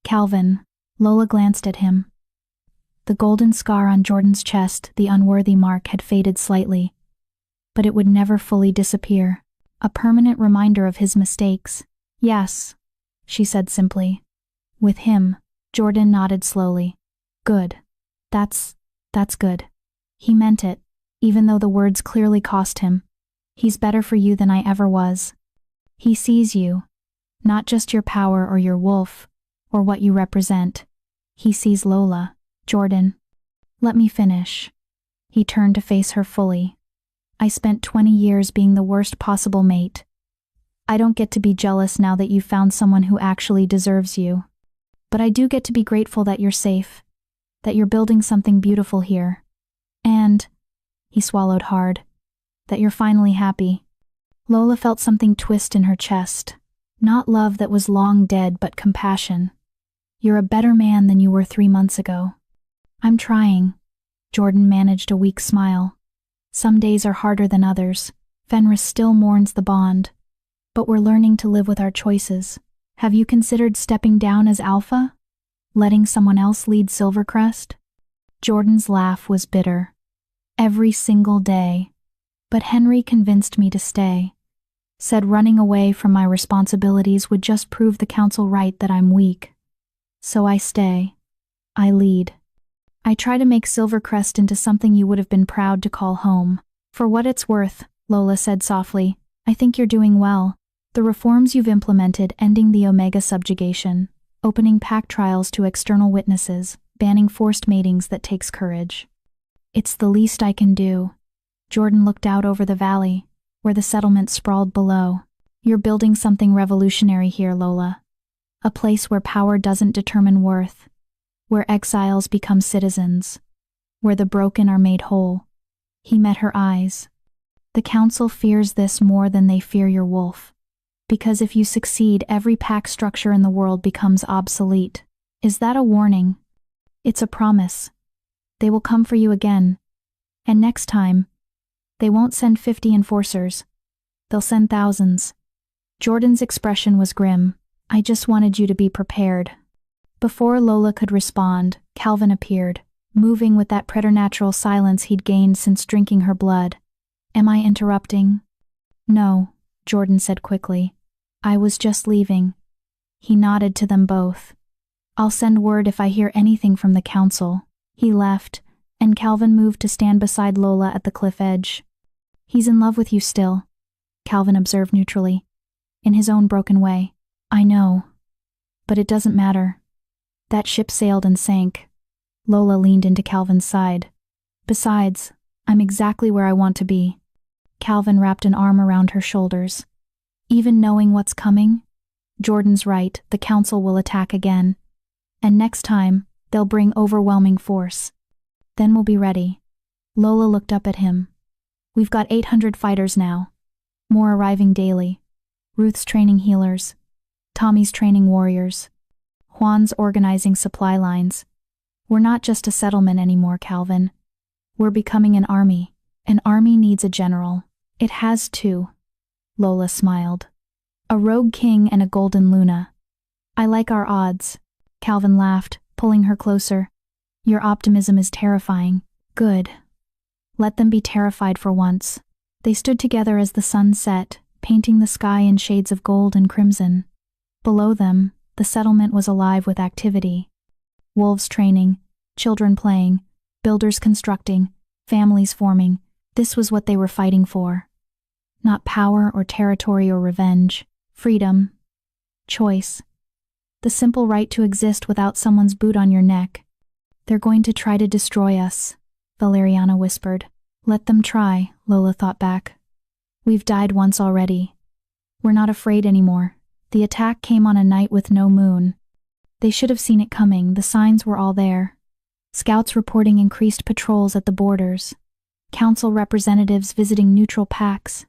Calvin. Lola glanced at him. The golden scar on Jordan's chest, the unworthy mark, had faded slightly, but it would never fully disappear. A permanent reminder of his mistakes. Yes, she said simply. With him. Jordan nodded slowly. Good. That's good. He meant it, even though the words clearly cost him. He's better for you than I ever was. He sees you, not just your power or your wolf, or what you represent. He sees Lola. Jordan. Let me finish. He turned to face her fully. I spent 20 years being the worst possible mate. I don't get to be jealous now that you've found someone who actually deserves you. But I do get to be grateful that you're safe, that you're building something beautiful here. And, he swallowed hard, that you're finally happy. Lola felt something twist in her chest. Not love that was long dead, but compassion. You're a better man than you were 3 months ago. I'm trying. Jordan managed a weak smile. Some days are harder than others. Fenris still mourns the bond. But we're learning to live with our choices. Have you considered stepping down as alpha? Letting someone else lead Silvercrest? Jordan's laugh was bitter. Every single day. But Henry convinced me to stay. Said running away from my responsibilities would just prove the council right that I'm weak. So I stay. I lead. I try to make Silvercrest into something you would have been proud to call home. For what it's worth, Lola said softly, I think you're doing well. The reforms you've implemented, ending the Omega subjugation, opening pack trials to external witnesses, banning forced matings, that takes courage. It's the least I can do. Jordan looked out over the valley, where the settlement sprawled below. You're building something revolutionary here, Lola. A place where power doesn't determine worth, where exiles become citizens, where the broken are made whole. He met her eyes. The council fears this more than they fear your wolf. Because if you succeed, every pack structure in the world becomes obsolete. Is that a warning? It's a promise. They will come for you again. And next time, they won't send 50 enforcers. They'll send thousands. Jordan's expression was grim. I just wanted you to be prepared. Before Lola could respond, Calvin appeared, moving with that preternatural silence he'd gained since drinking her blood. Am I interrupting? No, Jordan said quickly. I was just leaving. He nodded to them both. I'll send word if I hear anything from the council. He left, and Calvin moved to stand beside Lola at the cliff edge. He's in love with you still, Calvin observed neutrally, in his own broken way. I know. But it doesn't matter. That ship sailed and sank. Lola leaned into Calvin's side. Besides, I'm exactly where I want to be. Calvin wrapped an arm around her shoulders. Even knowing what's coming? Jordan's right, the council will attack again. And next time, they'll bring overwhelming force. Then we'll be ready. Lola looked up at him. We've got 800 fighters now. More arriving daily. Ruth's training healers. Tommy's training warriors. Juan's organizing supply lines. We're not just a settlement anymore, Calvin. We're becoming an army. An army needs a general. It has two. Lola smiled. A rogue king and a golden Luna. I like our odds. Calvin laughed, pulling her closer. Your optimism is terrifying. Good. Let them be terrified for once. They stood together as the sun set, painting the sky in shades of gold and crimson. Below them, the settlement was alive with activity. Wolves training, children playing, builders constructing, families forming. This was what they were fighting for. Not power or territory or revenge. Freedom. Choice. The simple right to exist without someone's boot on your neck. They're going to try to destroy us, Valeriana whispered. Let them try, Lola thought back. We've died once already. We're not afraid anymore. The attack came on a night with no moon. They should have seen it coming, the signs were all there. Scouts reporting increased patrols at the borders. Council representatives visiting neutral packs,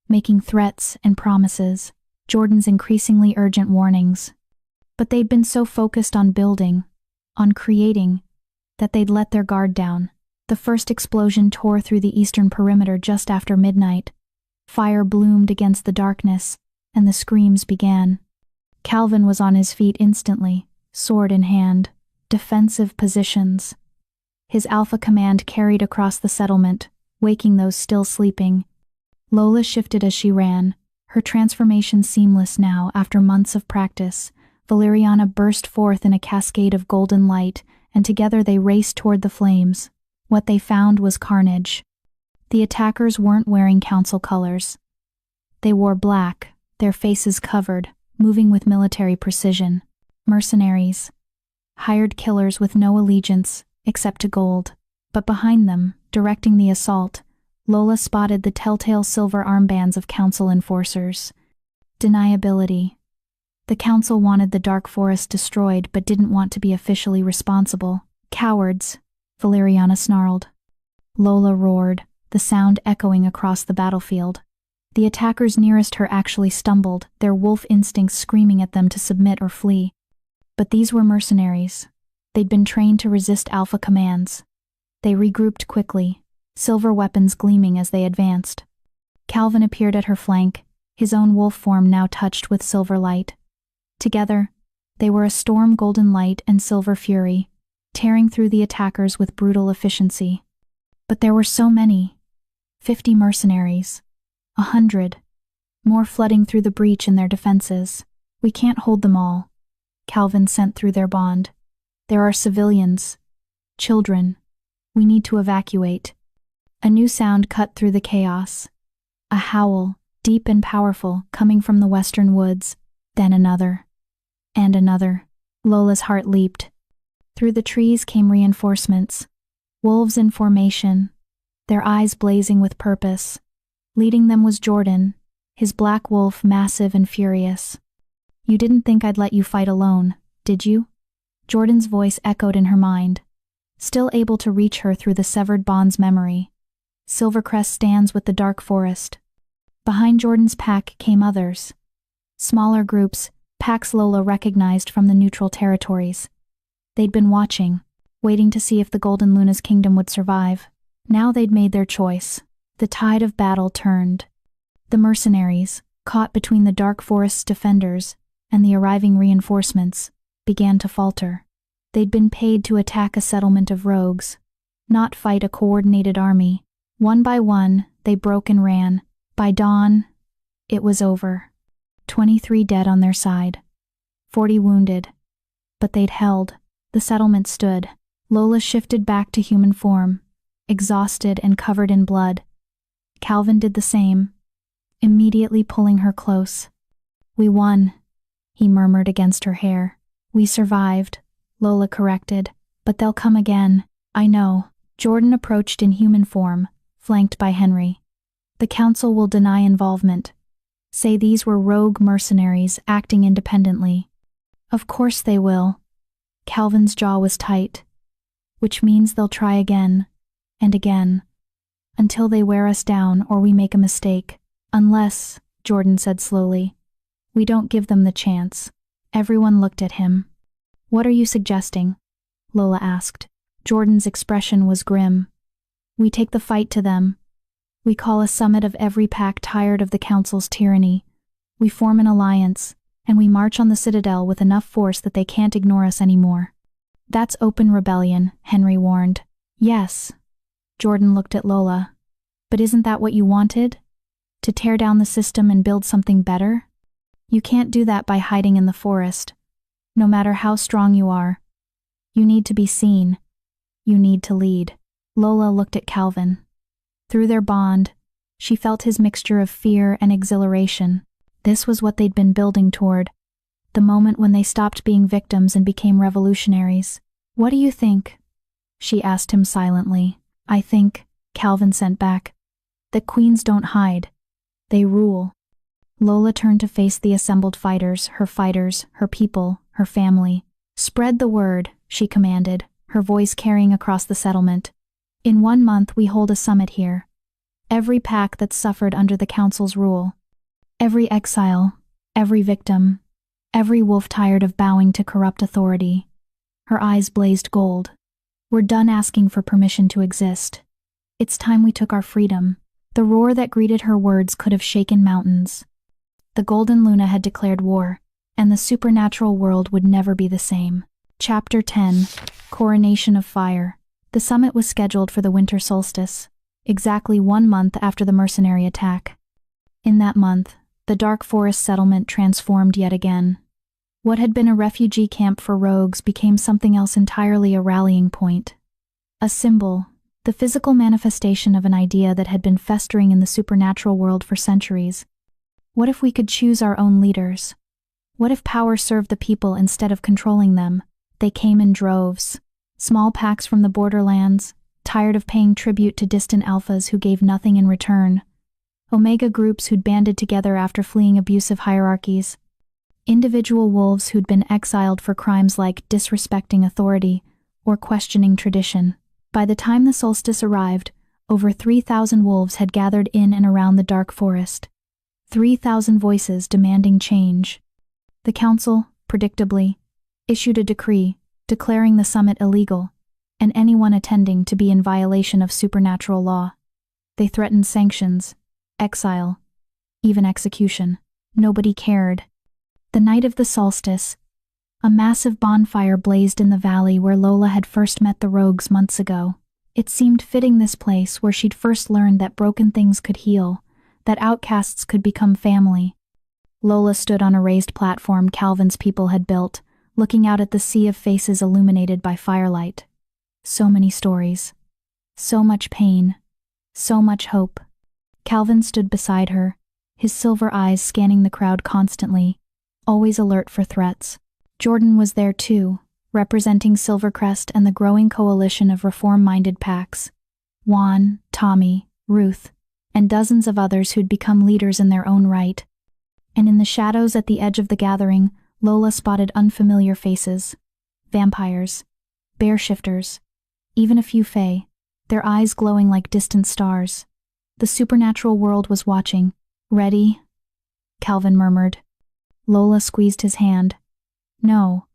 making threats and promises. Jordan's increasingly urgent warnings. But they'd been so focused on building, on creating, that they'd let their guard down. The first explosion tore through the eastern perimeter just after midnight. Fire bloomed against the darkness, and the screams began. Calvin was on his feet instantly, sword in hand, defensive positions. His alpha command carried across the settlement, waking those still sleeping. Lola shifted as she ran, her transformation seamless now after months of practice. Valeriana burst forth in a cascade of golden light, and together they raced toward the flames. What they found was carnage. The attackers weren't wearing council colors. They wore black, their faces covered, moving with military precision. Mercenaries. Hired killers with no allegiance, except to gold. But behind them, directing the assault, Lola spotted the telltale silver armbands of council enforcers. Deniability. The council wanted the dark forest destroyed but didn't want to be officially responsible. Cowards, Valeriana snarled. Lola roared, the sound echoing across the battlefield. The attackers nearest her actually stumbled, their wolf instincts screaming at them to submit or flee. But these were mercenaries. They'd been trained to resist alpha commands. They regrouped quickly, silver weapons gleaming as they advanced. Calvin appeared at her flank, his own wolf form now touched with silver light. Together, they were a storm golden light and silver fury, tearing through the attackers with brutal efficiency. But there were so many. 50 mercenaries. 100. More flooding through the breach in their defenses. We can't hold them all. Calvin sent through their bond. There are civilians. Children. We need to evacuate. A new sound cut through the chaos. A howl, deep and powerful, coming from the western woods. Then another. And another. Lola's heart leaped. Through the trees came reinforcements. Wolves in formation, their eyes blazing with purpose. Leading them was Jordan, his black wolf massive and furious. You didn't think I'd let you fight alone, did you? Jordan's voice echoed in her mind, still able to reach her through the severed bond's memory. Silvercrest stands with the dark forest. Behind Jordan's pack came others. Smaller groups, packs Lola recognized from the neutral territories. They'd been watching, waiting to see if the Golden Luna's kingdom would survive. Now they'd made their choice. The tide of battle turned. The mercenaries, caught between the dark forest's defenders and the arriving reinforcements, began to falter. They'd been paid to attack a settlement of rogues, not fight a coordinated army. One by one, they broke and ran. By dawn, it was over. 23 dead on their side. 40 wounded. But they'd held. The settlement stood. Lola shifted back to human form, exhausted and covered in blood. Calvin did the same, immediately pulling her close. We won, he murmured against her hair. We survived, Lola corrected, but they'll come again. I know. Jordan approached in human form, flanked by Henry. The council will deny involvement. say these were rogue mercenaries acting independently. Of course they will. Calvin's jaw was tight. Which means they'll try again, and again, until they wear us down or we make a mistake. Unless, Jordan said slowly, we don't give them the chance. Everyone looked at him. What are you suggesting? Lola asked. Jordan's expression was grim. We take the fight to them. We call a summit of every pack tired of the council's tyranny. We form an alliance, and we march on the citadel with enough force that they can't ignore us anymore. That's open rebellion, Henry warned. Yes. Jordan looked at Lola. But isn't that what you wanted? To tear down the system and build something better? You can't do that by hiding in the forest. No matter how strong you are. You need to be seen. You need to lead. Lola looked at Calvin. Through their bond, she felt his mixture of fear and exhilaration. This was what they'd been building toward. The moment when they stopped being victims and became revolutionaries. What do you think? She asked him silently. I think, Calvin sent back, that queens don't hide. They rule. Lola turned to face the assembled fighters, her people, her family. Spread the word, she commanded, her voice carrying across the settlement. In 1 month we hold a summit here. Every pack that suffered under the council's rule. Every exile, every victim, every wolf tired of bowing to corrupt authority. Her eyes blazed gold. We're done asking for permission to exist. It's time we took our freedom. The roar that greeted her words could have shaken mountains. The Golden Luna had declared war, and the supernatural world would never be the same. Chapter 10. Coronation of Fire. The summit was scheduled for the winter solstice, exactly 1 month after the mercenary attack. In that month, the dark forest settlement transformed yet again. What had been a refugee camp for rogues became something else entirely, a rallying point. A symbol, the physical manifestation of an idea that had been festering in the supernatural world for centuries. What if we could choose our own leaders? What if power served the people instead of controlling them? They came in droves. Small packs from the borderlands, tired of paying tribute to distant alphas who gave nothing in return. Omega groups who'd banded together after fleeing abusive hierarchies. Individual wolves who'd been exiled for crimes like disrespecting authority or questioning tradition. By the time the solstice arrived, over 3,000 wolves had gathered in and around the dark forest. 3,000 voices demanding change. The council, predictably, issued a decree declaring the summit illegal, and anyone attending to be in violation of supernatural law. They threatened sanctions, exile, even execution. Nobody cared. The night of the solstice, a massive bonfire blazed in the valley where Lola had first met the rogues months ago. It seemed fitting, this place where she'd first learned that broken things could heal, that outcasts could become family. Lola stood on a raised platform Calvin's people had built, looking out at the sea of faces illuminated by firelight. So many stories. So much pain. So much hope. Calvin stood beside her, his silver eyes scanning the crowd constantly, always alert for threats. Jordan was there too, representing Silvercrest and the growing coalition of reform-minded packs. Juan, Tommy, Ruth, and dozens of others who'd become leaders in their own right. And in the shadows at the edge of the gathering, Lola spotted unfamiliar faces. Vampires, bear shifters, even a few fae, their eyes glowing like distant stars. The supernatural world was watching. Ready? Calvin murmured. Lola squeezed his hand. No,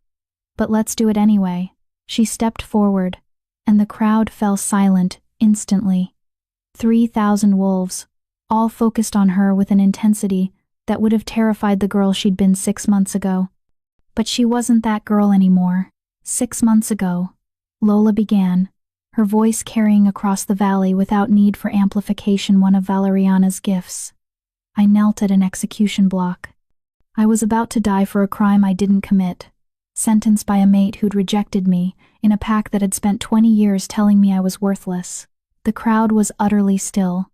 but let's do it anyway. She stepped forward, and the crowd fell silent instantly. 3,000 wolves, all focused on her with an intensity that would have terrified the girl she'd been 6 months ago. But she wasn't that girl anymore. 6 months ago, Lola began, her voice carrying across the valley without need for amplification, one of Valeriana's gifts. I knelt at an execution block. I was about to die for a crime I didn't commit, sentenced by a mate who'd rejected me in a pack that had spent 20 years telling me I was worthless. The crowd was utterly still.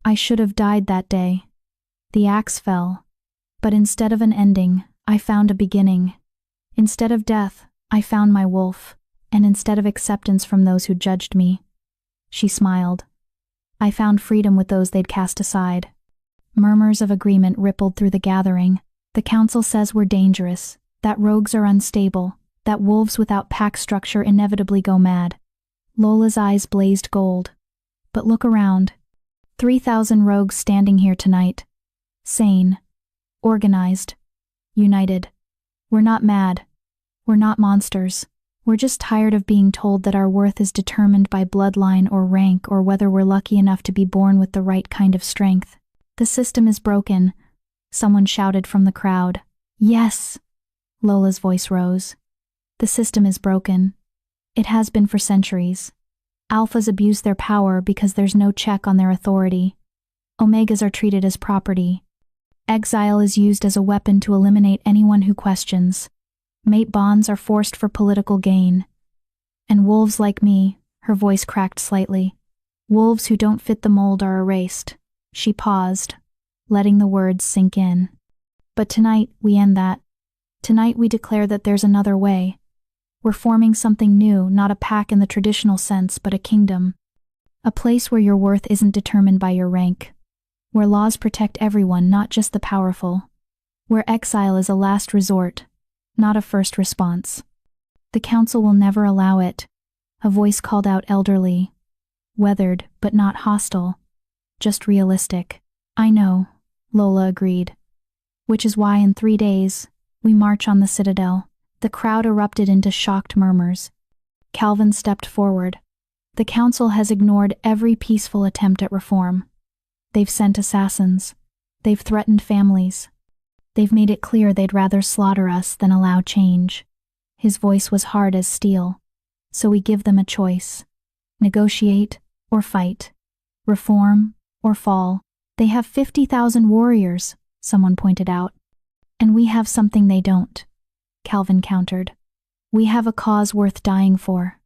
I should have died that day. The axe fell. But instead of an ending, I found a beginning. Instead of death, I found my wolf, and instead of acceptance from those who judged me, she smiled, I found freedom with those they'd cast aside. Murmurs of agreement rippled through the gathering. The council says we're dangerous, that rogues are unstable, that wolves without pack structure inevitably go mad. Lola's eyes blazed gold. But look around. 3,000 rogues standing here tonight. Sane. Organized. United. We're not mad. We're not monsters. We're just tired of being told that our worth is determined by bloodline or rank or whether we're lucky enough to be born with the right kind of strength. The system is broken, someone shouted from the crowd. Yes! Lola's voice rose. The system is broken. It has been for centuries. Alphas abuse their power because there's no check on their authority. Omegas are treated as property. Exile is used as a weapon to eliminate anyone who questions. Mate bonds are forced for political gain. And wolves like me, her voice cracked slightly. Wolves who don't fit the mold are erased. She paused, letting the words sink in. But tonight, we end that. Tonight we declare that there's another way. We're forming something new, not a pack in the traditional sense, but a kingdom. A place where your worth isn't determined by your rank. Where laws protect everyone, not just the powerful. Where exile is a last resort, not a first response. The council will never allow it. A voice called out elderly. Weathered, but not hostile. Just realistic. I know, Lola agreed. Which is why in 3 days, we march on the citadel. The crowd erupted into shocked murmurs. Calvin stepped forward. The council has ignored every peaceful attempt at reform. They've sent assassins. They've threatened families. They've made it clear they'd rather slaughter us than allow change. His voice was hard as steel. So we give them a choice. Negotiate or fight. Reform or fall. They have 50,000 warriors, someone pointed out. And we have something they don't, Calvin countered. We have a cause worth dying for.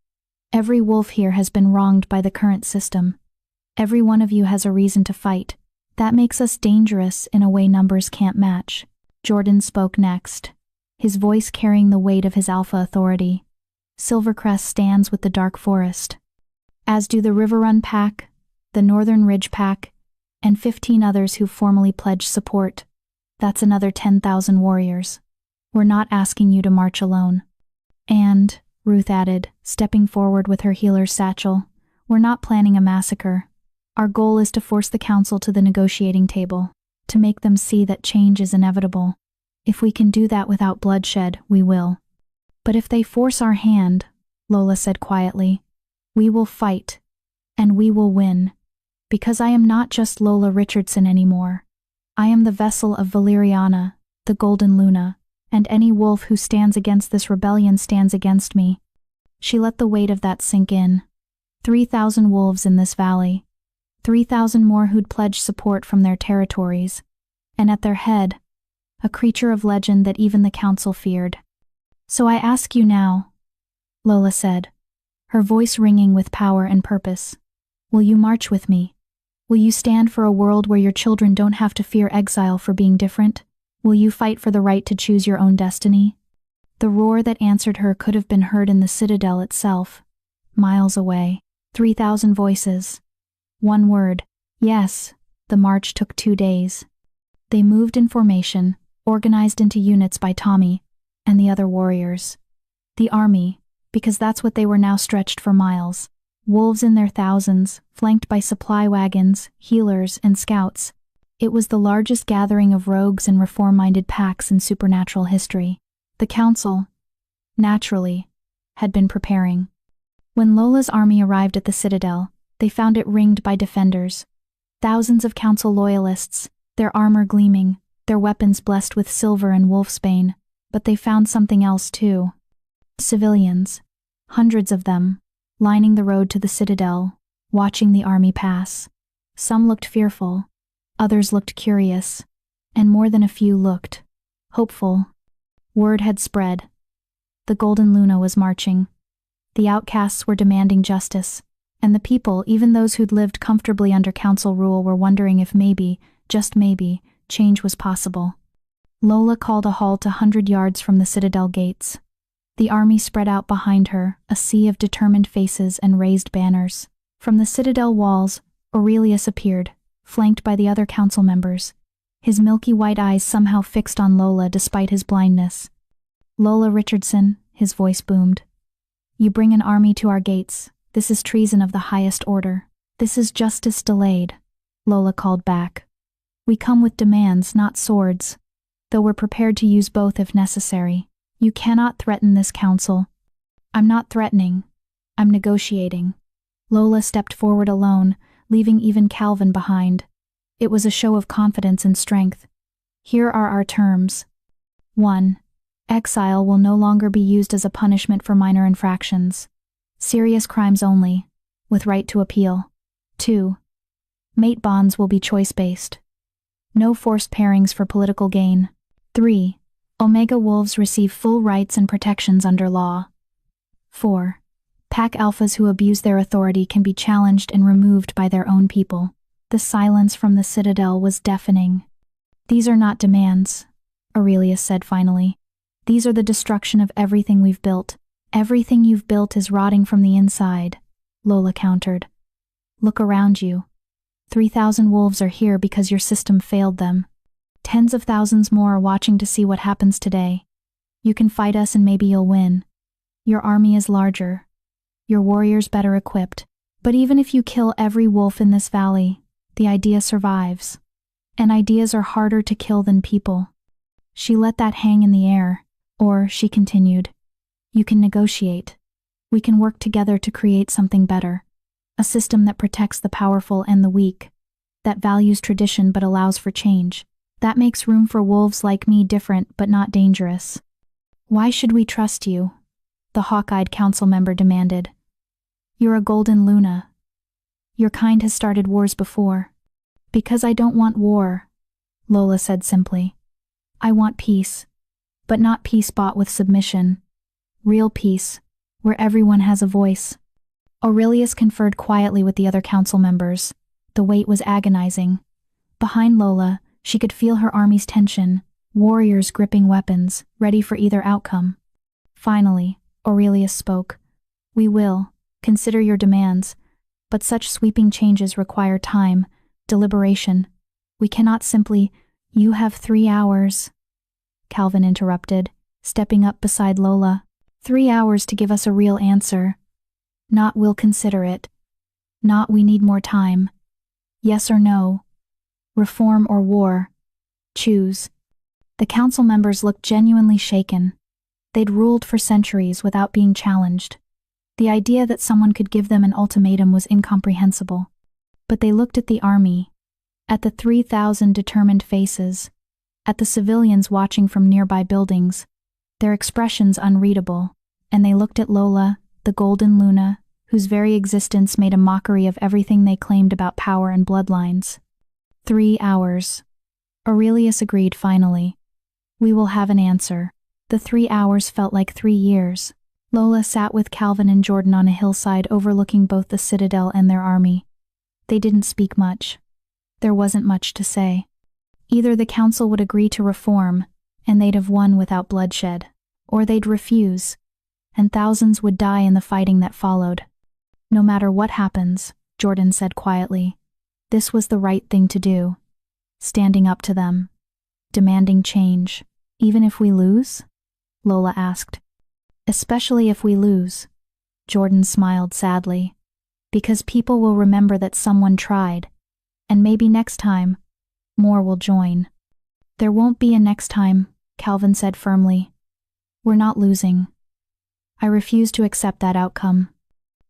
Every wolf here has been wronged by the current system. Every one of you has a reason to fight. That makes us dangerous in a way numbers can't match. Jordan spoke next, his voice carrying the weight of his alpha authority. Silvercrest stands with the Dark Forest. As do the Riverrun Pack, the Northern Ridge Pack, and 15 others who've formally pledged support. That's another 10,000 warriors. We're not asking you to march alone. And, Ruth added, stepping forward with her healer's satchel, we're not planning a massacre. Our goal is to force the council to the negotiating table, to make them see that change is inevitable. If we can do that without bloodshed, we will. But if they force our hand, Lola said quietly, we will fight, and we will win. Because I am not just Lola Richardson anymore. I am the vessel of Valeriana, the Golden Luna, and any wolf who stands against this rebellion stands against me. She let the weight of that sink in. 3,000 wolves in this valley. 3,000 more who'd pledged support from their territories. And at their head, a creature of legend that even the council feared. So I ask you now, Lola said, her voice ringing with power and purpose. Will you march with me? Will you stand for a world where your children don't have to fear exile for being different? Will you fight for the right to choose your own destiny? The roar that answered her could have been heard in the citadel itself. Miles away. 3,000 voices. One word. Yes. The march took 2 days. They moved in formation, organized into units by Tommy and the other warriors. The army, because that's what they were now, stretched for miles. Wolves in their thousands, flanked by supply wagons, healers, and scouts. It was the largest gathering of rogues and reform-minded packs in supernatural history. The council, naturally, had been preparing. When Lola's army arrived at the citadel, they found it ringed by defenders. Thousands of council loyalists, their armor gleaming, their weapons blessed with silver and wolfsbane. But they found something else too. Civilians, hundreds of them, lining the road to the citadel, watching the army pass. Some looked fearful, others looked curious, and more than a few looked hopeful. Word had spread. The Golden Luna was marching. The outcasts were demanding justice, and the people, even those who'd lived comfortably under council rule, were wondering if maybe, just maybe, change was possible. Lola called a halt 100 yards from the citadel gates. The army spread out behind her, a sea of determined faces and raised banners. From the citadel walls, Aurelius appeared, flanked by the other council members, his milky white eyes somehow fixed on Lola despite his blindness. "Lola Richardson," his voice boomed. "You bring an army to our gates. This is treason of the highest order. This is justice delayed," Lola called back. "We come with demands, not swords, though we're prepared to use both if necessary. You cannot threaten this council." "I'm not threatening. I'm negotiating." Lola stepped forward alone, leaving even Calvin behind. It was a show of confidence and strength. "Here are our terms. 1. Exile will no longer be used as a punishment for minor infractions. Serious crimes only, with right to appeal. 2. Mate bonds will be choice-based. No forced pairings for political gain. 3. Omega wolves receive full rights and protections under law. 4. Pack alphas who abuse their authority can be challenged and removed by their own people." The silence from the citadel was deafening. "These are not demands," Aurelius said finally. "These are the destruction of everything we've built." "Everything you've built is rotting from the inside," Lola countered. "Look around you. 3,000 wolves are here because your system failed them. Tens of thousands more are watching to see what happens today. You can fight us and maybe you'll win. Your army is larger. Your warriors better equipped. But even if you kill every wolf in this valley, the idea survives. And ideas are harder to kill than people." She let that hang in the air, or, she continued, "You can negotiate. We can work together to create something better. A system that protects the powerful and the weak, that values tradition but allows for change, that makes room for wolves like me, different but not dangerous." "Why should we trust you?" the hawk-eyed council member demanded. "You're a golden Luna. Your kind has started wars before." "Because I don't want war," Lola said simply. "I want peace, but not peace bought with submission. Real peace, where everyone has a voice." Aurelius conferred quietly with the other council members. The wait was agonizing. Behind Lola, she could feel her army's tension, warriors gripping weapons, ready for either outcome. Finally, Aurelius spoke. "We will consider your demands, but such sweeping changes require time, deliberation. We cannot simply—" "You have 3 hours," Calvin interrupted, stepping up beside Lola. 3 hours to give us a real answer. Not "we'll consider it." Not "we need more time." Yes or no. Reform or war. Choose. The council members looked genuinely shaken. They'd ruled for centuries without being challenged. The idea that someone could give them an ultimatum was incomprehensible. But they looked at the army, at the 3,000 determined faces, at the civilians watching from nearby buildings, their expressions unreadable, and they looked at Lola, the golden Luna, whose very existence made a mockery of everything they claimed about power and bloodlines. 3 hours. Aurelius agreed finally. "We will have an answer." The 3 hours felt like 3 years. Lola sat with Calvin and Jordan on a hillside overlooking both the citadel and their army. They didn't speak much. There wasn't much to say. Either the council would agree to reform, and they'd have won without bloodshed, or they'd refuse, and thousands would die in the fighting that followed. "No matter what happens," Jordan said quietly, "this was the right thing to do. Standing up to them. Demanding change. Even if we lose?" Lola asked. "Especially if we lose," Jordan smiled sadly. "Because people will remember that someone tried, and maybe next time, more will join." "There won't be a next time," Calvin said firmly. "We're not losing. I refuse to accept that outcome."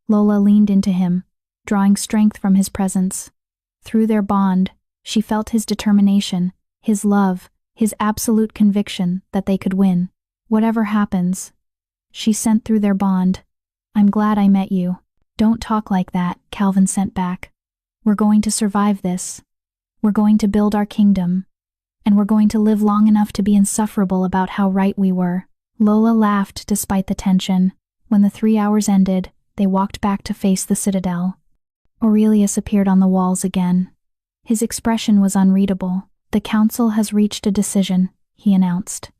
Lola leaned into him, drawing strength from his presence. Through their bond, she felt his determination, his love, his absolute conviction that they could win. "Whatever happens," she sent through their bond, "I'm glad I met you." "Don't talk like that," Calvin sent back. "We're going to survive this. We're going to build our kingdom. And we're going to live long enough to be insufferable about how right we were." Lola laughed despite the tension. When the 3 hours ended, they walked back to face the citadel. Aurelius appeared on the walls again. His expression was unreadable. "The council has reached a decision," he announced.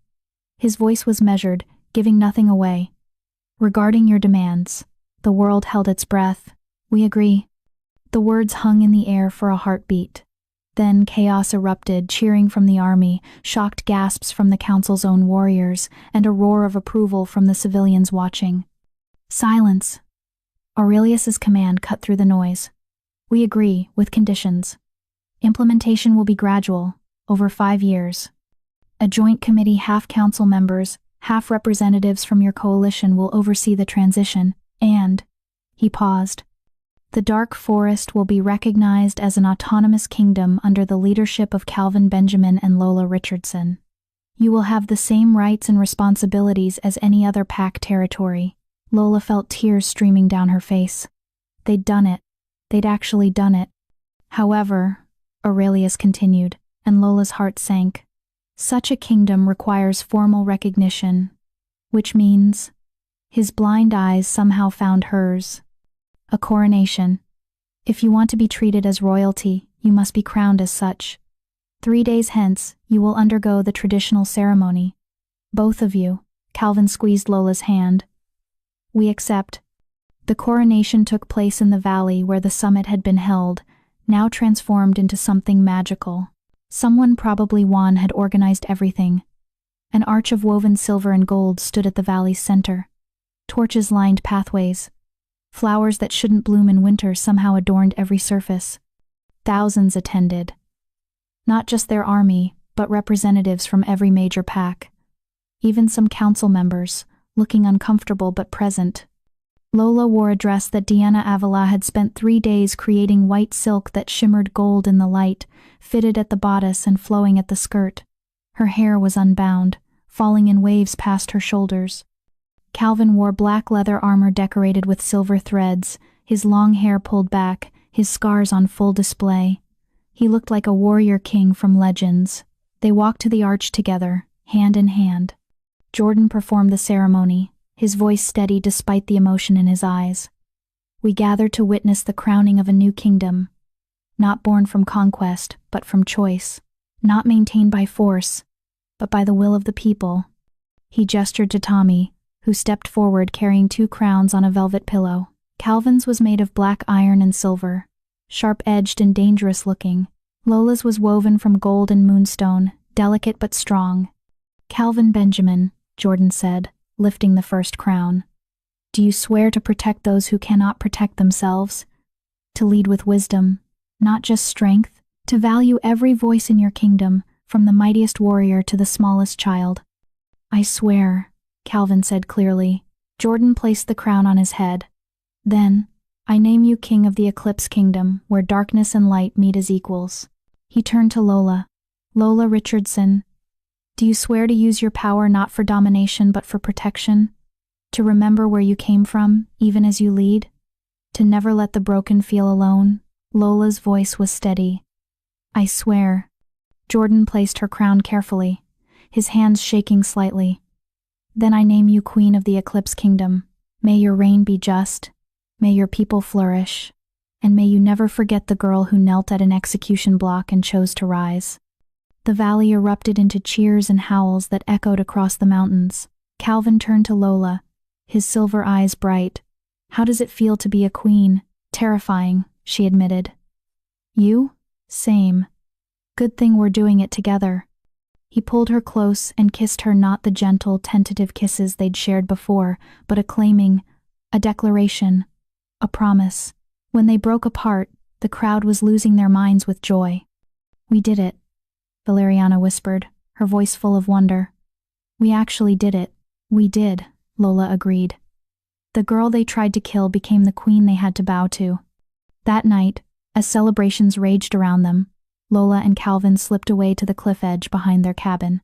His voice was measured, giving nothing away. "Regarding your demands," the world held its breath. "We agree." The words hung in the air for a heartbeat. Then chaos erupted, cheering from the army, shocked gasps from the council's own warriors, and a roar of approval from the civilians watching. Silence! Aurelius's command cut through the noise. We agree, with conditions. Implementation will be gradual, over 5 years. A joint committee, half council members, half representatives from your coalition will oversee the transition, and, he paused, the Dark Forest will be recognized as an autonomous kingdom under the leadership of Calvin Benjamin and Lola Richardson. You will have the same rights and responsibilities as any other pack territory. Lola felt tears streaming down her face. They'd done it. They'd actually done it. However, Aurelius continued, and Lola's heart sank. Such a kingdom requires formal recognition, which means his blind eyes somehow found hers. A coronation. If you want to be treated as royalty, you must be crowned as such. 3 days hence, you will undergo the traditional ceremony. Both of you. Calvin squeezed Lola's hand. We accept. The coronation took place in the valley where the summit had been held, now transformed into something magical. Someone, probably Juan, had organized everything. An arch of woven silver and gold stood at the valley's center. Torches lined pathways. Flowers that shouldn't bloom in winter somehow adorned every surface. Thousands attended. Not just their army, but representatives from every major pack. Even some council members, looking uncomfortable but present. Lola wore a dress that Diana Avila had spent 3 days creating, white silk that shimmered gold in the light, fitted at the bodice and flowing at the skirt. Her hair was unbound, falling in waves past her shoulders. Calvin wore black leather armor decorated with silver threads, his long hair pulled back, his scars on full display. He looked like a warrior king from legends. They walked to the arch together, hand in hand. Jordan performed the ceremony, his voice steady despite the emotion in his eyes. We gathered to witness the crowning of a new kingdom, not born from conquest, but from choice, not maintained by force, but by the will of the people. He gestured to Tommy, who stepped forward carrying 2 crowns on a velvet pillow. Calvin's was made of black iron and silver, sharp-edged and dangerous-looking. Lola's was woven from gold and moonstone, delicate but strong. Calvin Benjamin, Jordan said, lifting the first crown. Do you swear to protect those who cannot protect themselves? To lead with wisdom, not just strength, to value every voice in your kingdom, from the mightiest warrior to the smallest child? I swear, Calvin said clearly. Jordan placed the crown on his head. Then, I name you king of the Eclipse Kingdom, where darkness and light meet as equals. He turned to Lola. Lola Richardson, do you swear to use your power not for domination but for protection? To remember where you came from, even as you lead? To never let the broken feel alone? Lola's voice was steady. I swear. Jordan placed her crown carefully, his hands shaking slightly. Then I name you Queen of the Eclipse Kingdom. May your reign be just. May your people flourish. And may you never forget the girl who knelt at an execution block and chose to rise. The valley erupted into cheers and howls that echoed across the mountains. Calvin turned to Lola, his silver eyes bright. How does it feel to be a queen? Terrifying, she admitted. You? Same. Good thing we're doing it together. He pulled her close and kissed her, not the gentle, tentative kisses they'd shared before, but a claiming, a declaration, a promise. When they broke apart, the crowd was losing their minds with joy. We did it, Valeriana whispered, her voice full of wonder. We actually did it. We did, Lola agreed. The girl they tried to kill became the queen they had to bow to. That night, as celebrations raged around them, Lola and Calvin slipped away to the cliff edge behind their cabin.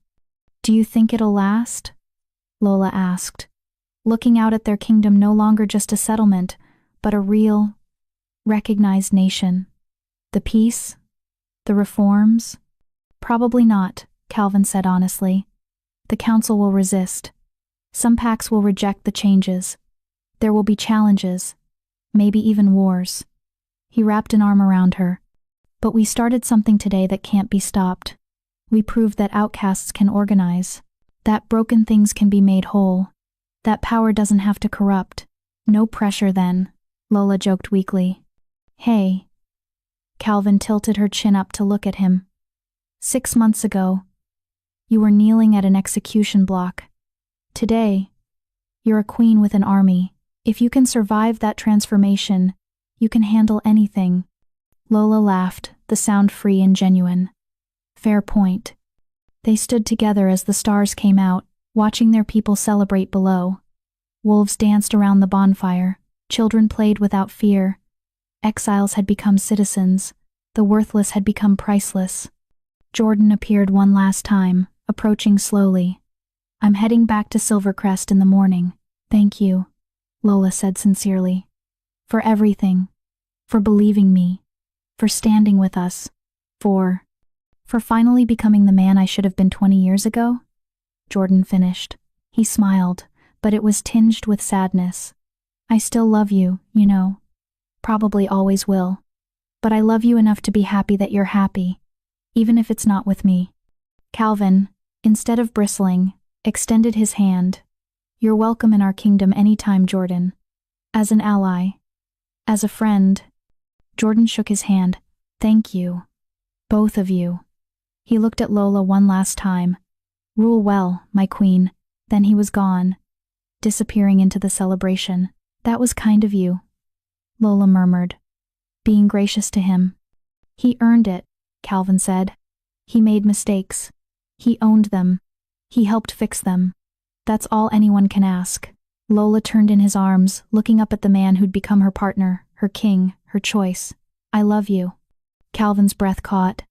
Do you think it'll last? Lola asked, looking out at their kingdom, no longer just a settlement, but a real, recognized nation. The peace? The reforms? Probably not, Calvin said honestly. The council will resist. Some packs will reject the changes. There will be challenges, maybe even wars. He wrapped an arm around her. But we started something today that can't be stopped. We proved that outcasts can organize, that broken things can be made whole, that power doesn't have to corrupt. No pressure then, Lola joked weakly. Hey. Calvin tilted her chin up to look at him. 6 months ago, you were kneeling at an execution block. Today, you're a queen with an army. If you can survive that transformation, you can handle anything. Lola laughed, the sound free and genuine. Fair point. They stood together as the stars came out, watching their people celebrate below. Wolves danced around the bonfire. Children played without fear. Exiles had become citizens. The worthless had become priceless. Jordan appeared one last time, approaching slowly. I'm heading back to Silvercrest in the morning. Thank you, Lola said sincerely. For everything. For believing me. For standing with us. For finally becoming the man I should have been 20 years ago? Jordan finished. He smiled, but it was tinged with sadness. I still love you, you know. Probably always will. But I love you enough to be happy that you're happy, even if it's not with me. Calvin, instead of bristling, extended his hand. You're welcome in our kingdom anytime, Jordan. As an ally. As a friend. Jordan shook his hand. Thank you. Both of you. He looked at Lola one last time. Rule well, my queen. Then he was gone, disappearing into the celebration. That was kind of you, Lola murmured, being gracious to him. He earned it, Calvin said. He made mistakes. He owned them. He helped fix them. That's all anyone can ask. Lola turned in his arms, looking up at the man who'd become her partner, her king, her choice. I love you. Calvin's breath caught.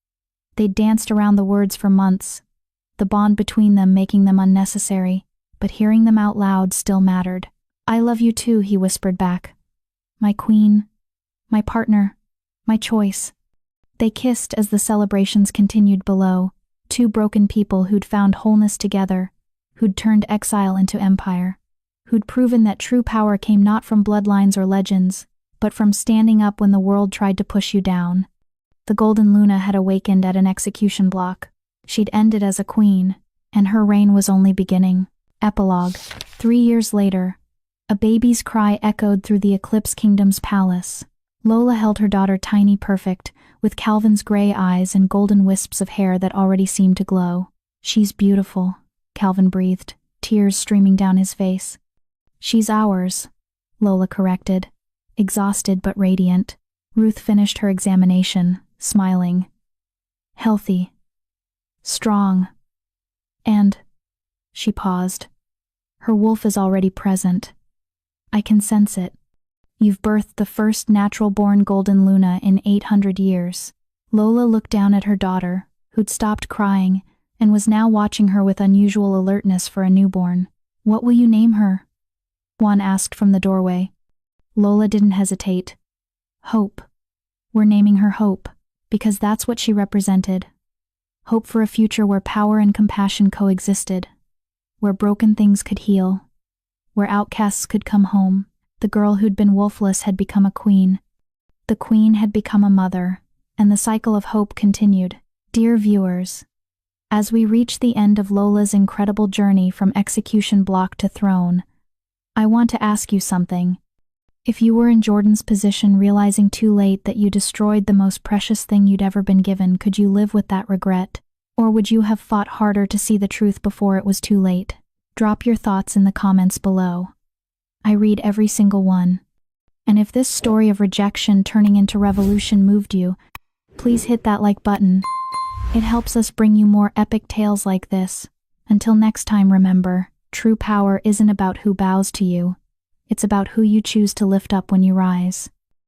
They'd danced around the words for months, the bond between them making them unnecessary, but hearing them out loud still mattered. I love you too, he whispered back. My queen, my partner, my choice. They kissed as the celebrations continued below, two broken people who'd found wholeness together, who'd turned exile into empire, who'd proven that true power came not from bloodlines or legends, but from standing up when the world tried to push you down. The Golden Luna had awakened at an execution block. She'd ended as a queen, and her reign was only beginning. Epilogue. 3 years later, a baby's cry echoed through the Eclipse Kingdom's palace. Lola held her daughter Tiny Perfect, with Calvin's gray eyes and golden wisps of hair that already seemed to glow. She's beautiful, Calvin breathed, tears streaming down his face. She's ours, Lola corrected, exhausted but radiant. Ruth finished her examination, smiling. Healthy. Strong. And, she paused. Her wolf is already present. I can sense it. You've birthed the first natural-born Golden Luna in 800 years. Lola looked down at her daughter, who'd stopped crying, and was now watching her with unusual alertness for a newborn. What will you name her? Juan asked from the doorway. Lola didn't hesitate. Hope. We're naming her Hope, because that's what she represented. Hope for a future where power and compassion coexisted, where broken things could heal, where outcasts could come home. The girl who'd been wolfless had become a queen. The queen had become a mother, and the cycle of hope continued. Dear viewers, as we reach the end of Lola's incredible journey from execution block to throne, I want to ask you something. If you were in Jordan's position, realizing too late that you destroyed the most precious thing you'd ever been given, could you live with that regret? Or would you have fought harder to see the truth before it was too late? Drop your thoughts in the comments below. I read every single one. And if this story of rejection turning into revolution moved you, please hit that like button. It helps us bring you more epic tales like this. Until next time, remember, true power isn't about who bows to you. It's about who you choose to lift up when you rise.